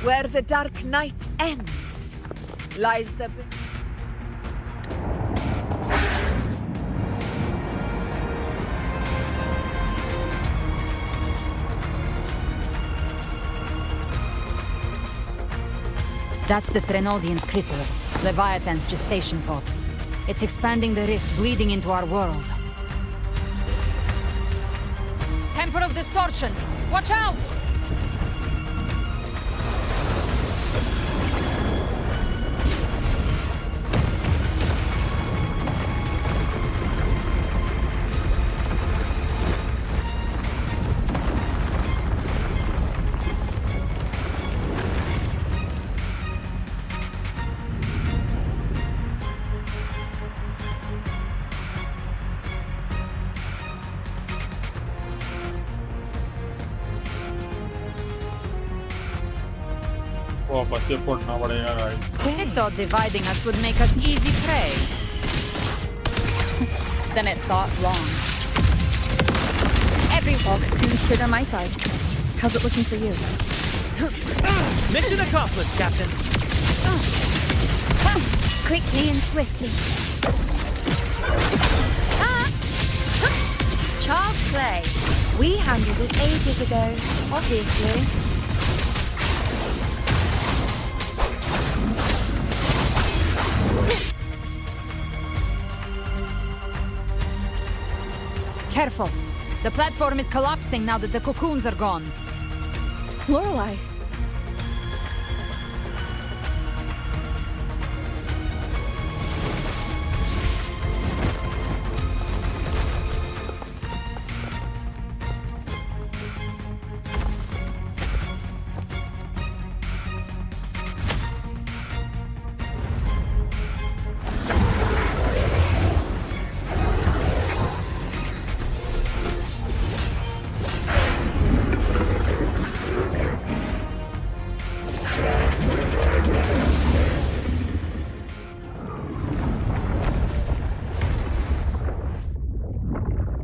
Where the dark night ends, lies the... That's the Threnodian's chrysalis, Leviathan's gestation pod. It's expanding the rift, bleeding into our world. Temper of Distortions! Watch out! वापस से पढ़ना पड़ेगा guys. I thought dividing us would make us easy prey. Then it thought wrong. Every all cocoons fit on my side. How's it looking for you? Mission accomplished, Captain. Quickly and swiftly. Child's play. We handled it ages ago, obviously. Careful. The platform is collapsing now that the cocoons are gone. Lorelei.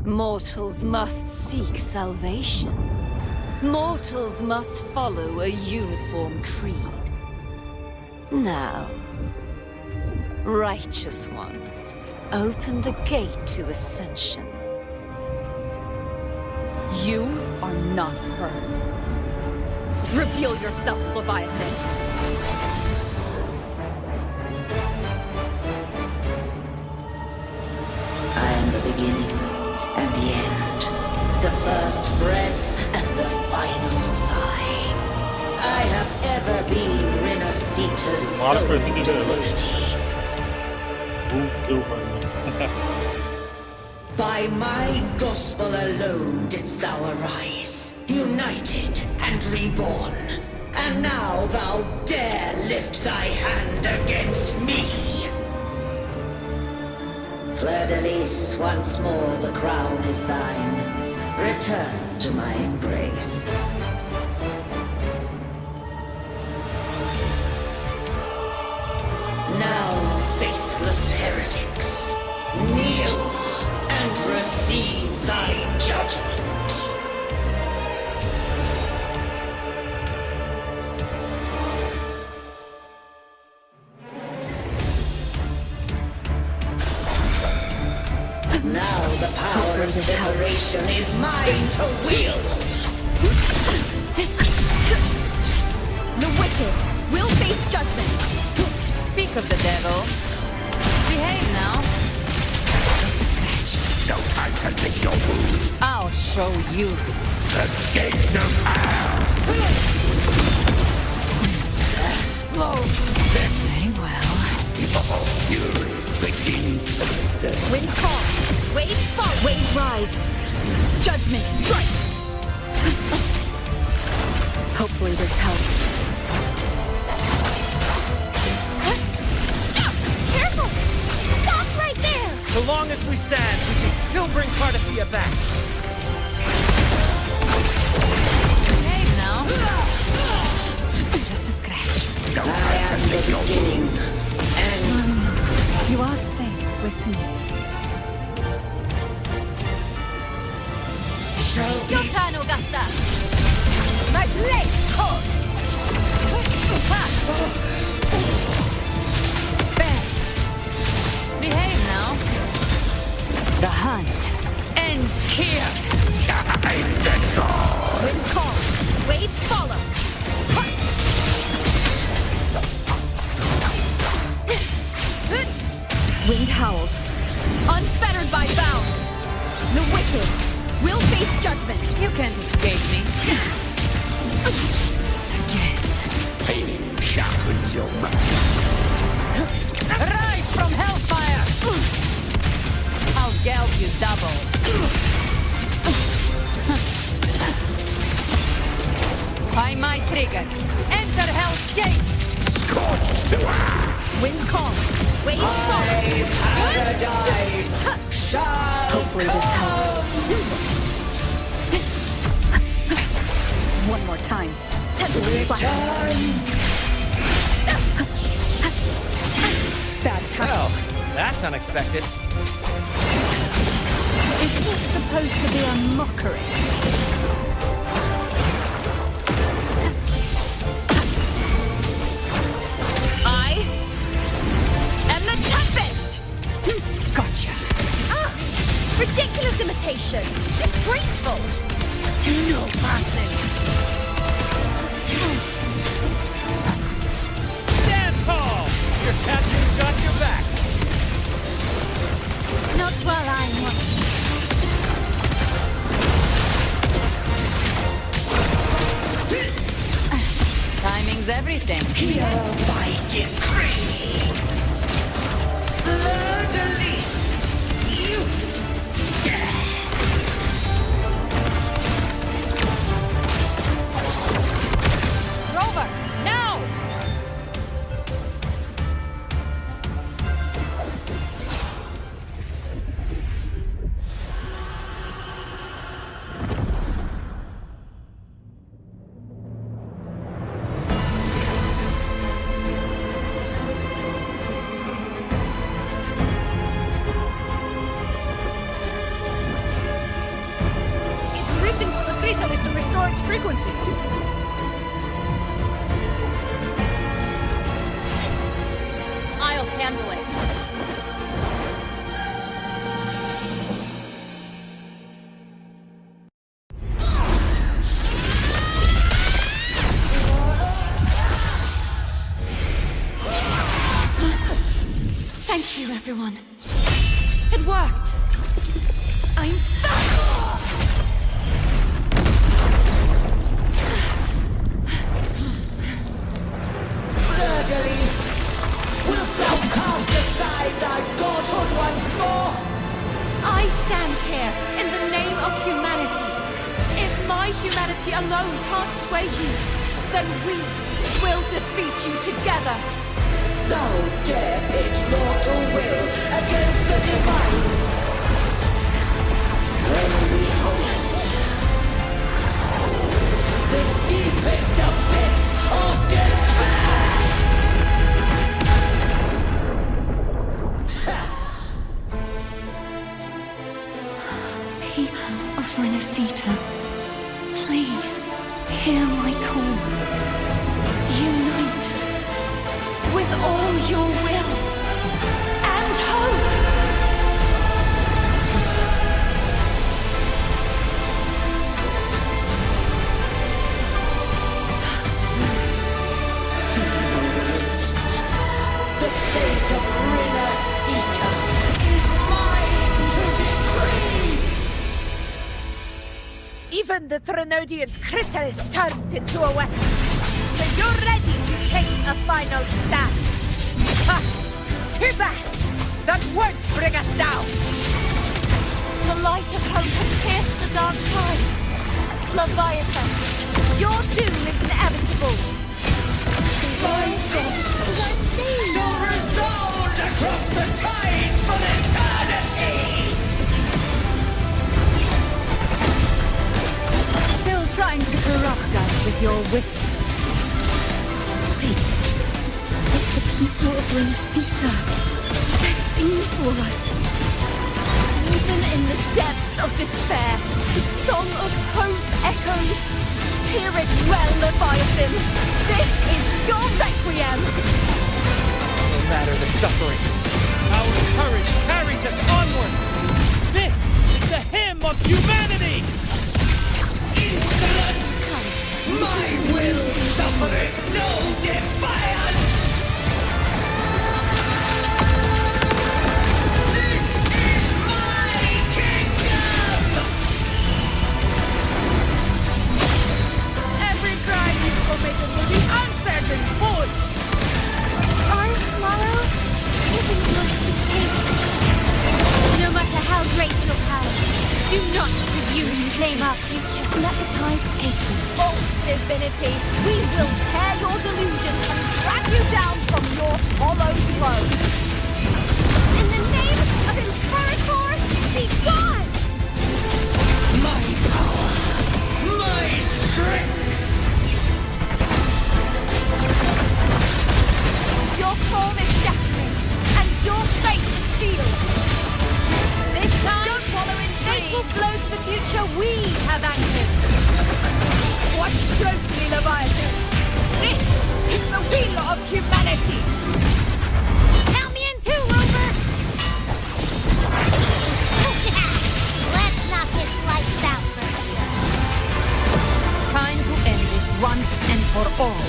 Mortals must seek salvation. Mortals must follow a uniform creed. Now, Righteous One, open the gate to ascension. You are not her. Reveal yourself, Leviathan. I am the beginning and the end, the first breath and the final sigh. I have ever been Renacita's sole divinity. By my gospel alone didst thou arise, united and reborn. And now thou dare lift thy hand against me. Fleur-de-Lis, once more the crown is thine. Return to my embrace. Now, faithless heretics, kneel and receive thy judgment. Now the power of separation is mine to wield. The wicked will face judgment. Speak of the devil. Behave now. Just a scratch. No time to lick your wound. I'll show you. The gates of hell. Explode. Very well. Your fury begins to stir. Wind calls, waves fall, waves rise. Judgment strikes. Hopefully this helps. Careful! Stop right there! So long as we stand, we can still bring Cardathia back. Behave now. Just a scratch. I am the beginning, and you are safe with me. Your turn, Augusta! My blade calls! Behave now. The hunt ends here! Time to go. Wind calls, waves follow. Wind howls, unfettered by bounds. The wicked will face judgment. You can't escape me. Again. Pain sharpens your mind. Rise from hellfire! I'll geld you double. By my trigger, enter hell's gate! Scorched to ash. Wind calls, waves follow. paradise shall Hopefully this helps. One more time. Tempest Bad time. Well, that's unexpected. Is this supposed to be a mockery? I am the Tempest! Gotcha. Ah! Ridiculous imitation! Disgraceful! No passing. Dance hall! Your captain's got your back. Not while I'm watching. disdain. Here by decree. Fleur-de-lis, you dare. Rover, now! It's written for the chrysalis to restore its frequencies. I'll handle it. Thank you, everyone. It worked. I'm back! Fleur-de-lis, wilt thou cast aside thy godhood once more? I stand here in the name of humanity. If my humanity alone can't sway you, then we will defeat you together. Thou dare pit mortal will against the divine. When we hold the deepest abyss of despair. People of Renacita, please hear my call. Unite with all your will and hope. Feeble resistance. The fate of Renacita is mine to decree. Even the Threnodian's chrysalis turned into a weapon. So you're ready to take a final stand. Ha! Too bad! That won't bring us down! The light of hope has pierced the dark tide. Leviathan, your doom is inevitable. My gospel shall resound across the tides for eternity! Still trying to corrupt us with your whisper. Wait, it's the people of Renacita. They're singing for us. Even in the depths of despair, the song of hope echoes. Hear it well, Leviathan. This is your requiem. No matter the suffering, our courage carries us onward. This is the hymn of humanity! Insolence! My will suffereth no defiance! This is my kingdom! Every crime you've committed will be answered in full. Our tomorrow isn't yours to shape. No matter how great your power, do not presume to claim our future. Let the tides take you. False divinity, we will tear your delusions and drag you down from your hollow throne. In the name of Imperator, be gone! My power! My strength! Your form is shattering, and your fate is sealed. This time, Don't wallow in fate will dreams. flow to the future we have anchored. Watch closely, Leviathan. This is the wheel of humanity. Count me in too, Rover! Let's knock his lights out first. Time to end this once and for all.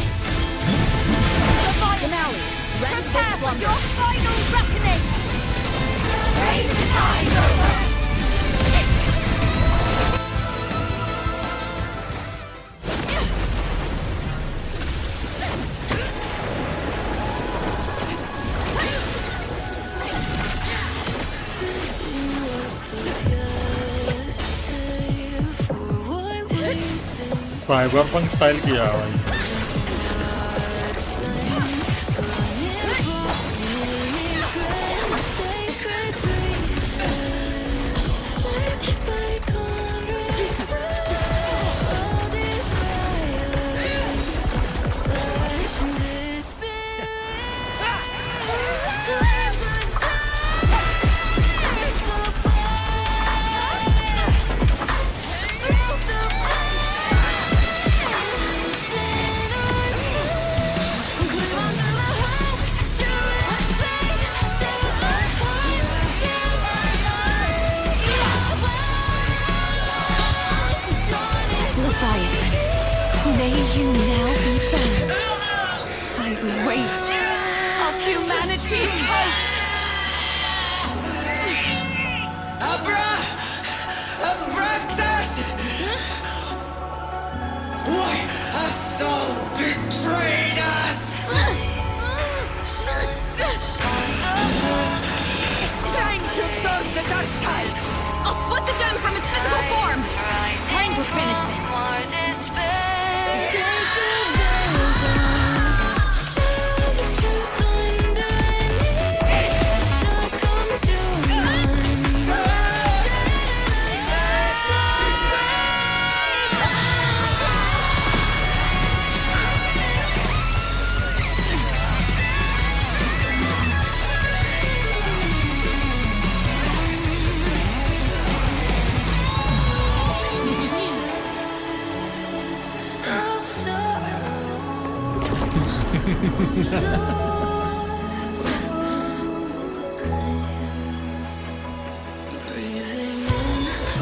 Leviathan, rend prepare this for slumber. your final reckoning. Raise the tide, Rover! Cyberpunk style किया है भाई। May you now be bound by the weight of humanity's hopes. Abraxas! Why hast thou betrayed us? It's trying to absorb the dark tide. I'll split the gem from its physical form. Time to finish this.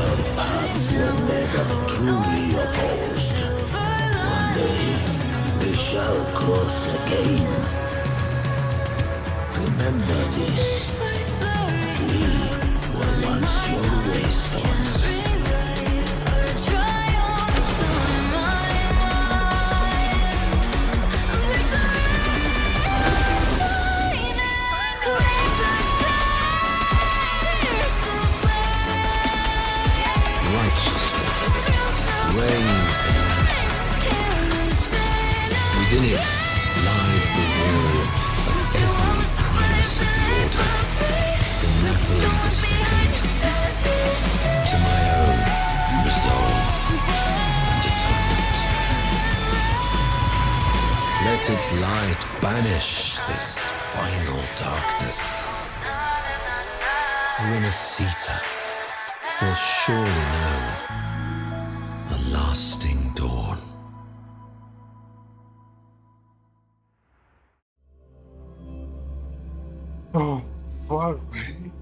Our paths were never truly opposed. One day, they shall cross again. Remember this. We were once your wastelands. Reigns the night. Within it lies the will of every primus of the Order, from Napoli II to my own resolve and atonement. Let its light banish this final darkness. Renacita will surely know a lasting dawn. Oh, fuck, man.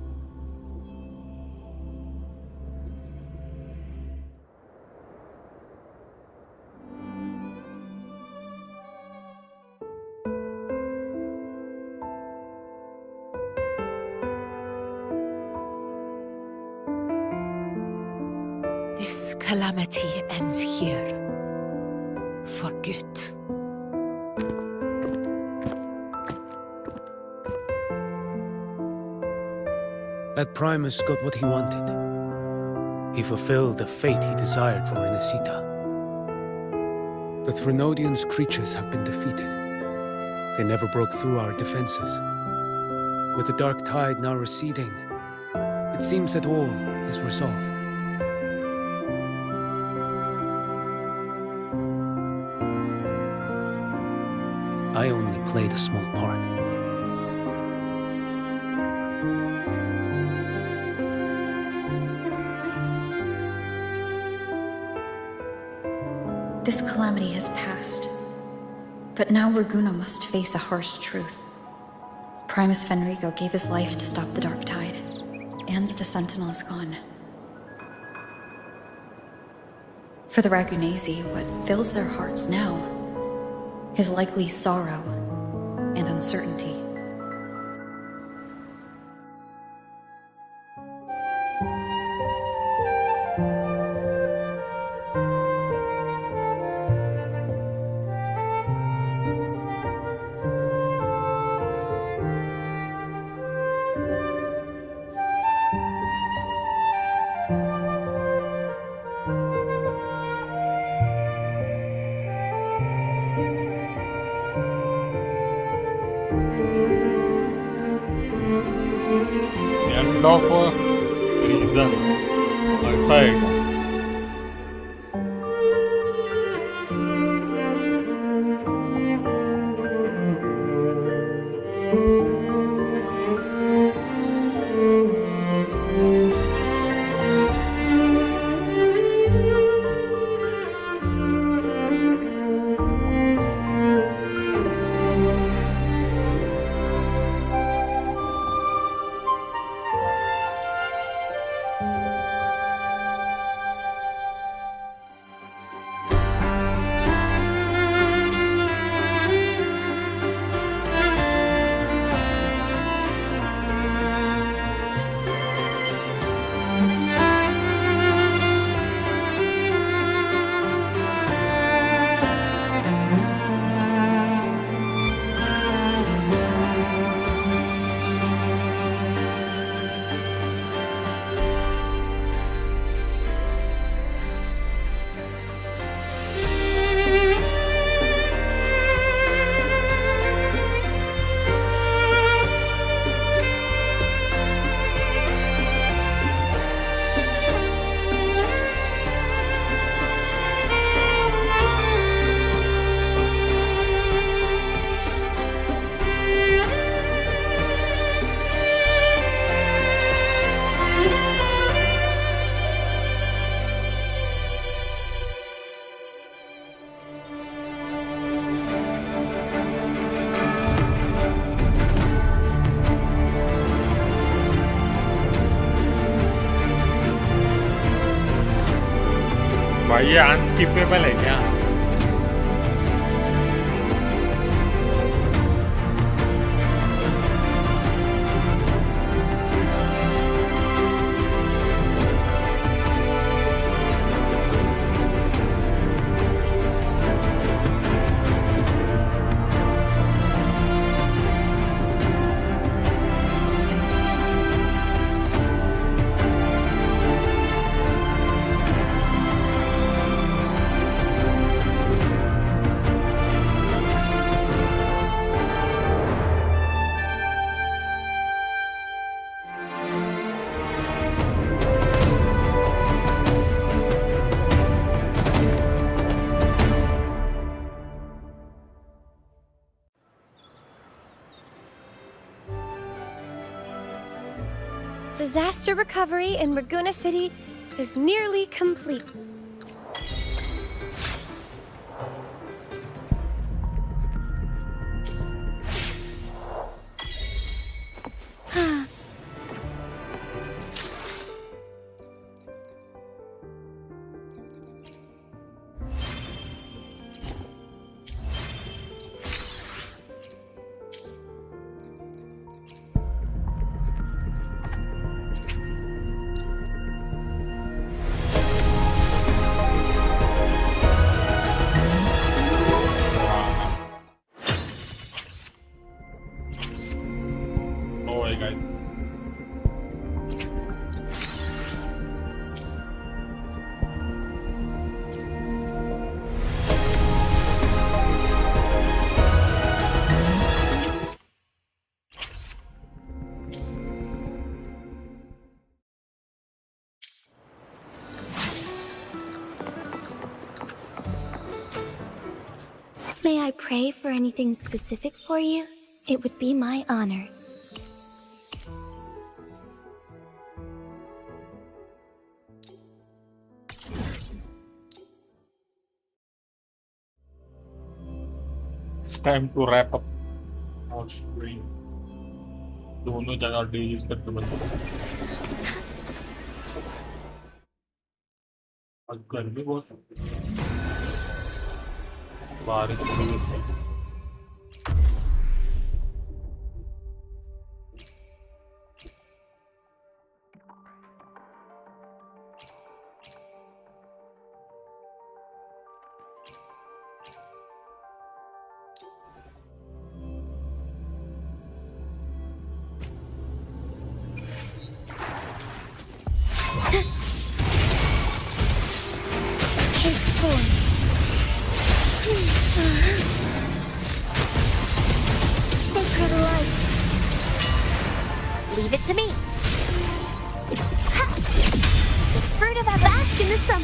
This calamity ends here. For good. That Primus got what he wanted. He fulfilled the fate he desired for Renacita. The Threnodians' creatures have been defeated. They never broke through our defenses. With the dark tide now receding, it seems that all is resolved. I only played a small part. This calamity has passed, but now Raguna must face a harsh truth. Primus Fenrico gave his life to stop the Dark Tide, and the Sentinel is gone. For the Ragunesi, what fills their hearts now is likely sorrow and uncertainty. kind of reason. ऐसा है क्या? भाई ये unskippable है क्या? Disaster recovery in Raguna City is nearly complete. May I pray for anything specific for you? It would be my honor. It's time to wrap up our stream. दोनों जगह delete करके बता। आज गर्मी बहुत बारिश हो रही है।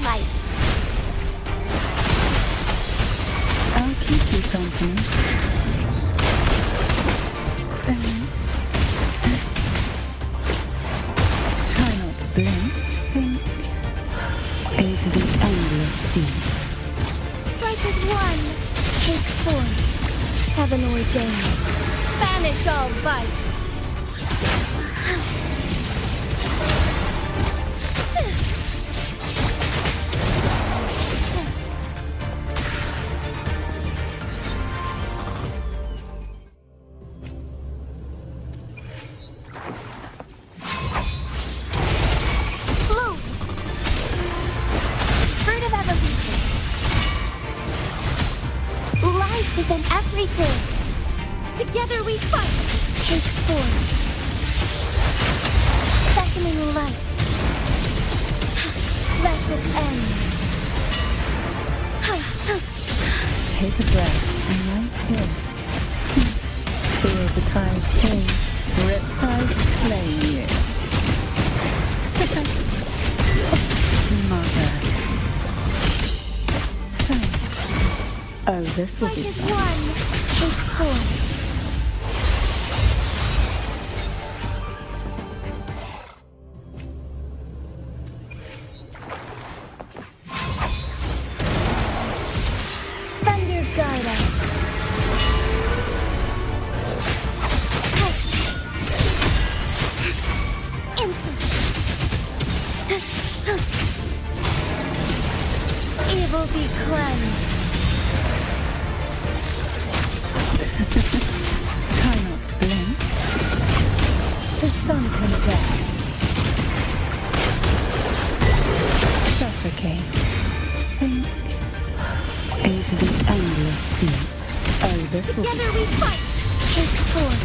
fight. I'll keep you company. Try not to blink. Sink into the endless deep. Strike as one. Take form. Heaven ordains. Banish all vice. Is in everything. Together we fight. Take form. Beckoning light. Let it end. Take a breath and right here. Feel the tide king. Riptides claim you. Smother. Oh, this will be fun. One. Take form. Thunder guide us. Evil be cleansed. Try not to blink. To sunken depths. Suffocate. Sink into the endless deep. Oh, this will be Together we fight. Take form.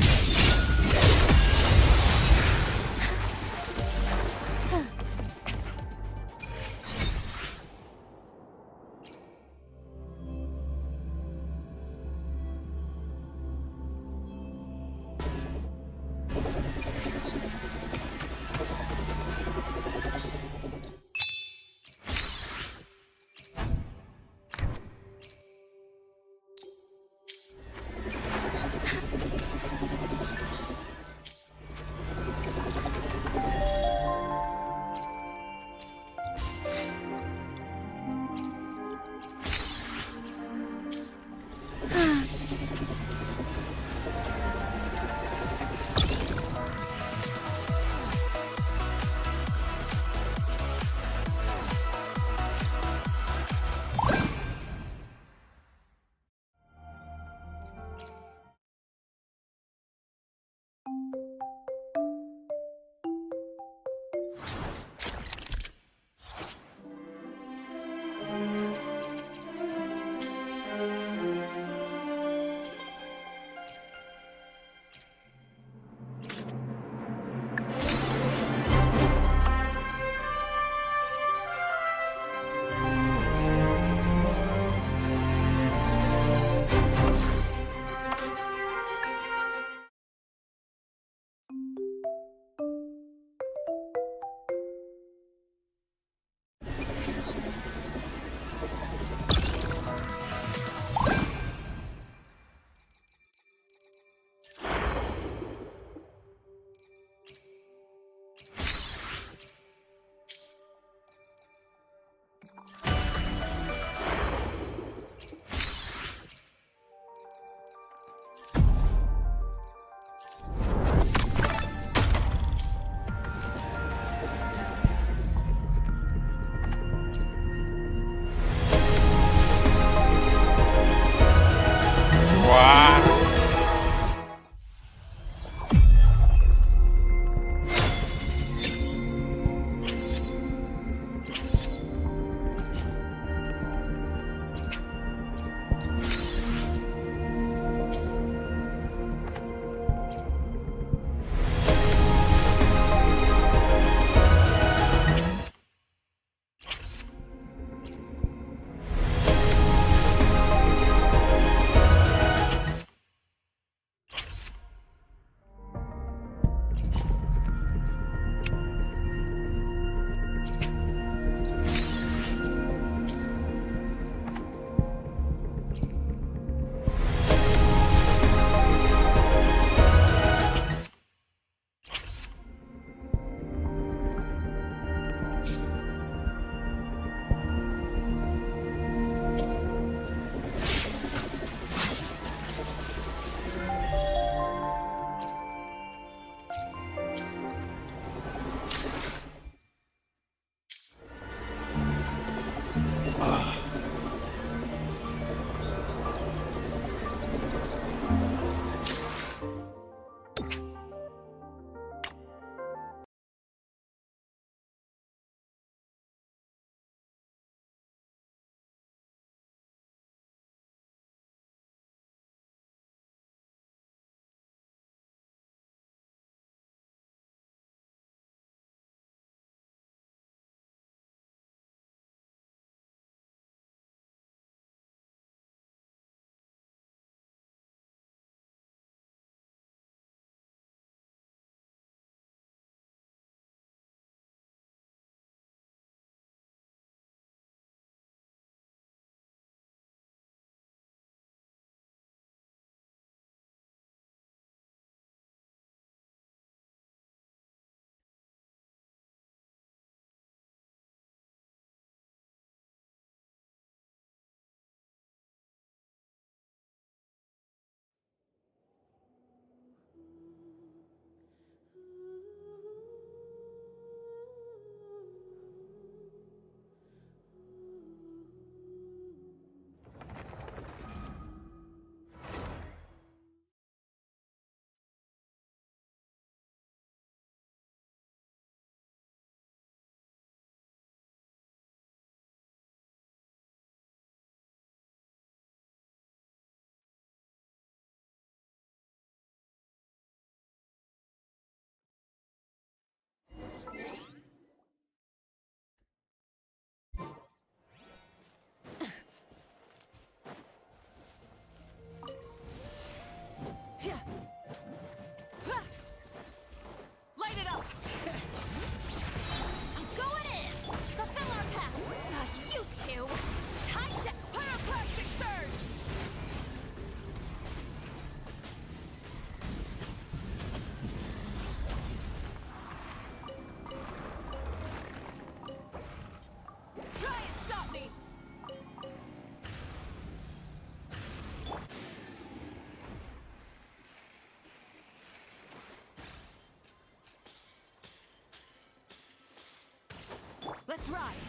Let's ride!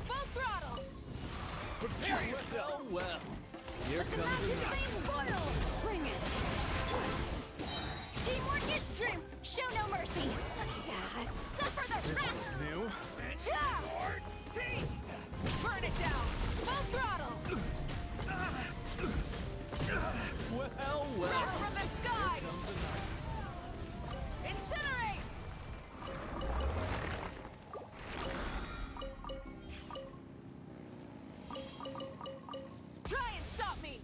Full throttle! Prepare yourself well. Here Let the comes magic the flame spoil! Bring it! Teamwork is strength! Show no mercy! Suffer the wrath! This is new. Burn it down! Full throttle! Well, Wrath from the sky! Incinerate! Try and stop me!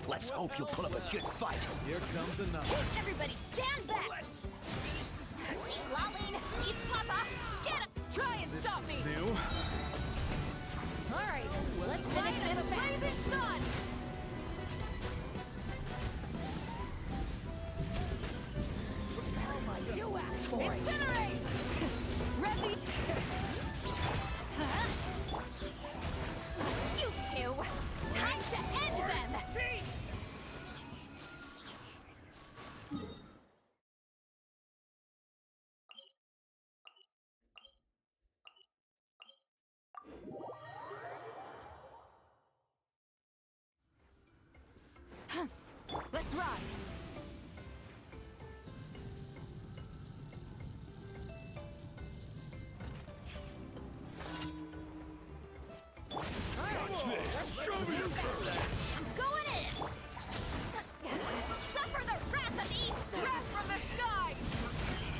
Let's hope you'll put up a good fight. Here comes another. Everybody stand back! Let's finish this next. Lolling, eat Papa, get up! Try and stop me! New. Alright, let's finish this blazing sun! You asked for it! Incinerate! Ready? You two! Time to end them! Let's ride! Watch this. Show me your courage. I'm going in! Suffer the wrath of Eve! Wrath from the sky!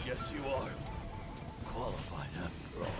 Yes, you are. Qualified after all.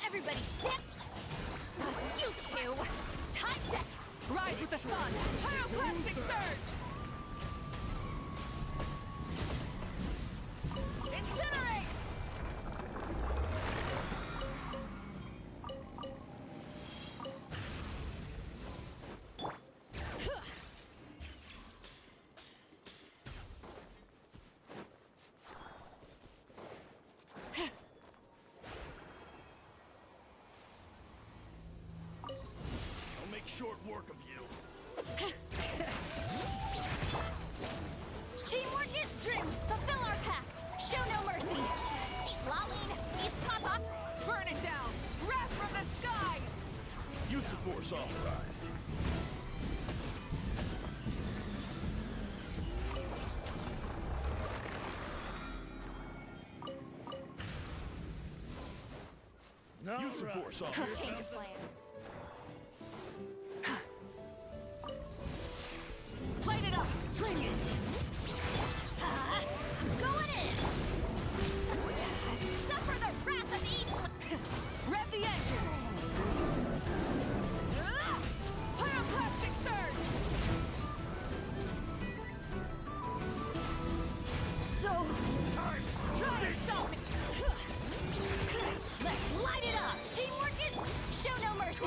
Everybody stand! You two! Time to rise with the sun! Pyroclastic surge! Incinerate! I'll make short work of you. Teamwork is true! Fulfill our pact! Show no mercy! Lolling, eat Papa! Burn it down! Wrath from the skies! Use the force authorized. No, use the force authorized. Change of plan. Light it up! Bring it! I'm going in! Suffer the wrath of Eve! Rev the engines! Pyroclastic surge! So... Try to stop me! Let's light it up! Teamwork is... Show no mercy!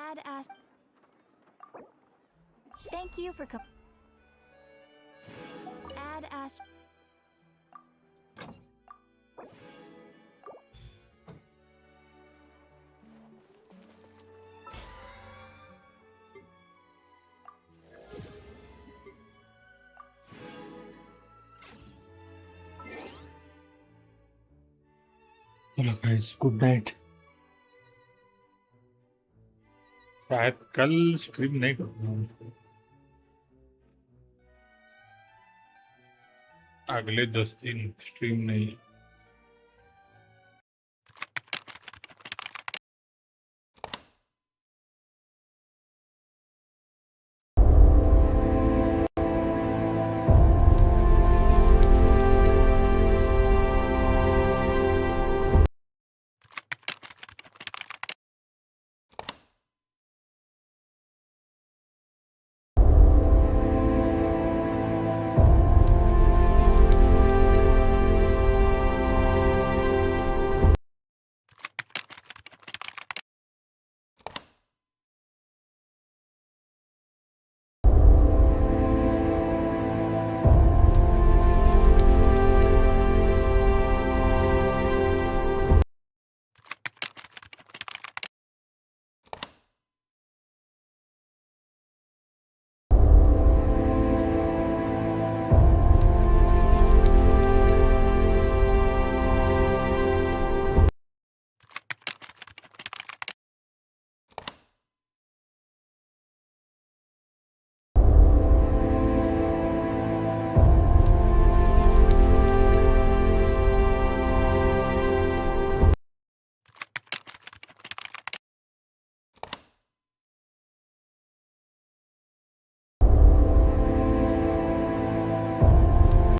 Ad asked. Thank you for Ad asked. चलो guys good night. शायद कल stream नहीं करूँगा, अगले 10 दिन stream नहीं।